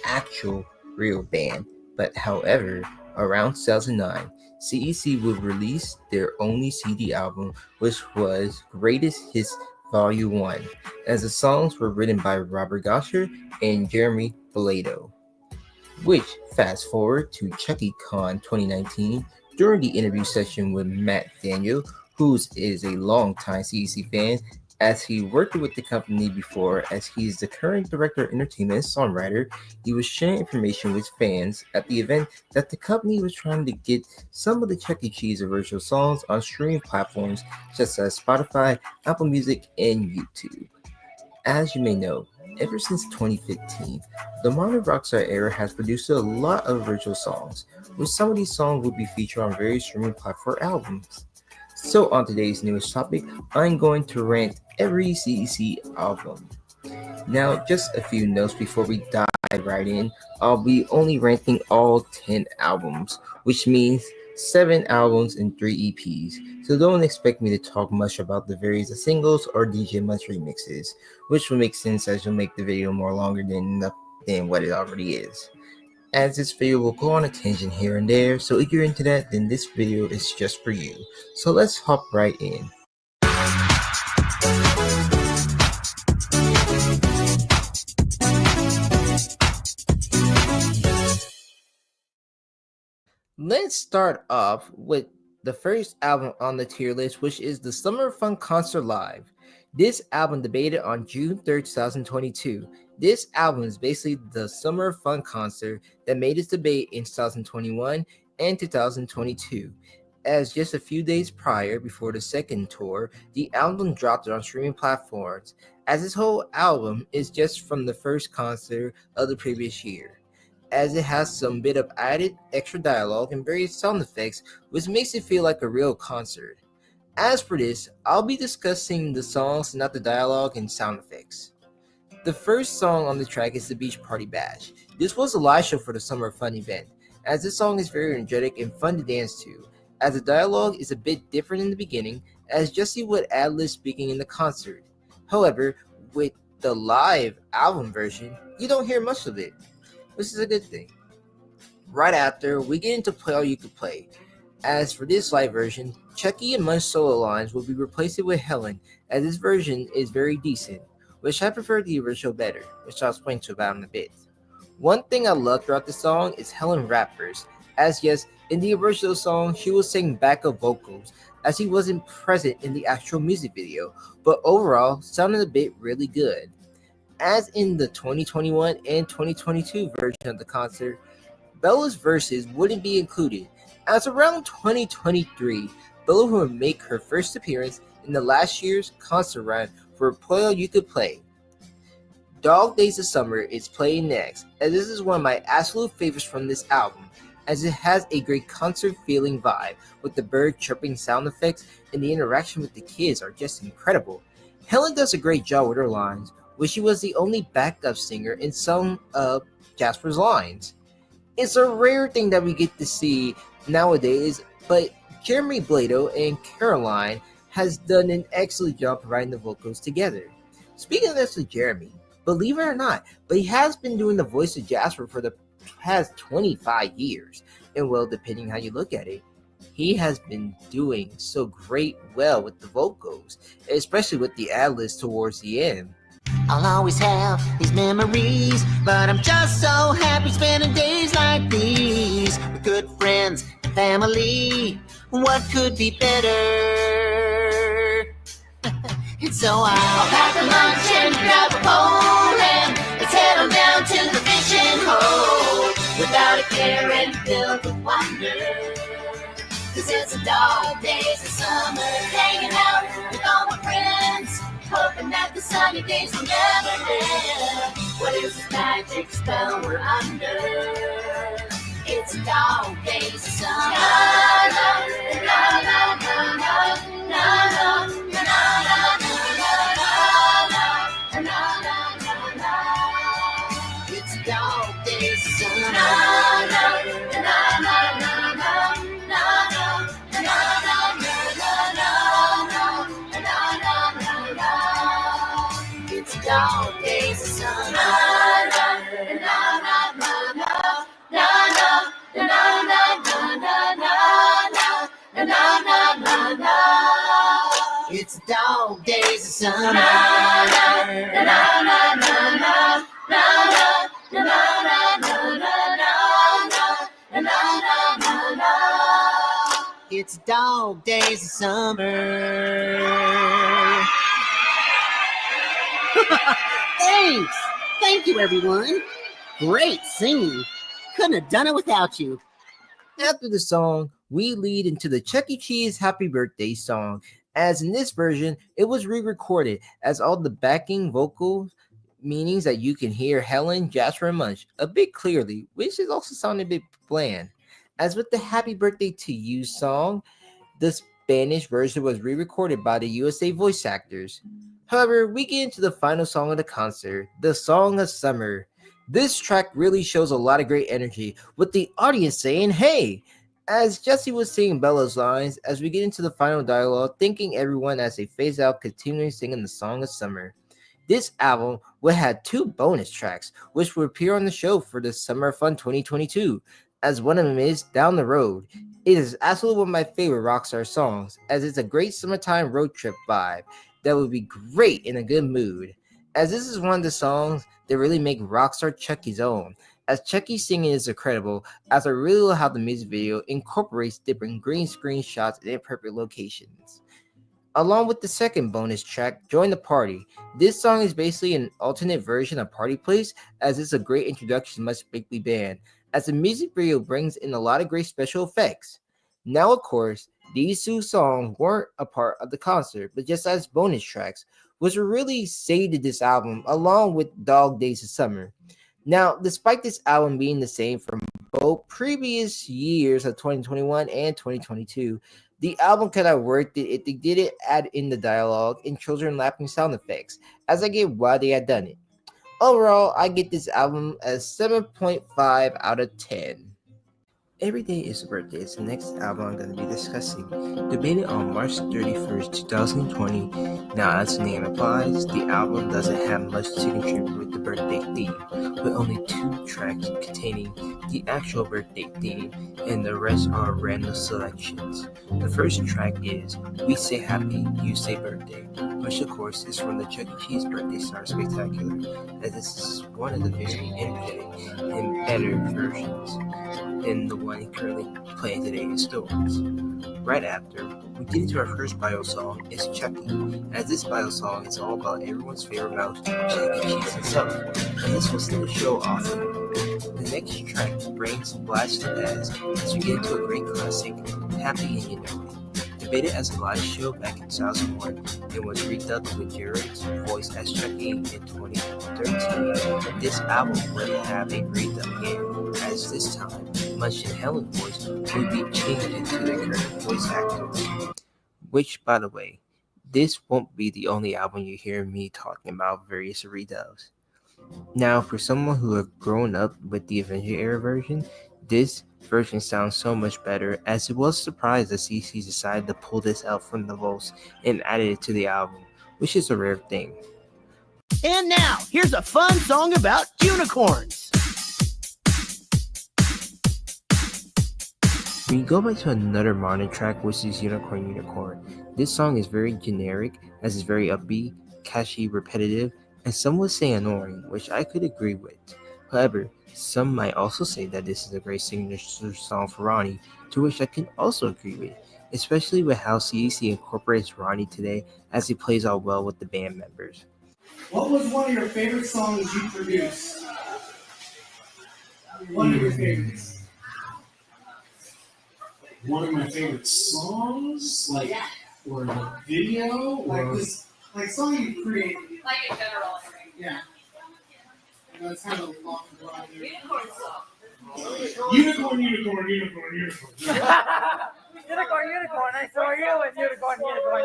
actual real band, but however, around 2009, CEC would release their only CD album, which was Greatest Hits Volume 1, as the songs were written by Robert Gosher and Jeremy Vallado. Which, fast forward to Chucky Con 2019, during the interview session with Matt Daniel, who is a longtime CEC fan, as he worked with the company before, as he is the current director of entertainment and songwriter. He was sharing information with fans at the event that the company was trying to get some of the Chuck E. Cheese original songs on streaming platforms such as Spotify, Apple Music, and YouTube. As you may know, Ever since 2015, the modern rockstar era has produced a lot of original songs, with some of these songs will be featured on various streaming platform albums. So on today's newest topic, I'm going to rank every CEC album. Now, just a few notes before we dive right in. I'll be only ranking all 10 albums, which means 7 albums and 3 EPs. So don't expect me to talk much about the various singles or DJ Munch remixes, which will make sense as you'll make the video more longer than what it already is. As this video will go on a tangent here and there, so if you're into that, then this video is just for you. So let's hop right in. Let's start off with the first album on the tier list, which is the Summer Fun Concert Live. This album debuted on June 3rd, 2022. This album is basically the Summer Fun Concert that made its debut in 2021 and 2022. As just a few days prior, before the second tour, the album dropped on streaming platforms, as this whole album is just from the first concert of the previous year, as it has some bit of added extra dialogue and various sound effects, which makes it feel like a real concert. As for this, I'll be discussing the songs, not the dialogue and sound effects. The first song on the track is the Beach Party Bash. This was a live show for the Summer Fun event, as this song is very energetic and fun to dance to, as the dialogue is a bit different in the beginning, as Jesse would ad-lib speaking in the concert. However, with the live album version, you don't hear much of it, which is a good thing. Right after, we get into Play All You Could Play. As for this live version, Chucky and Munch solo lines will be replaced with Helen, as this version is very decent, which I prefer the original better, which I'll explain to about in a bit. One thing I love throughout the song is Helen rappers, as yes, in the original song, she will sing backup vocals, as he wasn't present in the actual music video, but overall, sounded a bit really good. As in the 2021 and 2022 version of the concert, Bella's verses wouldn't be included, as around 2023, Bella would make her first appearance in the last year's concert run for Play All You Could Play. Dog Days of Summer is playing next, as this is one of my absolute favorites from this album, as it has a great concert feeling vibe, with the bird chirping sound effects and the interaction with the kids are just incredible. Helen does a great job with her lines, which she was the only backup singer in some of Jasper's lines. It's a rare thing that we get to see nowadays, but Jeremy Blado and Caroline has done an excellent job providing the vocals together. Speaking of this with Jeremy, believe it or not, but he has been doing the voice of Jasper for the past 25 years, and well, depending how you look at it, he has been doing so great well with the vocals, especially with the ad-libs towards the end. I'll always have these memories, but I'm just so happy spending days like these with good friends and family. What could be better? And so I'll pack a lunch and grab a pole and let's head on down to the fishing hole without a care and filled with wonder. 'Cause it's a dog days of summer, hanging out with all my friends, hoping that the sunny days will never end. What is this magic spell we're under? It's dog days of summer. Na na na na na na na na na. It's dog days of summer. Na na na na na na na na na. It's dog days of summer. Na na na na na na na na na na na na. It's dog days of summer. Na na na na na na na na na. It's dog days of summer. Thanks! Thank you, everyone. Great singing. Couldn't have done it without you. After the song, we lead into the Chuck E. Cheese Happy Birthday song, as in this version, it was re-recorded, as all the backing vocals meanings that you can hear Helen, Jasper, and Munch a bit clearly, which is also sounding a bit bland. As with the Happy Birthday to You song, the Spanish version was re-recorded by the USA voice actors. However, we get into the final song of the concert, the Song of Summer. This track really shows a lot of great energy, with the audience saying, "Hey!" As Jesse was singing Bella's lines, as we get into the final dialogue, thanking everyone as they phase out, continuing singing the Song of Summer. This album will have 2 bonus tracks, which will appear on the show for the Summer of Fun 2022, as one of them is Down the Road. It is absolutely one of my favorite Rockstar songs, as it's a great summertime road trip vibe that would be great in a good mood, as this is one of the songs that really make Rockstar Chucky's own, as Chucky's singing is incredible, as I really love how the music video incorporates different green screen shots in appropriate locations. Along with the second bonus track, Join the Party. This song is basically an alternate version of Party Place, as it's a great introduction to Much Bigly Band, as the music video brings in a lot of great special effects. Now, of course, these 2 songs weren't a part of the concert, but just as bonus tracks, which were really saved to this album, along with Dog Days of Summer. Now, despite this album being the same from both previous years of 2021 and 2022, the album could have worked if they didn't add in the dialogue and children laughing sound effects, as I get why they had done it. Overall, I get this album as 7.5 out of 10. Every Day is a Birthday is the next album I'm going to be discussing. Debated on March 31st, 2020. Now, as the name implies, the album doesn't have much to contribute with the birthday theme, with only 2 tracks containing the actual birthday theme, and the rest are random selections. The first track is We Say Happy, You Say Birthday, which of course is from the Chuck E. Cheese Birthday Star Spectacular, as this is one of the very energetic and better versions than the one currently playing today in stores. Right after, we get into our first bio song, is Chucky, as this bio song is all about everyone's favorite mouse, Chuck E. Cheese himself, and this was in the show often. The next track brings Blast to Pass as we get into a great classic, Happy and You Know It. Debated as a live show back in 2001 and was redubbed with Jared's voice as Chucky in 2013. This album would have a redub again, as this time, Munch and Helen's voice would be changed into their current voice actors. Which, by the way, this won't be the only album you hear me talking about various redubs. Now, for someone who have grown up with the Avenger era version, this version sounds so much better, as it was surprised that CC decided to pull this out from the vaults and added it to the album, which is a rare thing. And now, here's a fun song about unicorns. We go back to another modern track, which is Unicorn Unicorn. This song is very generic, as it's very upbeat, catchy, repetitive, and some would say annoying, which I could agree with. However, some might also say that this is a great signature song for Ronnie, to which I can also agree with, especially with how CEC incorporates Ronnie today, as he plays out well with the band members. What was one of your favorite songs you produced? One of your favorites. One of my favorite songs, or the video, like song you create. Like in general. Yeah. That's kind of long line there. Unicorn, unicorn, unicorn, unicorn. Unicorn, I saw you and unicorn.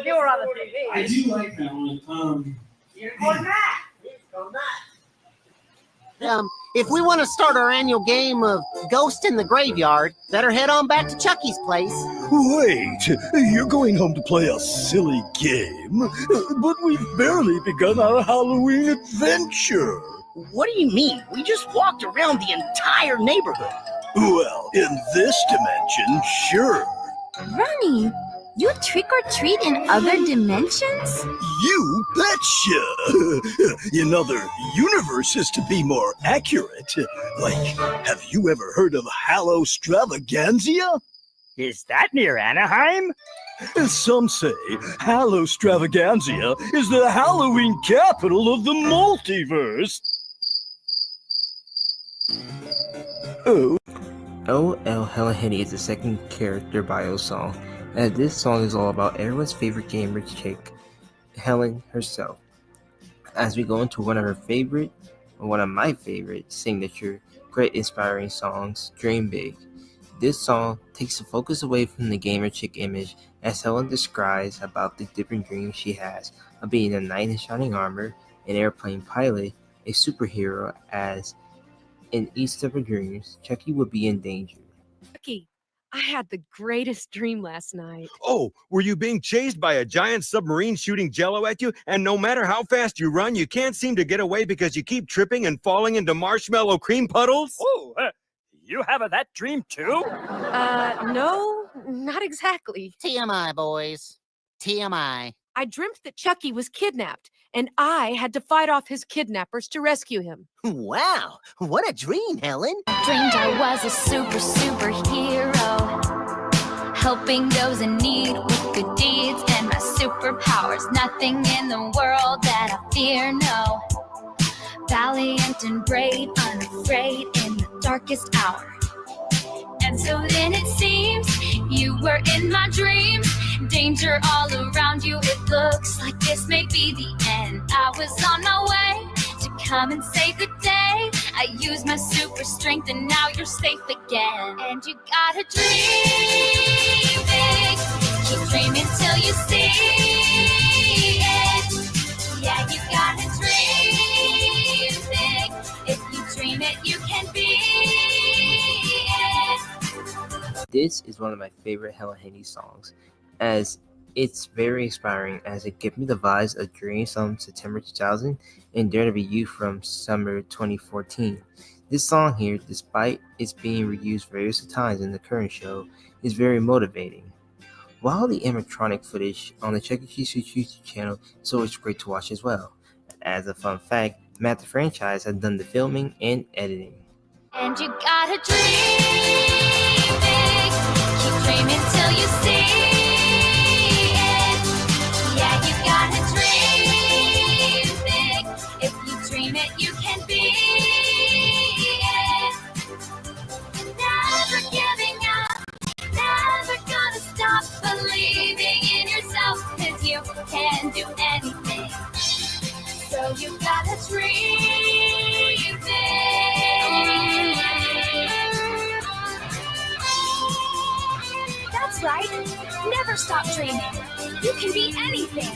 You were on the TV. I do like that one. Unicorn Matt. If we want to start our annual game of Ghost in the Graveyard, better head on back to Chucky's place. Wait, you're going home to play a silly game? But we've barely begun our Halloween adventure. What do you mean? We just walked around the entire neighborhood. Well, in this dimension, sure. Ronnie, you trick or treat in other dimensions? You betcha! In other universes, to be more accurate. Like, have you ever heard of Hallowstravaganzia? Is that near Anaheim? Some say Hallowstravaganzia is the Halloween capital of the multiverse. O.L. Helen Henny is the second character bio song, as this song is all about everyone's favorite gamer chick, Helen herself. as we go into one of my favorite signature, great inspiring songs, Dream Big. This song takes the focus away from the gamer chick image as Helen describes about the different dreams she has of being a knight in shining armor, an airplane pilot, a superhero, as in each of her dreams, Chucky would be in danger. Chucky, I had the greatest dream last night. Oh, were you being chased by a giant submarine shooting jello at you? And no matter how fast you run, you can't seem to get away because you keep tripping and falling into marshmallow cream puddles? Oh, you have that dream too? No, not exactly. TMI, boys. TMI. I dreamt that Chucky was kidnapped, and I had to fight off his kidnappers to rescue him. Wow, what a dream, Helen. Dreamed I was a superhero, helping those in need with good deeds and my superpowers. Nothing in the world that I fear, no. Valiant and brave, unafraid in the darkest hour. And so then it seems you were in my dreams. Danger all around you, it looks like this may be the end. I was on my way to come and say good day. I used my super strength and now you're safe again. And you gotta dream big, keep dreaming till you see it. Yeah, you gotta dream big, if you dream it, you can be it. This is one of my favorite Helen Haney songs, as it's very inspiring, as it gives me the vibes of Dreams from September 2000 and Dare to Be You from summer 2014. This song here, despite its being reused various times in the current show, is very motivating. While the animatronic footage on the Chuck E. Cheese YouTube channel is always great to watch as well. As a fun fact, Matt the franchise has done the filming and editing. And you gotta dream big, keep dreaming till you see it. Yeah, you gotta dream big, if you dream it, you can be it. Never giving up, never gonna stop believing in yourself, 'cause you can do anything. So you gotta dream big. That's right. Never stop dreaming. You can be anything.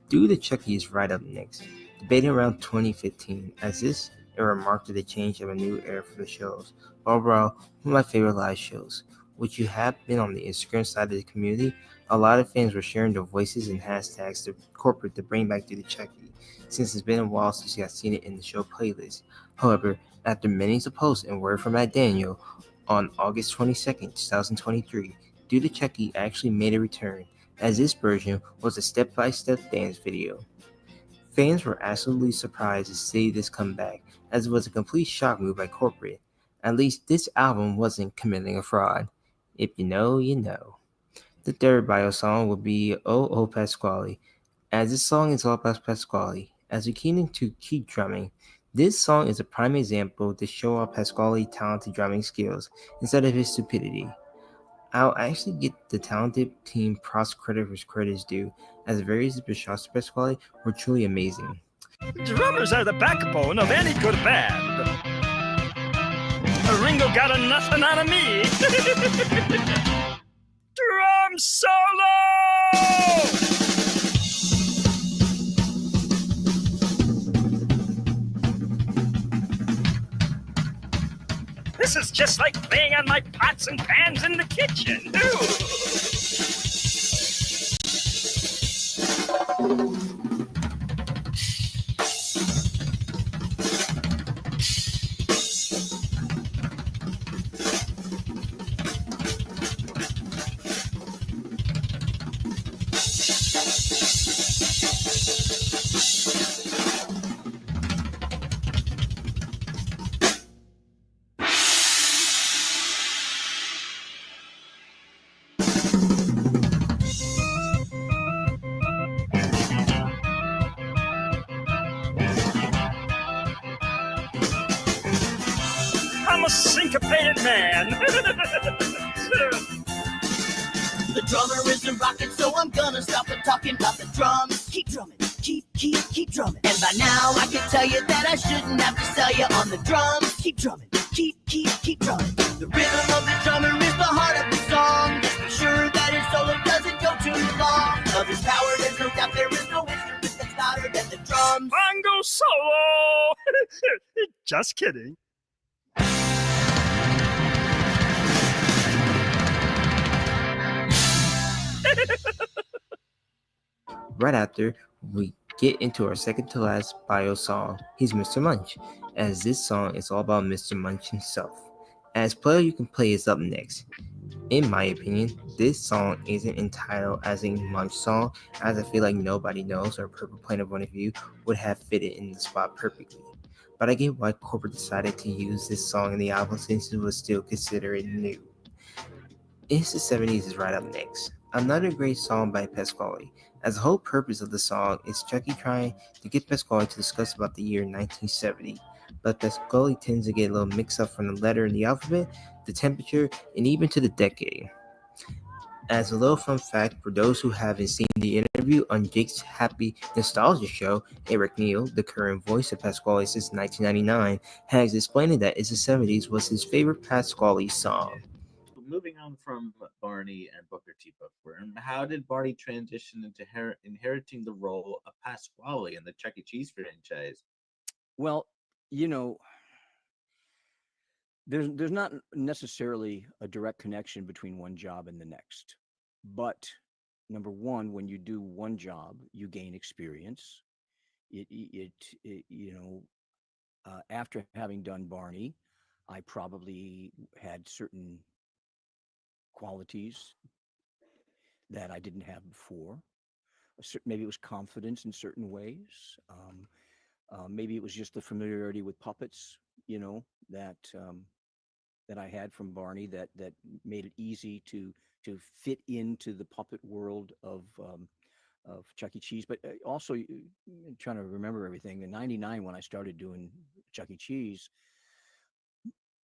Do the Chucky is right up next, debating around 2015, as this era marked the change of a new era for the shows. Overall, one of my favorite live shows, which you have been on the Instagram side of the community. A lot of fans were sharing their voices and hashtags to corporate to bring back Do the Chucky, since it's been a while since you have seen it in the show playlist. However, after many posts and word from Matt Daniel, on August 22nd, 2023, Do the Chucky actually made a return, as this version was a step-by-step dance video. Fans were absolutely surprised to see this come back, as it was a complete shock move by corporate. At least this album wasn't committing a fraud. If you know, you know. The third bio song will be Oh Pasquale, as this song is all about Pasquale. As we keep drumming, this song is a prime example to show off Pasquale's talented drumming skills instead of his stupidity. I'll actually get the talented team props credit where credit is due, as the various shots of Pasquale were truly amazing. Drummers are the backbone of any good band. Ringo got a nothing out of me. Drum solo! This is just like playing on my pots and pans in the kitchen. a syncopated man. The drummer isn't rocking, so I'm gonna stop talking about the drums. Keep drumming, keep drumming. And by now I can tell you that I shouldn't have to sell you on the drums. Keep drumming, keep drumming. The rhythm of the drummer is the heart of the song. Just be sure that his solo doesn't go too long. Of his power, there's no doubt, there is no instrument that's louder than the drums. Bongo solo! Just kidding. Right after, we get into our second to last bio song, he's Mr. Munch, as this song is all about Mr. Munch himself. As Player You Can Play is up next. In my opinion, this song isn't entitled as a Munch song, as I feel like Nobody Knows or Purple Planet Point of View would have fitted in the spot perfectly. But I get why corporate decided to use this song in the album since it was still considered new. It's the 70s is right up next. Another great song by Pasquale, as the whole purpose of the song is Chucky trying to get Pasquale to discuss about the year 1970, but Pasquale tends to get a little mixed up from the letter in the alphabet, the temperature, and even to the decade. As a little fun fact for those who haven't seen the interview on Jake's Happy Nostalgia Show, Eric Neal, the current voice of Pasquale since 1999, has explained that It's the 70s was his favorite Pasquale song. Moving on from Barney and Booker T. Bookworm, how did Barney transition into inheriting the role of Pasquale in the Chuck E. Cheese franchise? Well, you know, there's not necessarily a direct connection between one job and the next. But number one, when you do one job, you gain experience. After having done Barney, I probably had certain qualities that I didn't have before. Maybe it was confidence in certain ways. Maybe it was just the familiarity with puppets, that I had from Barney that made it easy to fit into the puppet world of Chuck E. Cheese. But also, trying to remember everything, in '99 when I started doing Chuck E. Cheese,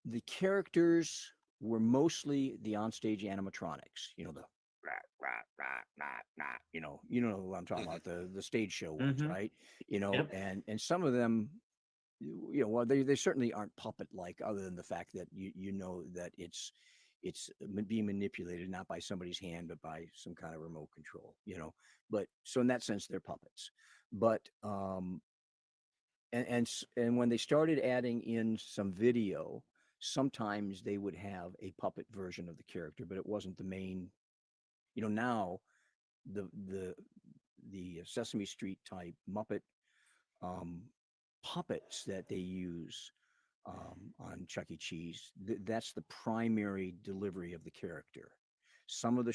the characters were mostly the onstage animatronics, the rat, rat, rat, rat, rat, you know what I'm talking about, the stage show ones, right? Yep. And some of them, well, they certainly aren't puppet-like, other than the fact that you know that it's being manipulated not by somebody's hand, but by some kind of remote control, But so in that sense, they're puppets. But and when they started adding in some video, sometimes they would have a puppet version of the character, but it wasn't the main. Now the Sesame Street type Muppet puppets that they use on Chuck E. Cheese, that's the primary delivery of the character. Some of the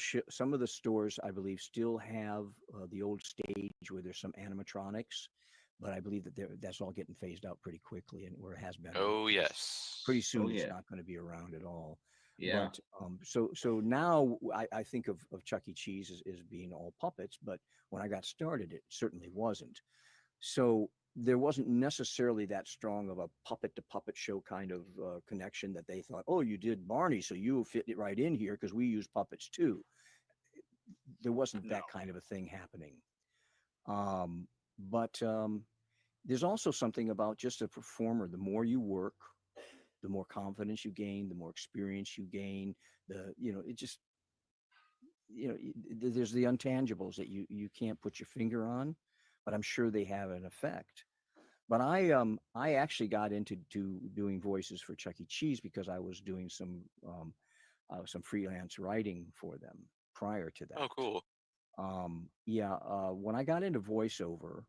stores, I believe, still have the old stage where there's some animatronics, but I believe that that's all getting phased out pretty quickly, and where it has been. Oh yes. Pretty soon, Oh, it's yeah. not going to be around at all. Yeah. But, so now I think of Chuck E. Cheese as being all puppets, but when I got started, it certainly wasn't. So there wasn't necessarily that strong of a puppet to puppet show kind of connection that they thought, oh, you did Barney, so you fit it right in here because we use puppets too. There wasn't that kind of a thing happening. But there's also something about just a performer. The more you work, the more confidence you gain, the more experience you gain. There's the intangibles that you can't put your finger on, but I'm sure they have an effect. But I actually got into doing voices for Chuck E. Cheese because I was doing some freelance writing for them prior to that. Oh, cool. When I got into voiceover,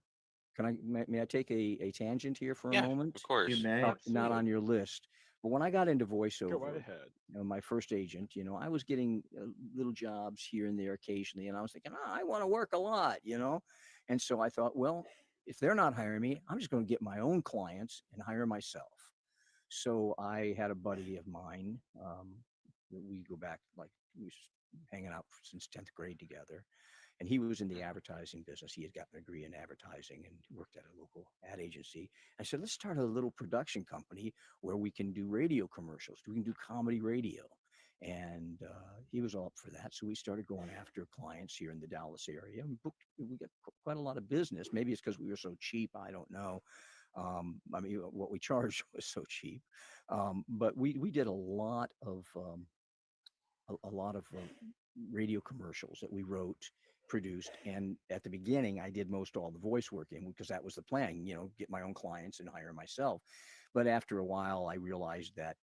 may I take a tangent here for a moment? Of course. You may. Not on your list, but when I got into voiceover, Go right ahead. my first agent, I was getting little jobs here and there occasionally, and I was thinking, I want to work a lot, and so I thought, well, if they're not hiring me, I'm just going to get my own clients and hire myself. So I had a buddy of mine. We go back, like, we was hanging out since 10th grade together. and he was in the advertising business. He had gotten a degree in advertising and worked at a local ad agency. I said, let's start a little production company where we can do radio commercials. We can do comedy radio. And he was all up for that. So we started going after clients here in the Dallas area. We got quite a lot of business. Maybe it's because we were so cheap. I don't know. I mean, what we charged was so cheap. But we did a lot of radio commercials that we wrote, produced, and at the beginning I did most all the voice work in, because that was the plan, get my own clients and hire myself. But after a while I realized that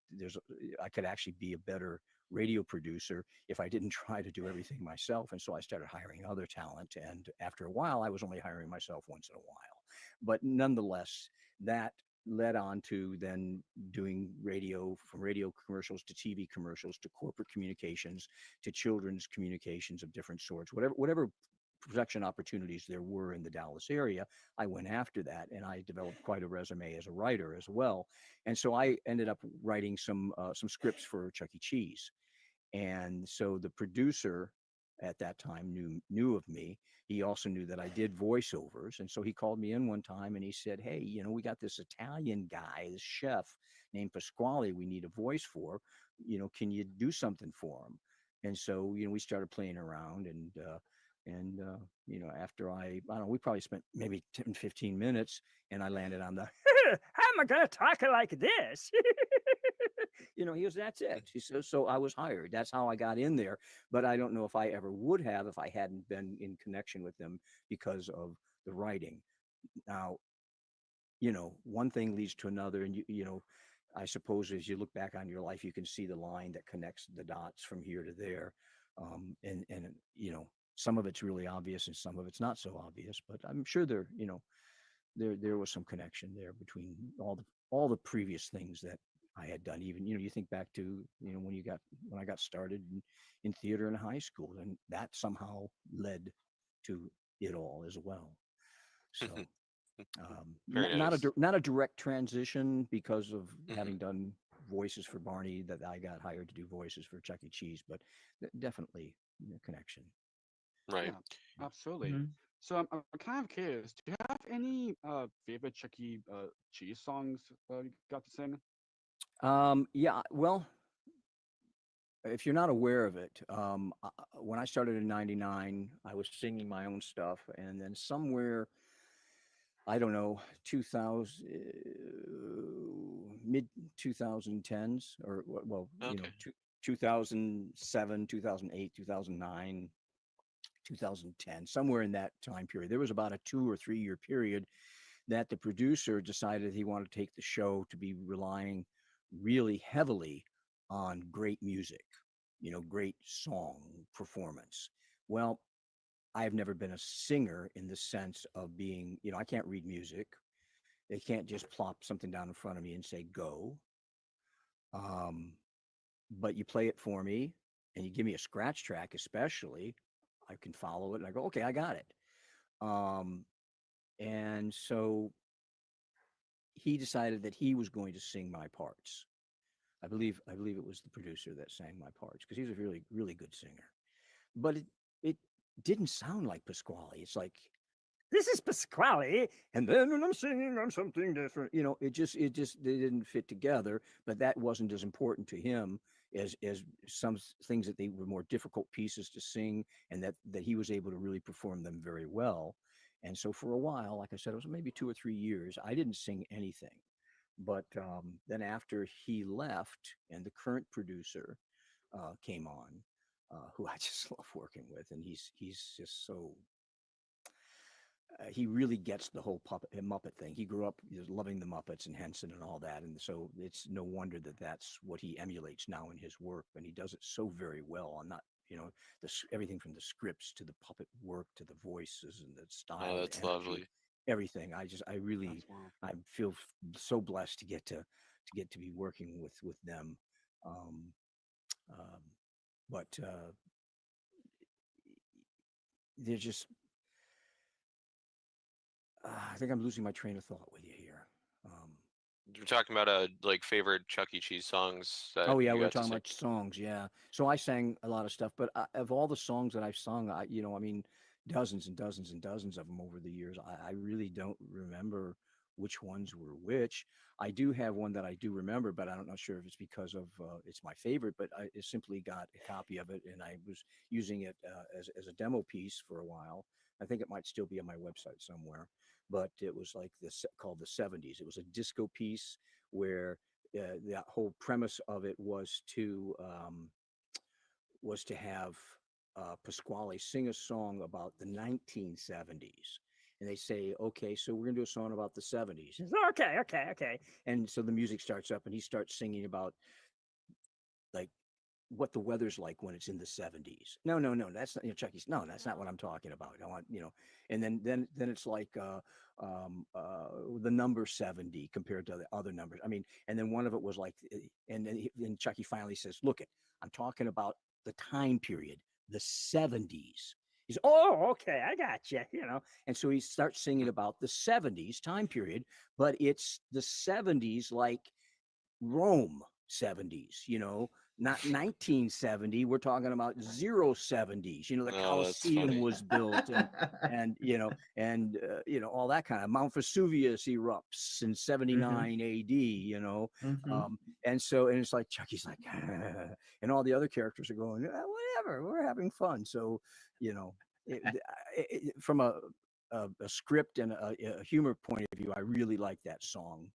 I could actually be a better radio producer if I didn't try to do everything myself. And so I started hiring other talent, and after a while I was only hiring myself once in a while. But nonetheless, that led on to then doing radio, from radio commercials to TV commercials to corporate communications to children's communications of different sorts. Whatever production opportunities there were in the Dallas area, I went after that, and I developed quite a resume as a writer as well. And so I ended up writing some scripts for Chuck E. Cheese. And so the producer at that time knew of me. He also knew that I did voiceovers. And so he called me in one time and he said, hey, we got this Italian guy, this chef named Pasquale we need a voice for. Can you do something for him? And so, we started playing around, and after I don't know, we probably spent maybe 10, 15 minutes, and I landed on the, How am I going to talk like this? he goes, that's it. He says, so I was hired. That's how I got in there. But I don't know if I ever would have if I hadn't been in connection with them because of the writing. Now, one thing leads to another. And, I suppose as you look back on your life, you can see the line that connects the dots from here to there. And some of it's really obvious and some of it's not so obvious. But I'm sure there was some connection there between all the previous things that I had done. Even, you think back to, when I got started in theater in high school, and that somehow led to it all as well. So not a direct transition because of having done voices for Barney, that I got hired to do voices for Chuck E. Cheese, but definitely a connection. Right. Yeah, absolutely. Mm-hmm. So I'm kind of curious. Do you have any favorite Chuck E. Cheese songs you got to sing? Yeah, well, if you're not aware of it, when I started in '99, I was singing my own stuff, and then somewhere, I don't know, mid 2010s, or 2007, 2008, 2009, 2010, somewhere in that time period, there was about a 2 or 3 year period that the producer decided he wanted to take the show to be relying really heavily on great music, great song performance. Well, I've never been a singer in the sense of being, I can't read music. They can't just plop something down in front of me and say, go. But you play it for me and you give me a scratch track, especially, I can follow it and I go, okay, I got it. And so he decided that he was going to sing my parts. I believe it was the producer that sang my parts, because he was a really, really good singer. But it didn't sound like Pasquale. It's like, this is Pasquale, and then when I'm singing, I'm something different. They didn't fit together. But that wasn't as important to him as some things that they were more difficult pieces to sing, and that he was able to really perform them very well. And so for a while, like I said, it was maybe 2 or 3 years, I didn't sing anything. But then after he left and the current producer came on, who I just love working with, and he's just so, he really gets the whole Muppet thing. He grew up loving the Muppets and Henson and all that, and so it's no wonder that that's what he emulates now in his work, and he does it so very well. I'm not, everything from the scripts to the puppet work to the voices and the style. Oh, that's lovely. Everything. I feel so blessed to get to be working with them. But they're just, I think I'm losing my train of thought with you here. You're talking about favorite Chuck E. Cheese songs. That Oh yeah, you we're got to talking sing. about songs. Yeah. So I sang a lot of stuff, but of all the songs that I've sung, dozens and dozens and dozens of them over the years. I really don't remember which ones were which. I do have one that I do remember, but I'm not sure if it's because of it's my favorite, but I simply got a copy of it and I was using it as a demo piece for a while. I think it might still be on my website somewhere, but it was like this called the 70s. It was a disco piece where the whole premise of it was to have Pasquale sing a song about the 1970s. And they say, okay, so we're going to do a song about the 70s. He says, okay. And so the music starts up and he starts singing about like what the weather's like when it's in the 70s. No, that's not, Chucky's. No, that's not what I'm talking about. I want, and then it's like the number 70 compared to the other numbers. I mean, and then one of it was like, and then Chucky finally says, look, I'm talking about the time period, the 70s. He's, oh, okay, I got you, And so he starts singing about the 70s time period, but it's the 70s like Rome 70s, not 1970. We're talking about 070s. The Colosseum was built and all that kind of. Mount Vesuvius erupts in 79 AD, and it's like Chucky's like, and all the other characters are going, whatever, we're having fun. So, from a script and a humor point of view, I really like that song.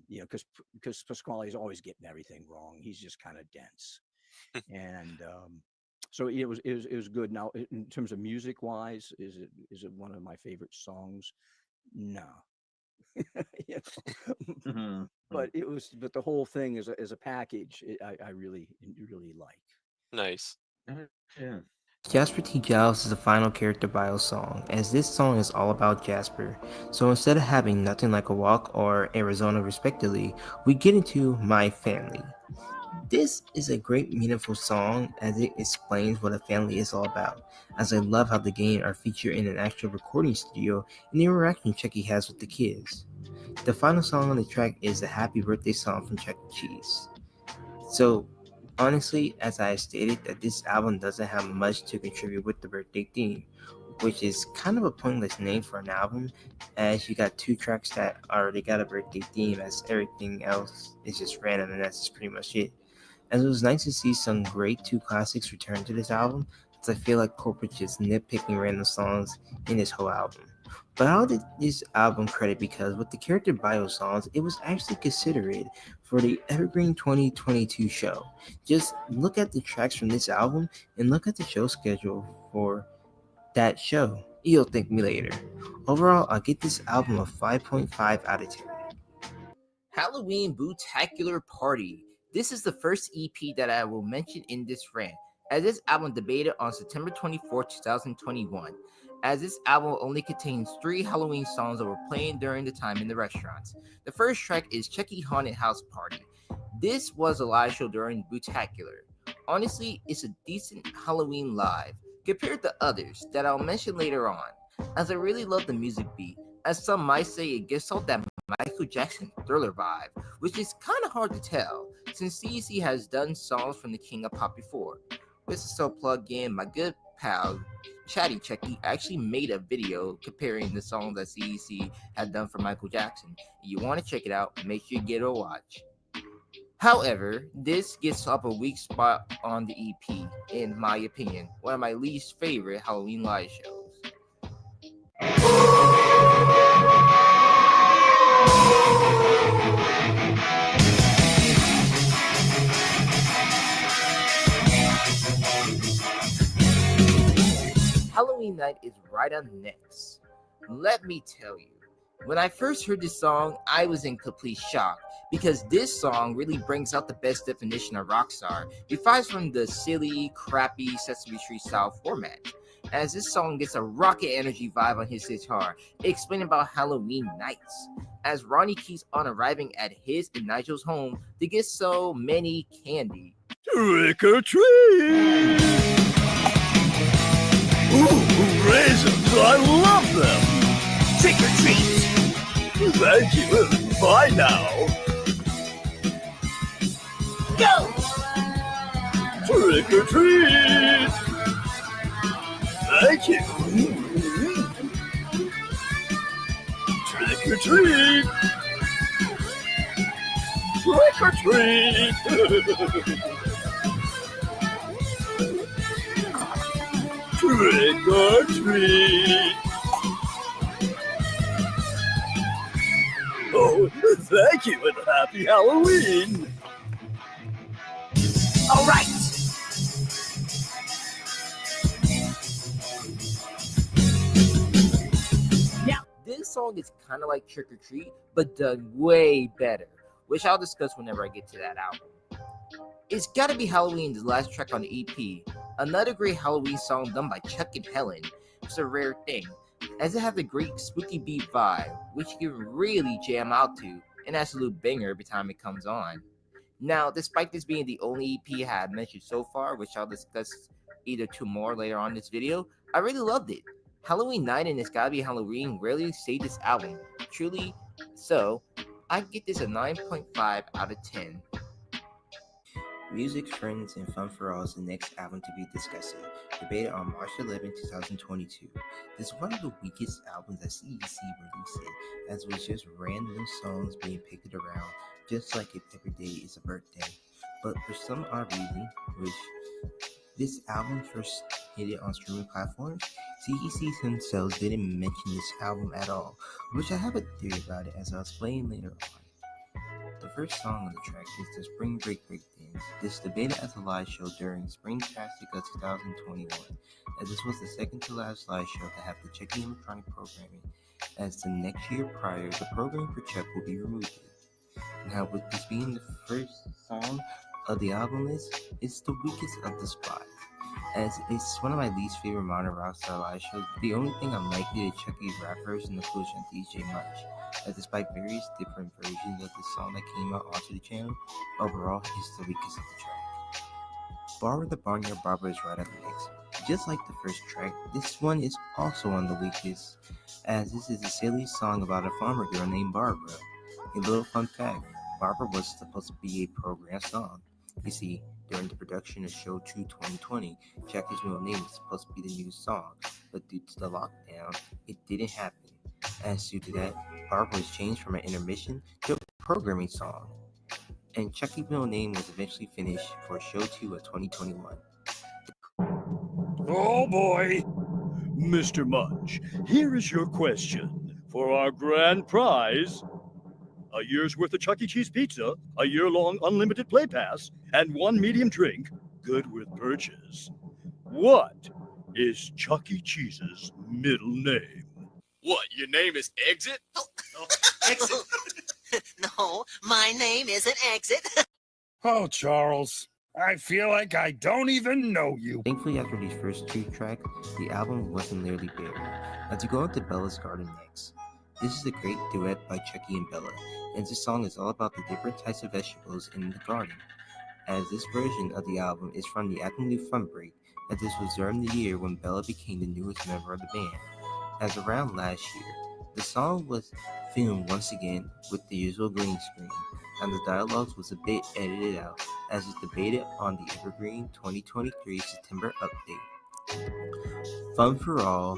Because Pasquale is always getting everything wrong. He's just kind of dense, and so it was good. Now, in terms of music wise, is it one of my favorite songs? No, but but the whole thing as a package, I really like. Nice. Yeah. Jasper T. Giles is the final character bio song, as this song is all about Jasper. So instead of having Nothing Like a Walk or Arizona respectively, we get into My Family. This is a great meaningful song as it explains what a family is all about, as I love how the game are featured in an actual recording studio and the interaction Chucky has with the kids. The final song on the track is the Happy Birthday song from Chuck E. Cheese. So honestly, as I stated, that this album doesn't have much to contribute with the birthday theme, which is kind of a pointless name for an album, as you got 2 tracks that already got a birthday theme, as everything else is just random, and that's just pretty much it. As it was nice to see some great 2 classics return to this album, as I feel like Corporate just nitpicking random songs in this whole album. But I'll give this album credit because with the character bio songs, it was actually considered for the Evergreen 2022 show. Just look at the tracks from this album and look at the show schedule for that show. You'll thank me later. Overall, I'll get this album a 5.5 out of 10. Halloween Bootacular Party. This is the first EP that I will mention in this rant, as this album debuted on September 24, 2021. As this album only contains 3 Halloween songs that were playing during the time in the restaurants. The first track is Chucky Haunted House Party. This was a live show during Bootacular. Honestly, it's a decent Halloween live compared to others that I'll mention later on, as I really love the music beat, as some might say it gives off that Michael Jackson Thriller vibe, which is kind of hard to tell since CEC has done songs from the King of Pop before. With a self plug in, my good pal Chatty Chucky actually made a video comparing the songs that CEC had done for Michael Jackson. If you want to check it out, make sure you get a watch. However, this gets up a weak spot on the EP, in my opinion, one of my least favorite Halloween live shows. Halloween Night is right on the next. Let me tell you, when I first heard this song, I was in complete shock because this song really brings out the best definition of rockstar, besides from the silly, crappy Sesame Street style format. As this song gets a rocket energy vibe on his guitar, explaining about Halloween nights. As Ronnie keeps on arriving at his and Nigel's home to get so many candy. Trick or treat! Ooh, raisins! I love them! Trick or treat! Thank you. Bye now. Go! Trick or treat! thank you. Trick or treat. Trick or treat. Trick or treat. Oh, thank you and happy Halloween. All right. This song is kind of like Trick or Treat, but done way better, which I'll discuss whenever I get to that album. It's Gotta Be Halloween, the last track on the EP. Another great Halloween song done by Chuck and Helen. It's a rare thing, as it has a great spooky beat vibe, which you can really jam out to, an absolute banger every time it comes on. Now, despite this being the only EP I have mentioned so far, which I'll discuss either two more later on in this video, I really loved it. Halloween Night and It's Gotta Be Halloween really saved this album, truly so. I get this a 9.5 out of 10. Music, Friends, and Fun for All is the next album to be discussed, debated on March 11, 2022. This is one of the weakest albums that CEC released, as it was just random songs being picked around, just like if every day is a birthday. But for some odd reason, which this album first hit it on streaming platforms, CEC themselves didn't mention this album at all, which I have a theory about it as I'll explain later on. The first song on the track is the Spring Break Breakdance. This is debated as a live show during Springtastica 2021, as this was the second to last live show to have the Chucky electronic programming, as the next year prior, the program for Chuck will be removed. Now, with this being the first song of the album list, it's the weakest of the spots, as it's one of my least favorite modern rockstar live shows. The only thing I'm likely to Chucky's rap version of Push on DJ March, as despite various different versions of the song that came out onto the channel, overall it's the weakest of the track. Barbara the Barnyard Barber is right up next. Just like the first track, this one is also on the weakest, as this is a silly song about a farmer girl named Barbara. A little fun fact, Barbara was supposed to be a program song. You see, during the production of Show 2 2020, Chucky's Middle Name was supposed to be the new song, but due to the lockdown, it didn't happen. As due to that, Barbara was changed from an intermission to a programming song, and Chucky's Middle Name was eventually finished for Show 2 of 2021. Oh boy. Mr. Munch, here is your question for our grand prize. A year's worth of Chuck E. Cheese pizza, a year-long unlimited play pass, and one medium drink, good with purchase. What is Chuck E. Cheese's middle name? What, your name is Exit? Exit. No, my name isn't Exit. Oh, Charles, I feel like I don't even know you. Thankfully, after these first two tracks, the album wasn't nearly bare. As you go into Bella's Garden next, this is a great duet by Chucky and Bella, and this song is all about the different types of vegetables in the garden. As this version of the album is from the Avenue Fun Break, as this was during the year when Bella became the newest member of the band. As around last year, the song was filmed once again with the usual green screen, and the dialogues was a bit edited out, as is debated on the Evergreen 2023 September update. Fun for All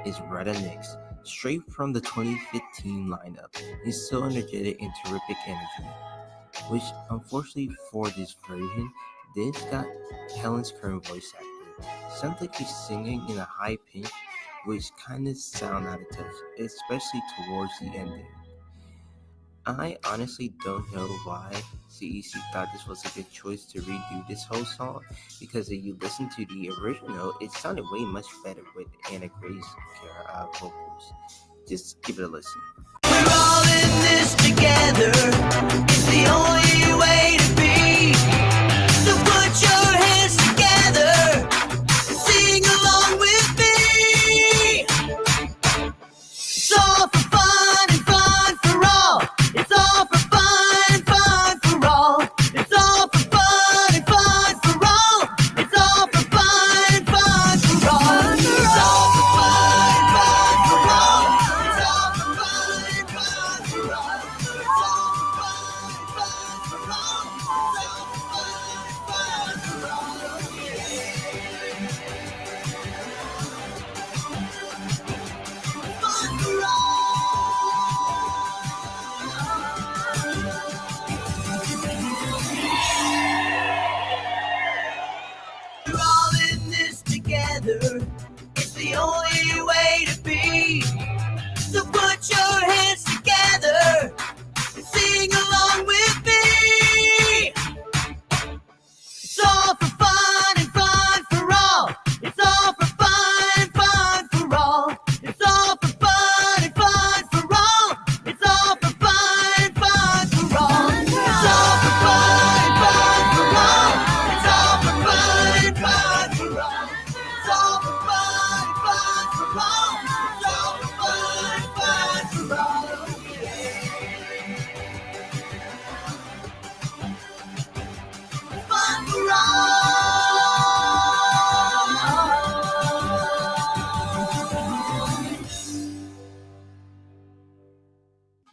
is right up next, straight from the 2015 lineup. It's so energetic and terrific energy, which unfortunately for this version, this got Helen's current voice actor. Sounds like she's singing in a high pitch, which kind of sound out of touch, especially towards the ending. I honestly don't know why CEC thought this was a good choice to redo this whole song, because if you listen to the original, it sounded way much better with Anna Grace vocals. Just give it a listen. We're all in this together. It's the only way to be. So put your hands together and sing along with me. It's all for fun and fun for all. It's all for fun and fun for all. It's all for fun and fun for all. It's all for fun and fun for all. It's all for fun and fun for all. It's all for fun and fun for all. It's all for fun and fun.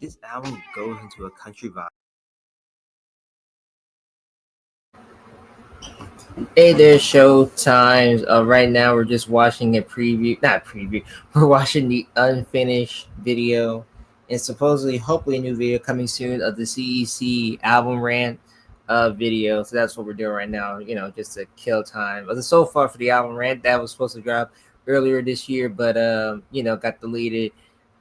this album goes into a country vibe. Hey there, Showtimes. Right now we're just watching a preview, not preview. We're watching the unfinished video, and supposedly, hopefully, a new video coming soon of the CEC album rant video. So that's what we're doing right now. You know, just to kill time. But so far for the album rant, that was supposed to drop earlier this year, but you know, got deleted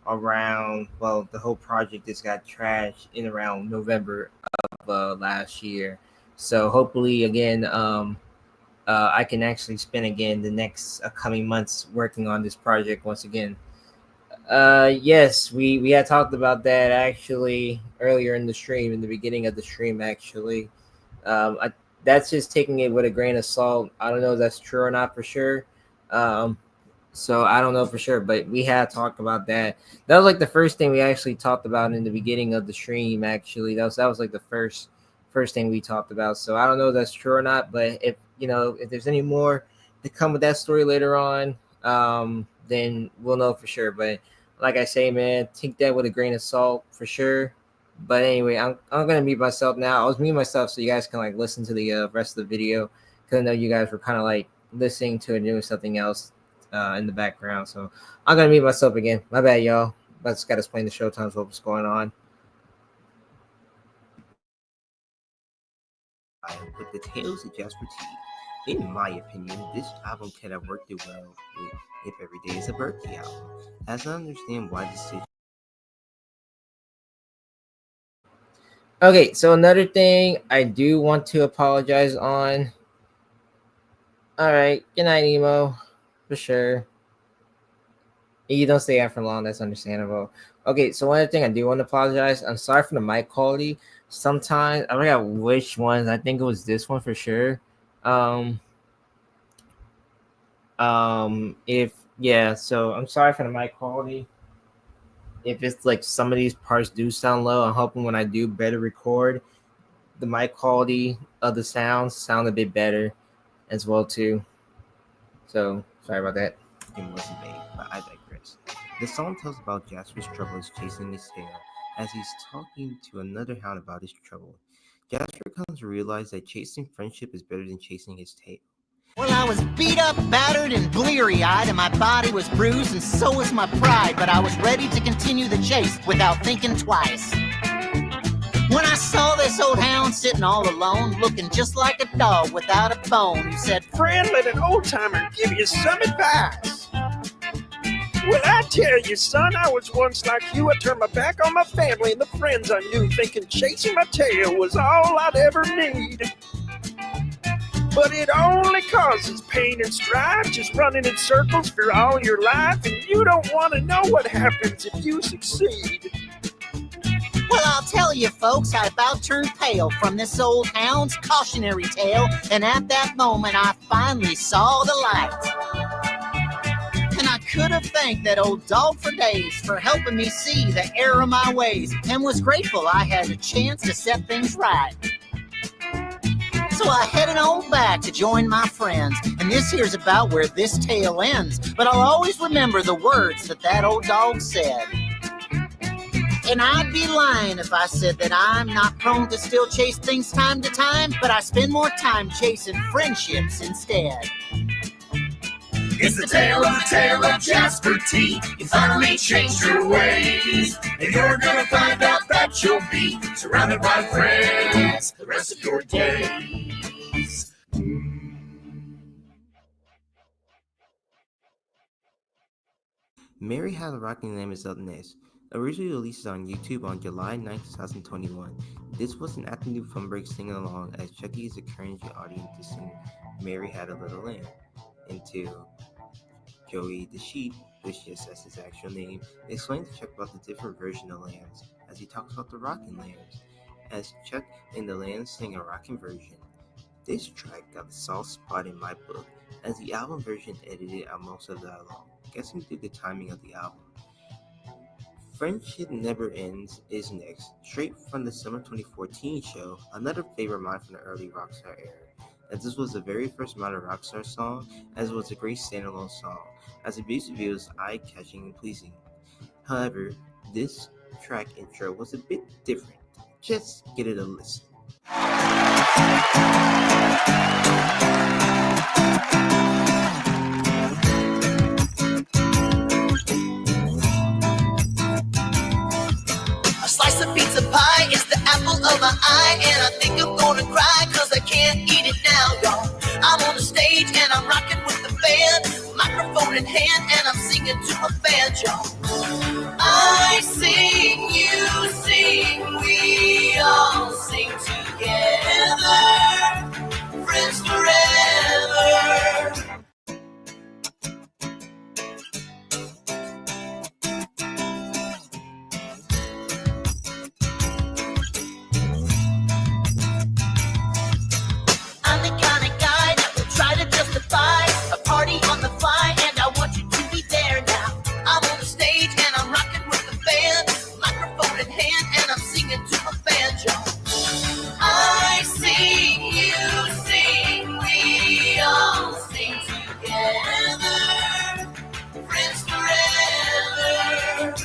around. Well, the whole project just got trashed in around November of last year. So hopefully, again, I can actually spend again the next coming months working on this project once again. Yes, we had talked about that actually earlier in the stream, in the beginning of the stream. Actually, that's just taking it with a grain of salt. I don't know if that's true or not for sure. So I don't know for sure, but we had talked about that. That was like the first thing we actually talked about in the beginning of the stream. Actually, that was like the first thing we talked about. So I don't know if that's true or not, but if you know, if there's any more to come with that story later on, then we'll know for sure. But like I say, man, take that with a grain of salt for sure. But anyway, I'm gonna mute myself now. I was muting myself so you guys can like listen to the rest of the video, because I know you guys were kind of like listening to it, doing something else in the background. So I'm gonna mute myself again. My bad, y'all. I just gotta explain the Showtimes what's going on. With the Tales of Jasper T. In my opinion, this album could have worked it well if Every Day is a Birthday album, as I understand why this is. Okay, so another thing I do want to apologize on. All right, good night, Emo, for sure. You don't stay out for long, that's understandable. Okay, so one other thing I do want to apologize. I'm sorry for the mic quality. Sometimes I forgot which ones. I think it was this one for sure. If yeah, so I'm sorry for the mic quality. If it's like some of these parts do sound low, I'm hoping when I do better record, the mic quality of the sound a bit better as well too. So sorry about that. It wasn't made, but I digress. The song tells about Jasper's troubles chasing his tail as he's talking to another hound about his trouble. Jasper comes to realize that chasing friendship is better than chasing his tail. Well, I was beat up, battered, and bleary-eyed, and my body was bruised, and so was my pride, but I was ready to continue the chase without thinking twice. When I saw this old hound sitting all alone, looking just like a dog without a bone, he said, Friend, let an old timer give you some advice. Well, I tell you, son, I was once like you. I turned my back on my family and the friends I knew, thinking chasing my tail was all I'd ever need. But it only causes pain and strife, just running in circles for all your life, and you don't want to know what happens if you succeed. Well, I'll tell you, folks, I about turned pale from this old hound's cautionary tale, and at that moment I finally saw the light. And I could have thanked that old dog for days for helping me see the error of my ways, and was grateful I had a chance to set things right. So I headed on back to join my friends, and this here's about where this tale ends, but I'll always remember the words that old dog said. And I'd be lying if I said that I'm not prone to still chase things time to time, but I spend more time chasing friendships instead. It's the tale of Jasper T. You finally changed your ways, and you're gonna find out that you'll be surrounded by friends the rest of your days. Mary Had a Rocking Lamb is up next. Originally released on YouTube on July 9, 2021. This was an afternoon fun break singing along as Chucky is encouraging the audience to sing Mary Had a Little Lamb until Joey the sheep, which just says his actual name, explains to Chuck about the different version of lambs as he talks about the rocking lambs, as Chuck and the lambs sing a rocking version. This track got a soft spot in my book as the album version edited out most of the dialogue, guessing due to the timing of the album. Friendship Never Ends is next, straight from the summer 2014 show, another favorite of mine from the early Rockstar era, as this was the very first modern Rockstar song, as it was a great standalone song, as the music video is eye-catching and pleasing. However, this track intro was a bit different. Just get it a listen. A slice of pizza pie is the apple of my eye, and I think I'm gonna cry cause I can't eat it now, y'all. I'm on the stage and I'm rocking with the band, microphone in hand, and I'm singing to a band, y'all. I sing, you sing, we all sing together, friends forever. I'm the kind of guy that will try to justify a party on the fly, and I want you to be there now. I'm on the stage and I'm rocking with the band, microphone in hand, and I'm singing to a band, y'all. I sing, you sing, we all sing together, friends forever.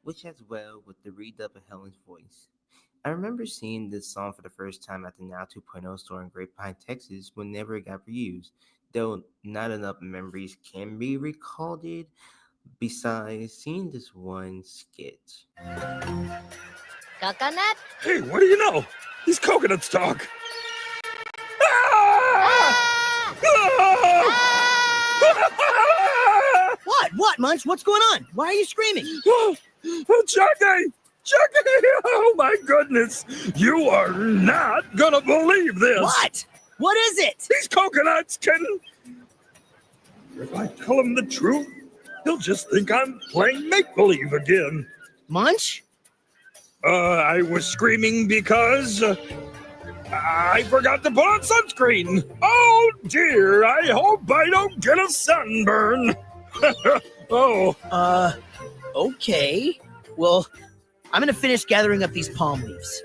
Which as well with the redub of Helen's voice. I remember seeing this song for the first time at the Now 2.0 store in Grapevine, Texas, whenever it got reused, though not enough memories can be recalled it besides seeing this one sketch. Coconut? Hey, what do you know? These coconuts talk. What, Munch? What's going on? Why are you screaming? Chucky! Chucky! Oh my goodness! You are not gonna believe this! What? What is it? These coconuts can... If I tell him the truth, he'll just think I'm playing make-believe again. Munch? I was screaming because... I forgot to put on sunscreen! Oh dear, I hope I don't get a sunburn! Oh. Okay. Well, I'm gonna finish gathering up these palm leaves.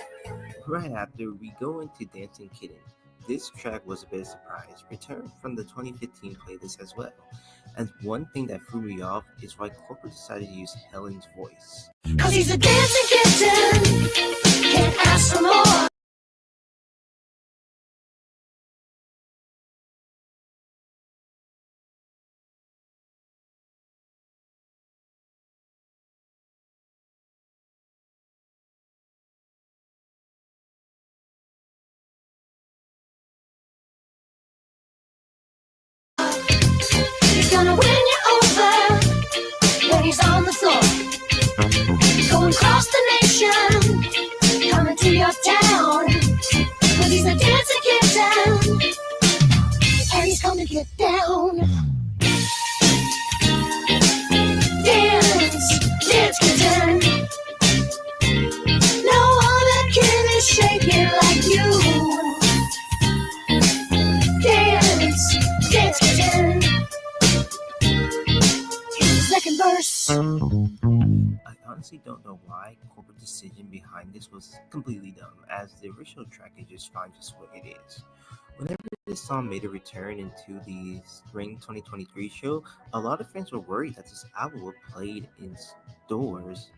Right after we go into Dancing Kitten, this track was a bit of a surprise, returned from the 2015 playlist as well. And one thing that threw me off is why corporate decided to use Helen's voice. Cause he's a dancing kitten, can't ask for more. He's gonna win you over when he's on the floor. Going across the nation, coming to your town. Cause he's a dancing kitten, and he's gonna get down. Dance, dance kitten. No other kid is shaking like you. Dance, dance kitten. Here's the second verse. I honestly don't know why corporate decision behind this was completely dumb, as the original track is just fine just what it is. Whenever this song made a return into the spring 2023 show, a lot of fans were worried that this album would played in stores,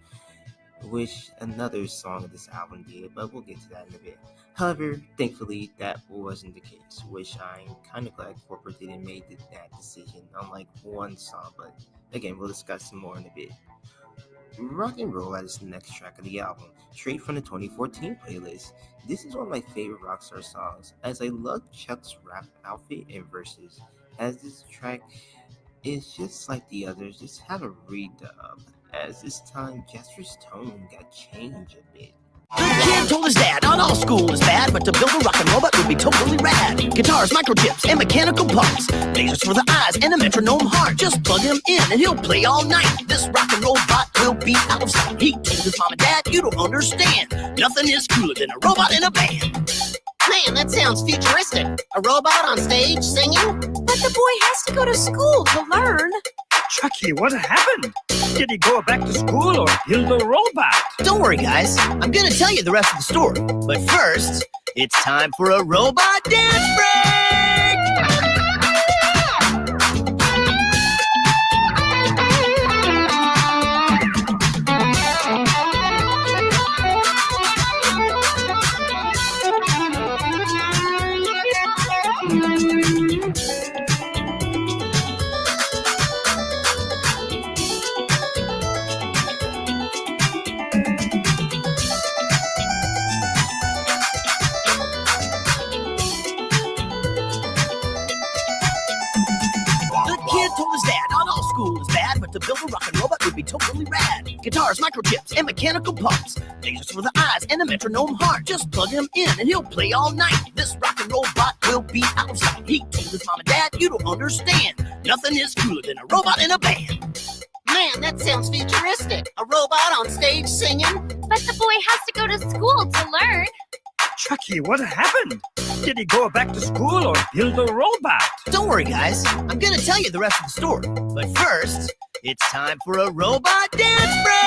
which another song of this album did, but we'll get to that in a bit. However, thankfully, that wasn't the case, which I'm kind of glad corporate didn't make that decision, unlike one song, but again, we'll discuss some more in a bit. Rock and Roll is the next track of the album, straight from the 2014 playlist. This is one of my favorite Rockstar songs, as I love Chuck's rap outfit and verses, as this track is just like the others, just have a redub, as this time Jasper's tone got changed a bit. The kid told his dad, not all school is bad, but to build a rock and robot would be totally rad. Guitars, microchips, and mechanical parts, lasers for the eyes, and a metronome heart. Just plug him in and he'll play all night. This rock and roll bot will be out of sight. He told his mom and dad, you don't understand. Nothing is cooler than a robot in a band. Man, that sounds futuristic. A robot on stage singing? But the boy has to go to school to learn. Chucky, what happened? Did he go back to school or kill the robot? Don't worry, guys. I'm gonna tell you the rest of the story. But first, it's time for a robot dance break! microchips and mechanical parts, lasers for the eyes and the metronome heart. Just plug him in and he'll play all night. This rock and roll bot will be out of sight. He told his mom and dad, you don't understand. Nothing is cooler than a robot in a band. Man, that sounds futuristic. A robot on stage singing? But the boy has to go to school to learn. Chucky, what happened? Did he go back to school or build a robot? Don't worry, guys. I'm gonna tell you the rest of the story. But first, it's time for a robot dance break!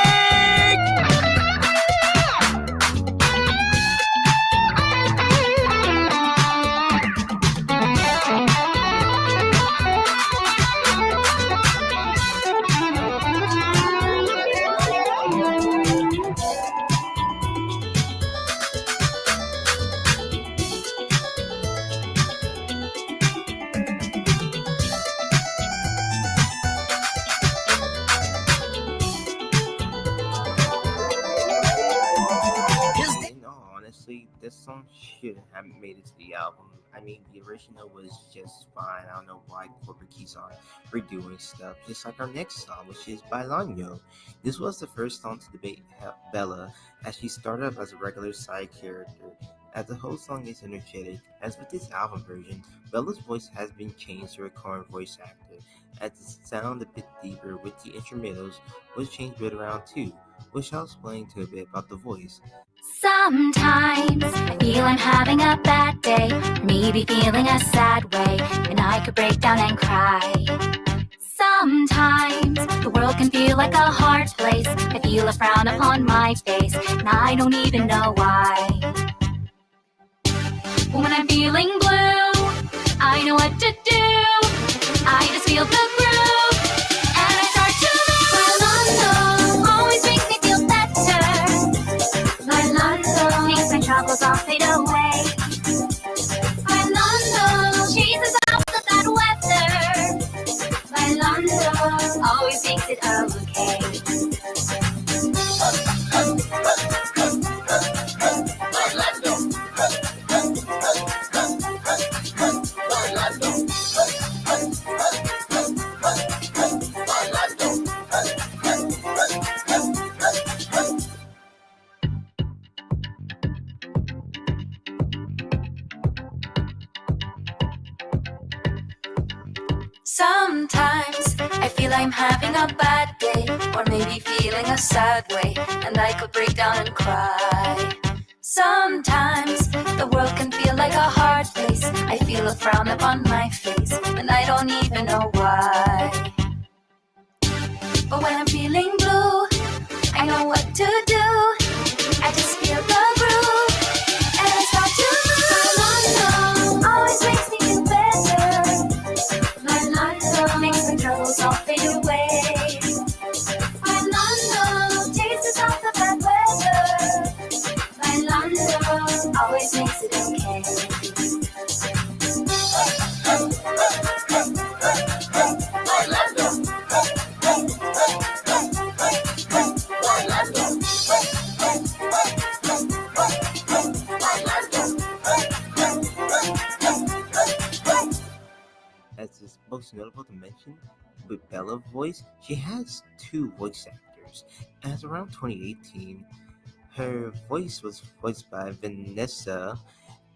Honestly, this song should have made it to the album. I mean, the original was just fine. I don't know why Corporate keeps on redoing stuff, just like our next song, which is Bailando. This was the first song to debate Bella, as she started up as a regular side character. As the whole song is energetic, as with this album version, Bella's voice has been changed to a current voice actor, as it sounds a bit deeper with the instrumentals was changed bit around too, which I'll explain to a bit about the voice. Sometimes I feel I'm having a bad day, maybe feeling a sad way, and I could break down and cry. Sometimes the world can feel like a hard place. I feel a frown upon my face, and I don't even know why. But when I'm feeling blue, I know what to do. I just feel the groove, and I start to move. Bailando always makes me feel better. Bailando makes my troubles all fade away. Bailando chases out the bad weather. Bailando always makes it okay. Sometimes I feel I'm having a bad day, or maybe feeling a sad way, and I could break down and cry. Sometimes the world can feel like a hard place. I feel a frown upon my face, and I don't even know why. But when I'm feeling blue, I know what to do. I just feel the groove, and I start to move. Bailando always makes me feel better. Bailando makes my troubles all fade away. Bailando chases off the bad weather. Bailando always makes it okay. As is most notable to mention, with Bella's voice, she has two voice actors. As around 2018, her voice was voiced by Vanessa,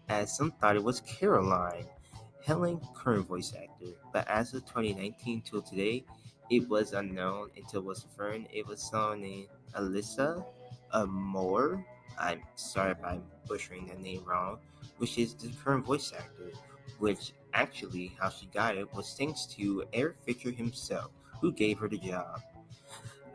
as some thought it was Caroline, Helen current voice actor. But as of 2019 till today, it was unknown until it was confirmed. It was someone named Alyssa Moore. I'm sorry if I'm butchering that name wrong, which is the current voice actor, which actually how she got it was thanks to Eric Fisher himself, who gave her the job.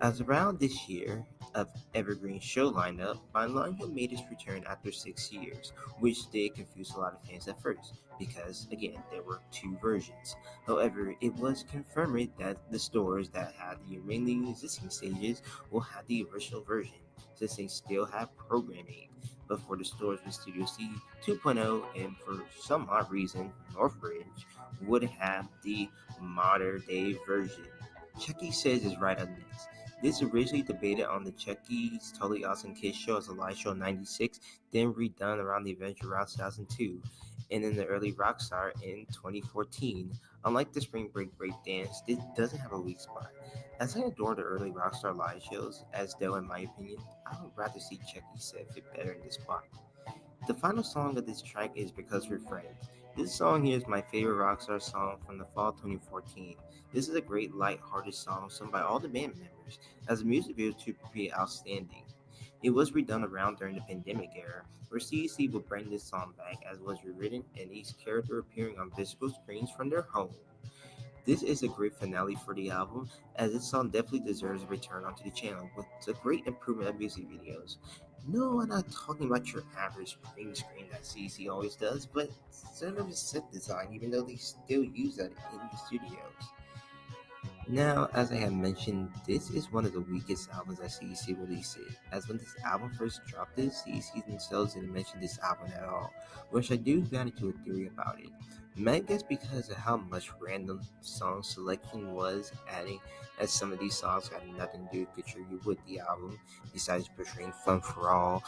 As around this year of Evergreen show lineup, Bailando made its return after 6 years, which did confuse a lot of fans at first, because again, there were two versions. However, it was confirmed that the stores that had the remaining existing stages will have the original version, since they still have programming. But for the stores with Studio C 2.0, and for some odd reason, Northbridge would have the modern day version. Chucky says is right on this. This originally debated on the Chucky's Totally Awesome Kids show as a live show in 96, then redone around the Adventure around 2002, and in the early Rockstar in 2014. Unlike the Spring Break Breakdance, this doesn't have a weak spot. As I adore the early Rockstar live shows, as though in my opinion, I would rather see Chucky set fit better in this spot. The final song of this track is Because We're Friends. This song here is my favorite Rockstar song from the fall 2014. This is a great light-hearted song sung by all the band members, as the music video to be outstanding. It was redone around during the pandemic era, where CEC will bring this song back as was rewritten and each character appearing on physical screens from their home. This is a great finale for the album, as this song definitely deserves a return onto the channel with a great improvement of music videos. No, I'm not talking about your average green screen that CEC always does, but sort of a set design, even though they still use that in the studios. Now, as I have mentioned, this is one of the weakest albums that CEC released, as when this album first dropped, CEC themselves didn't mention this album at all, which I do got into a theory about it. I guess because of how much random song selection was adding, as some of these songs had nothing to do with contribute with the album, besides portraying fun for all,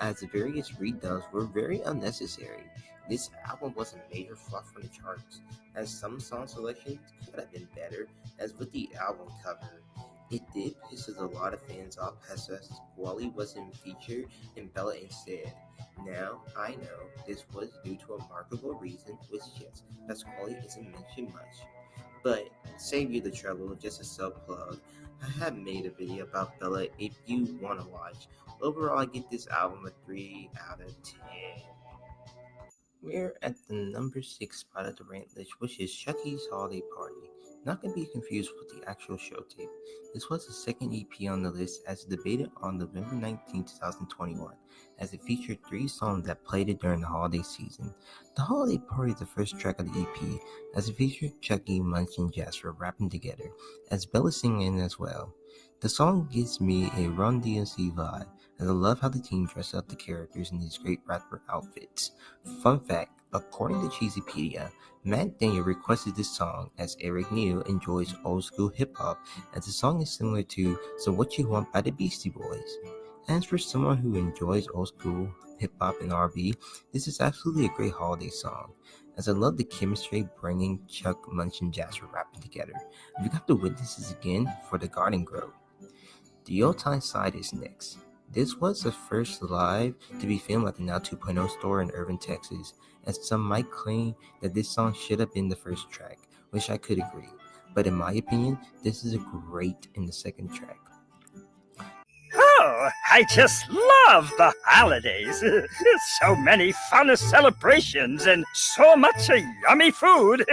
as the various redubs were very unnecessary. This album was a major flop from the charts, as some song selections could have been better, as with the album cover. It did piss a lot of fans off as Squally wasn't featured and Bella instead. Now, I know this was due to a marketable reason, which is that Squally isn't mentioned much. But, save you the trouble, just a sub-plug, I have made a video about Bella if you want to watch. Overall, I give this album a 3 out of 10. We're at the number 6 spot of the rant list, which is Chucky's Holiday Party. Not going to be confused with the actual show tape. This was the second EP on the list as debated on November 19, 2021, as it featured 3 songs that played it during the holiday season. The Holiday Party is the first track of the EP, as it featured Chucky, Munch, and Jasper rapping together, as Bella singing as well. The song gives me a Run DMC vibe, as I love how the team dressed up the characters in these great rapper outfits. Fun fact, according to Cheesypedia, Matt Daniel requested this song as Eric Neal enjoys old school hip hop, as the song is similar to So What You Want by the Beastie Boys. As for someone who enjoys old school hip hop and R&B, this is absolutely a great holiday song, as I love the chemistry bringing Chuck, Munch, and Jasper rapping together. We got to witness this again for the Garden Grove. The Yuletide side is next. This was the first live to be filmed at the Now 2.0 store in Irving, Texas, as some might claim that this song should have been the first track, which I could agree, but in my opinion, this is great in the second track. Oh, I just love the holidays. So many fun celebrations and so much yummy food.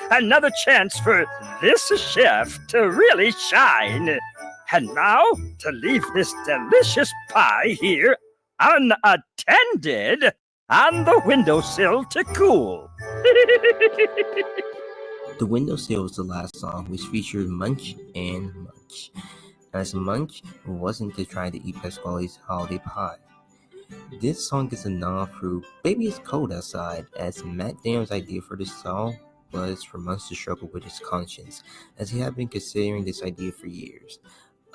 Another chance for this chef to really shine. And now, to leave this delicious pie here unattended on the windowsill to cool. The Windowsill was the last song, which featured Munch and Munch, as Munch wasn't to try to eat Pasquale's holiday pie. This song is a nod through Baby It's Cold Outside, as Matt Daniel's idea for this song was for Munch to struggle with his conscience, as he had been considering this idea for years.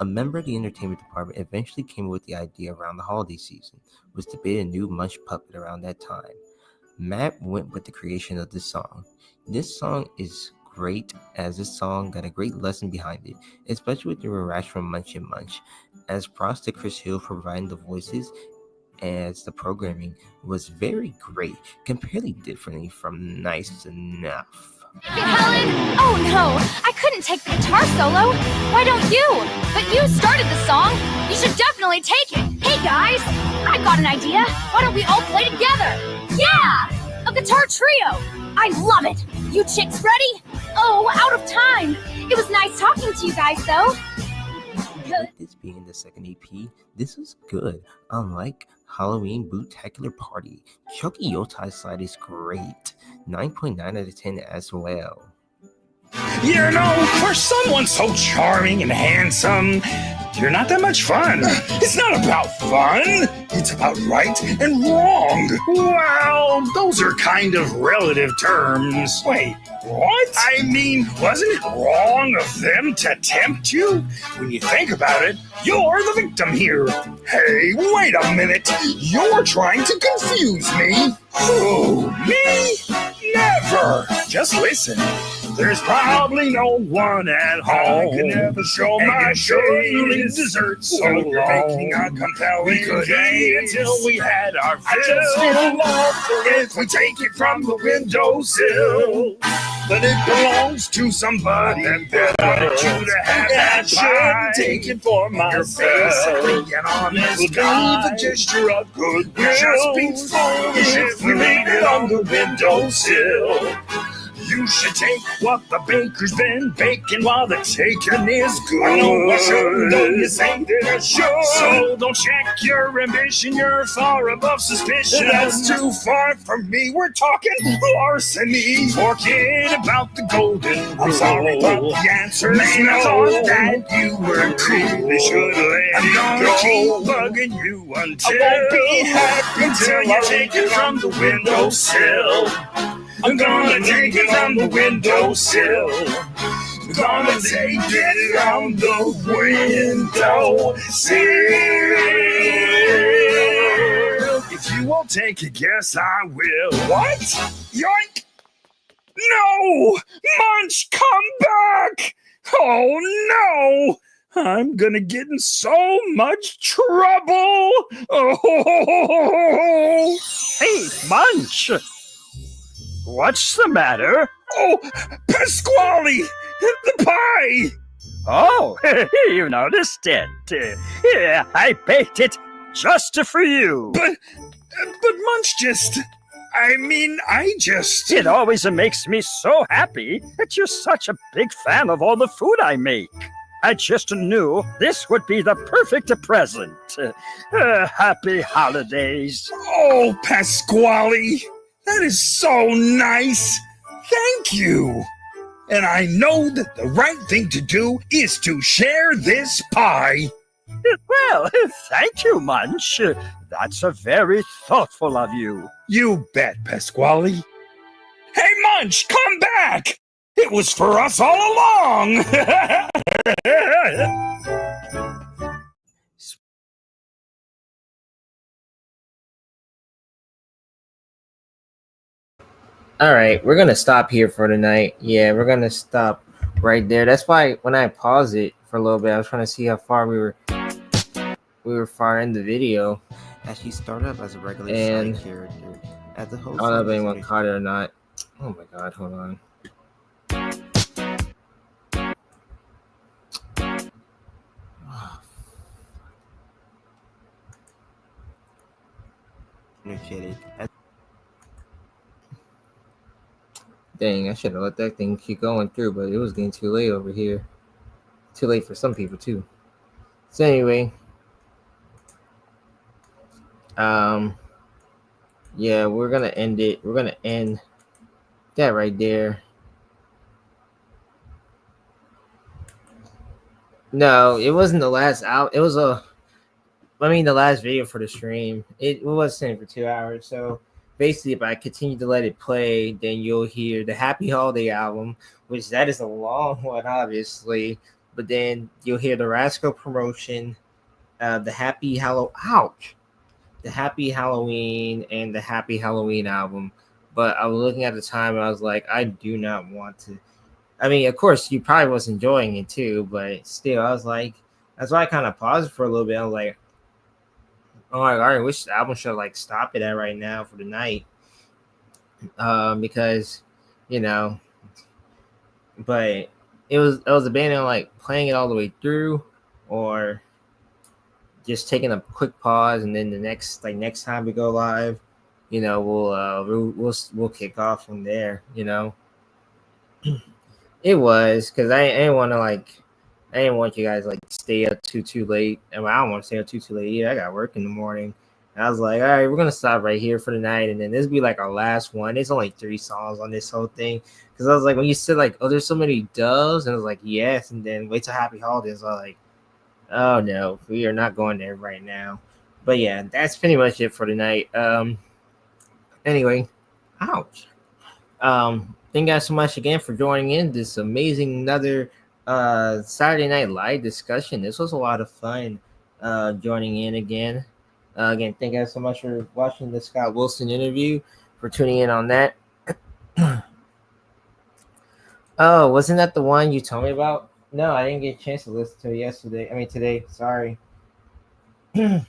A member of the entertainment department eventually came up with the idea around the holiday season, which debated a new Munch puppet around that time. Matt went with the creation of this song. This song is great, as this song got a great lesson behind it, especially with the rash from Munch and Munch, as props to Chris Hill for providing the voices, as the programming was very great, completely differently from Nice Enough. Helen! Oh no! I couldn't take the guitar solo! Why don't you? But you started the song! You should definitely take it! Hey guys! I got an idea! Why don't we all play together? Yeah! A guitar trio! I love it! You chicks ready? Oh, out of time! It was nice talking to you guys though! With this being the second EP, this was good. Unlike Halloween Bootacular Party, Chucky Yuletide Slide is great. 9.9 out of 10 as well. You know, for someone so charming and handsome, You're not that much fun. It's not about fun. It's about right and wrong. Well, those are kind of relative terms. Wait, what? I mean, wasn't it wrong of them to tempt you? When you think about it, you're the victim here. Hey, wait a minute. You're trying to confuse me. Who, me? Never. Just listen. There's probably no one at home. I can never show my daily dessert so long. Making a compelling game until we had our fill. I just feel love if we take it from the windowsill. But it belongs to somebody that wanted you to have that pie. I shouldn't take it for myself. You're basically an honest guy. The gesture of goodwill. Just be foolish if we leave it on the windowsill. You should take what the baker's been baking while the taking is good. I know I should, know you say that I should. So don't check your ambition, you're far above suspicion. That's too far from me, we're talking larceny. Forget about the golden rule. I'm sorry, but the answer is no. I thought that you were cool. They should let I'm gonna keep bugging you until I won't be happy until you take it from the windowsill. I'm gonna take it from the windowsill. I'm gonna take it from the windowsill. If you won't take a guess, I will. What? Yoink! No! Munch, come back! Oh no! I'm gonna get in so much trouble! Oh! Hey, Munch! What's the matter? Oh, Pasquale! The pie! Oh, you noticed it. Yeah, I baked it just for you. But Munch just... It always makes me so happy that you're such a big fan of all the food I make. I just knew this would be the perfect present. Happy holidays. Oh, Pasquale! That is so nice. Thank you. And I know that the right thing to do is to share this pie. Well, thank you, Munch. That's a very thoughtful of you. You bet, Pasquale. Hey, Munch, come back. It was for us all along. All right, we're gonna stop here for tonight. Yeah, we're gonna stop right there. That's why when I paused it for a little bit, I was trying to see how far we were far in the video. Actually, start up as a regular And side character at the I host. don't know if anyone caught it or not. Oh my god, hold on. No kidding. Dang, I should have let that thing keep going through, but it was getting too late over here. Too late for some people too. So anyway, yeah, we're gonna end it. We're gonna end that right there. No, it wasn't the last out. It was the last video for the stream. It was sitting for 2 hours. So basically, if I continue to let it play, then you'll hear the Happy Holiday album, which that is a long one, obviously. But then you'll hear the Rascal promotion, the Happy Halloween, and the Happy Halloween album. But I was looking at the time, and I was like, I do not want to. I mean, of course, you probably was enjoying it too, but still, I was like, that's why I kind of paused for a little bit. I was like, oh my god, which album should I like stop it at right now for the night? Because, you know, but it was a band on like playing it all the way through, or just taking a quick pause and then the next time we go live, you know, we'll kick off from there. You know, it was because I didn't want you guys like stay up too late. I mean, I don't want to stay up too late either. I got work in the morning. And I was like, all right, we're gonna stop right here for the night, and then this will be like our last one. There's only 3 songs on this whole thing, because I was like, when you said like, oh, there's so many doves, and I was like, yes, and then wait till Happy Holidays. I was like, Oh no, we are not going there right now. But yeah, that's pretty much it for tonight. Anyway, ouch. Thank you guys so much again for joining in this amazing another Saturday Night Live discussion. This was a lot of fun joining in again. Again, thank you guys so much for watching the Scott Wilson interview, for tuning in on that. Oh, wasn't that the one you told me about? No, I didn't get a chance to listen to it yesterday. I mean today. Sorry. Let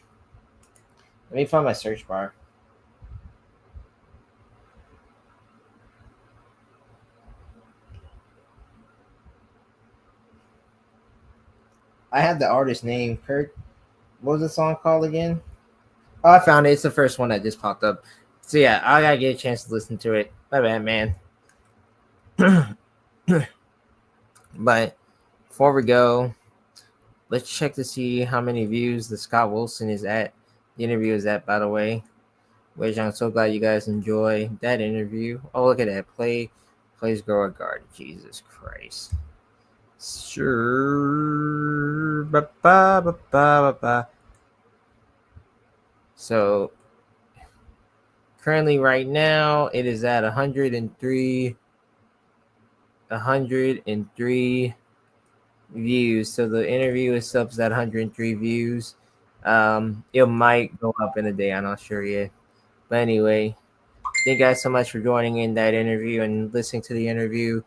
me find my search bar. I had the artist name, Kurt. What was the song called again? Oh, I found it. It's the first one that just popped up. So yeah, I gotta get a chance to listen to it. My bad, man. But before we go, let's check to see how many views the Scott Wilson is at. The interview is at, by the way. Which I'm so glad you guys enjoy that interview. Oh, look at that. Plays Grow Guard. Jesus Christ. Sure. Ba-ba-ba-ba-ba. So currently right now it is at 103 views. So the interview itself is at 103 views. It might go up in a day, I'm not sure yet. But anyway, thank you guys so much for joining in that interview and listening to the interview.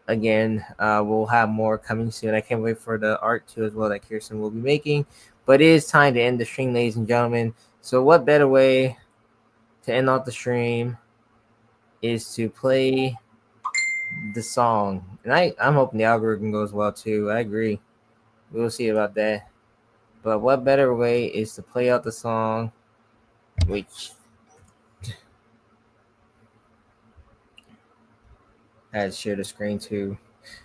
Again, we'll have more coming soon. I can't wait for the art too as well that Kirsten will be making. But it is time to end the stream, ladies and gentlemen. So what better way to end off the stream is to play the song. And I'm hoping the algorithm goes well too. I agree. We'll see about that. But what better way is to play out the song, which I had to share the screen too.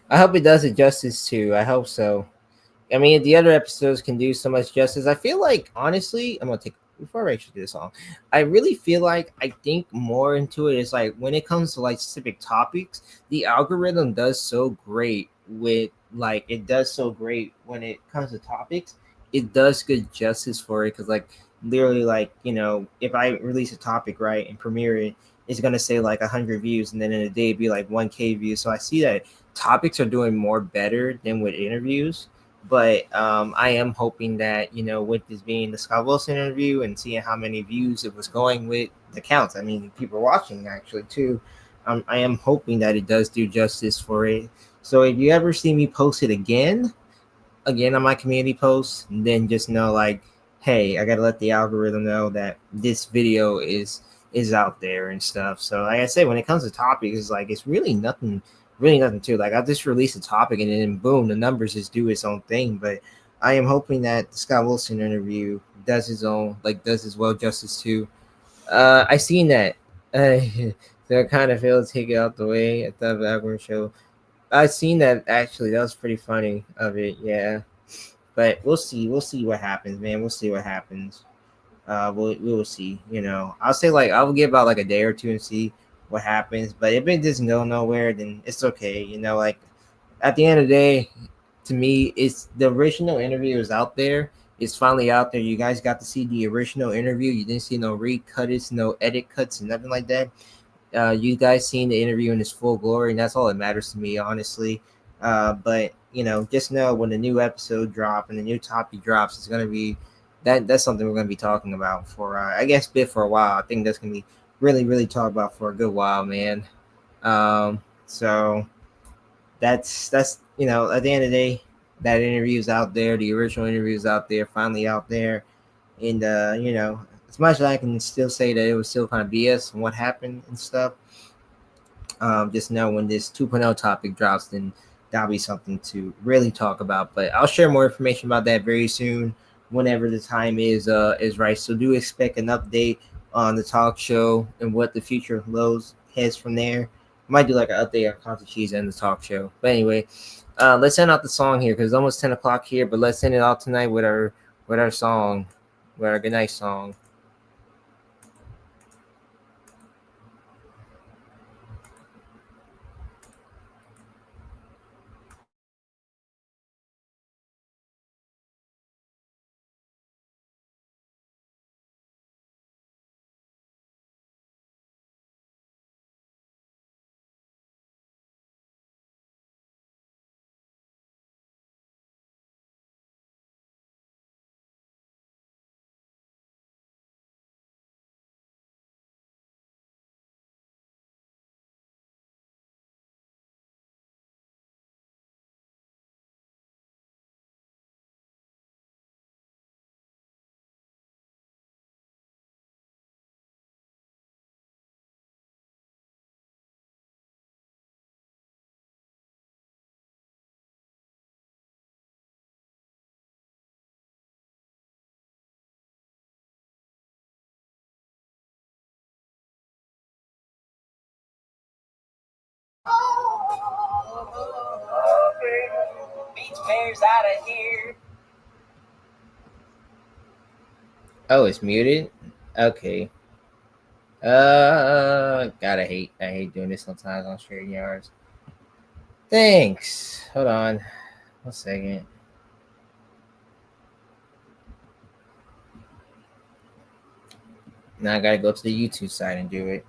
I hope it does it justice too. I hope so. I mean, the other episodes can do so much justice. I feel like, honestly, I'm gonna take before I actually do the song. I really feel like I think more into it is like when it comes to like specific topics, the algorithm does so great with like it does so great when it comes to topics. It does good justice for it because like literally like if I release a topic right and premiere it, it's gonna say like 100 views and then in a day it'd be like 1K views. So I see that topics are doing more better than with interviews. But I am hoping that with this being the Scott Wilson interview and seeing how many views it was going with the counts, I mean people watching actually too. I am hoping that it does do justice for it. So if you ever see me post it again on my community post, then just know like, hey, I gotta let the algorithm know that this video is out there and stuff. So like I said, when it comes to topics, it's like it's really nothing too. Like I just release a topic and then boom, the numbers just do its own thing. But I am hoping that the Scott Wilson interview does his well justice too. I seen that. So I kind of failed to take it out the way at the algorithm show. I seen that actually. That was pretty funny of it, yeah. But we'll see what happens, man. We'll see what happens. We will see. I'll say like I'll give about like a day or two and see what happens. But if it doesn't go nowhere, then it's okay. Like at the end of the day, to me, it's the original interview is out there. It's finally out there. You guys got to see the original interview. You didn't see no recuts, no edit cuts, and nothing like that. You guys seen the interview in its full glory, and that's all that matters to me, honestly. But just know when the new episode drop and the new topic drops, it's gonna be that's something we're gonna be talking about for I guess for a while. I think that's gonna be really, really talked about for a good while, man. So that's at the end of the day, that interview is out there. The original interview is out there, finally out there. And as much as I can still say that it was still kind of BS and what happened and stuff, just know when this 2.0 topic drops, then that'll be something to really talk about. But I'll share more information about that very soon, whenever the time is right. So do expect an update on the talk show and what the future of Lowe's has from there. Might do like an update on Concert Cheese and the talk show. But anyway, let's end out the song here because it's almost 10 o'clock here. But let's end it out tonight with our song, with our goodnight song. Beach bears out of here. Oh, it's muted? Okay. God, I hate doing this sometimes on StreamYards. Thanks. Hold on. 1 second. Now I gotta go to the YouTube site and do it.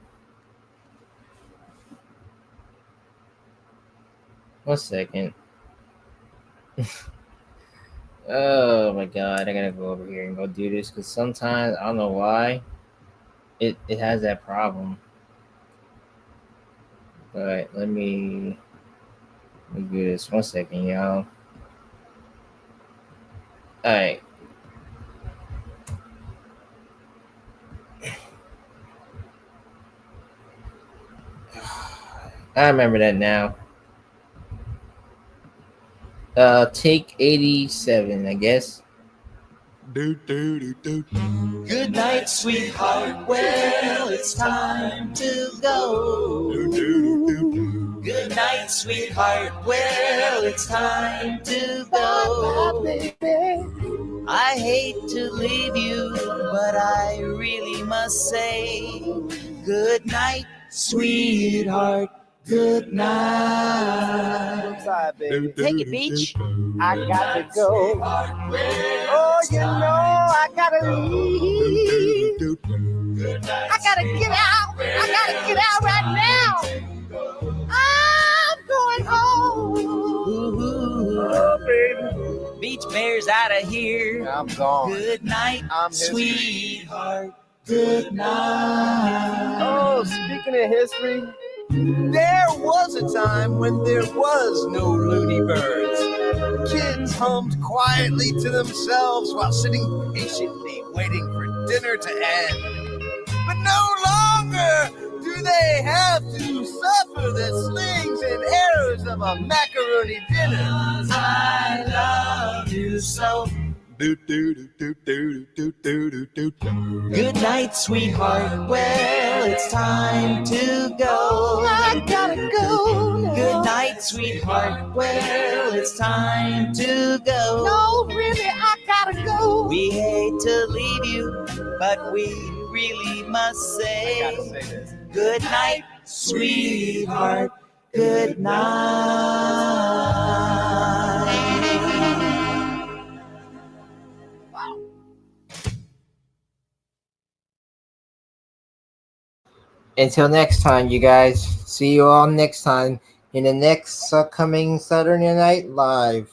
1 second. Oh my god, I gotta go over here and go do this because sometimes I don't know why it has that problem. But let me do this 1 second, y'all. Alright. I remember that now. Take 87, I guess. Good night, sweetheart. Well, it's time to go. Good night, sweetheart. Well, it's time to go. I hate to leave you, but I really must say good night, sweetheart. Good night. Take it, Beach. I got to go. Oh, you know I gotta leave. I gotta get out. I gotta get out right now. I'm going home. Oh, baby. Beach bears out of here. I'm gone. Good night, sweetheart. Good night. Oh, speaking of history, there was a time when there was no Looney Birds. Kids hummed quietly to themselves while sitting patiently waiting for dinner to end. But no longer do they have to suffer the slings and arrows of a macaroni dinner. I love you so. Good night, sweetheart. Well, it's time to go. I gotta go now. Good night, sweetheart. Well, it's time to go. No, really, I gotta go. We hate to leave you, but we really must say, good night, sweetheart. Good night. Until next time, you guys. See you all next time in the next upcoming Saturday Night Live.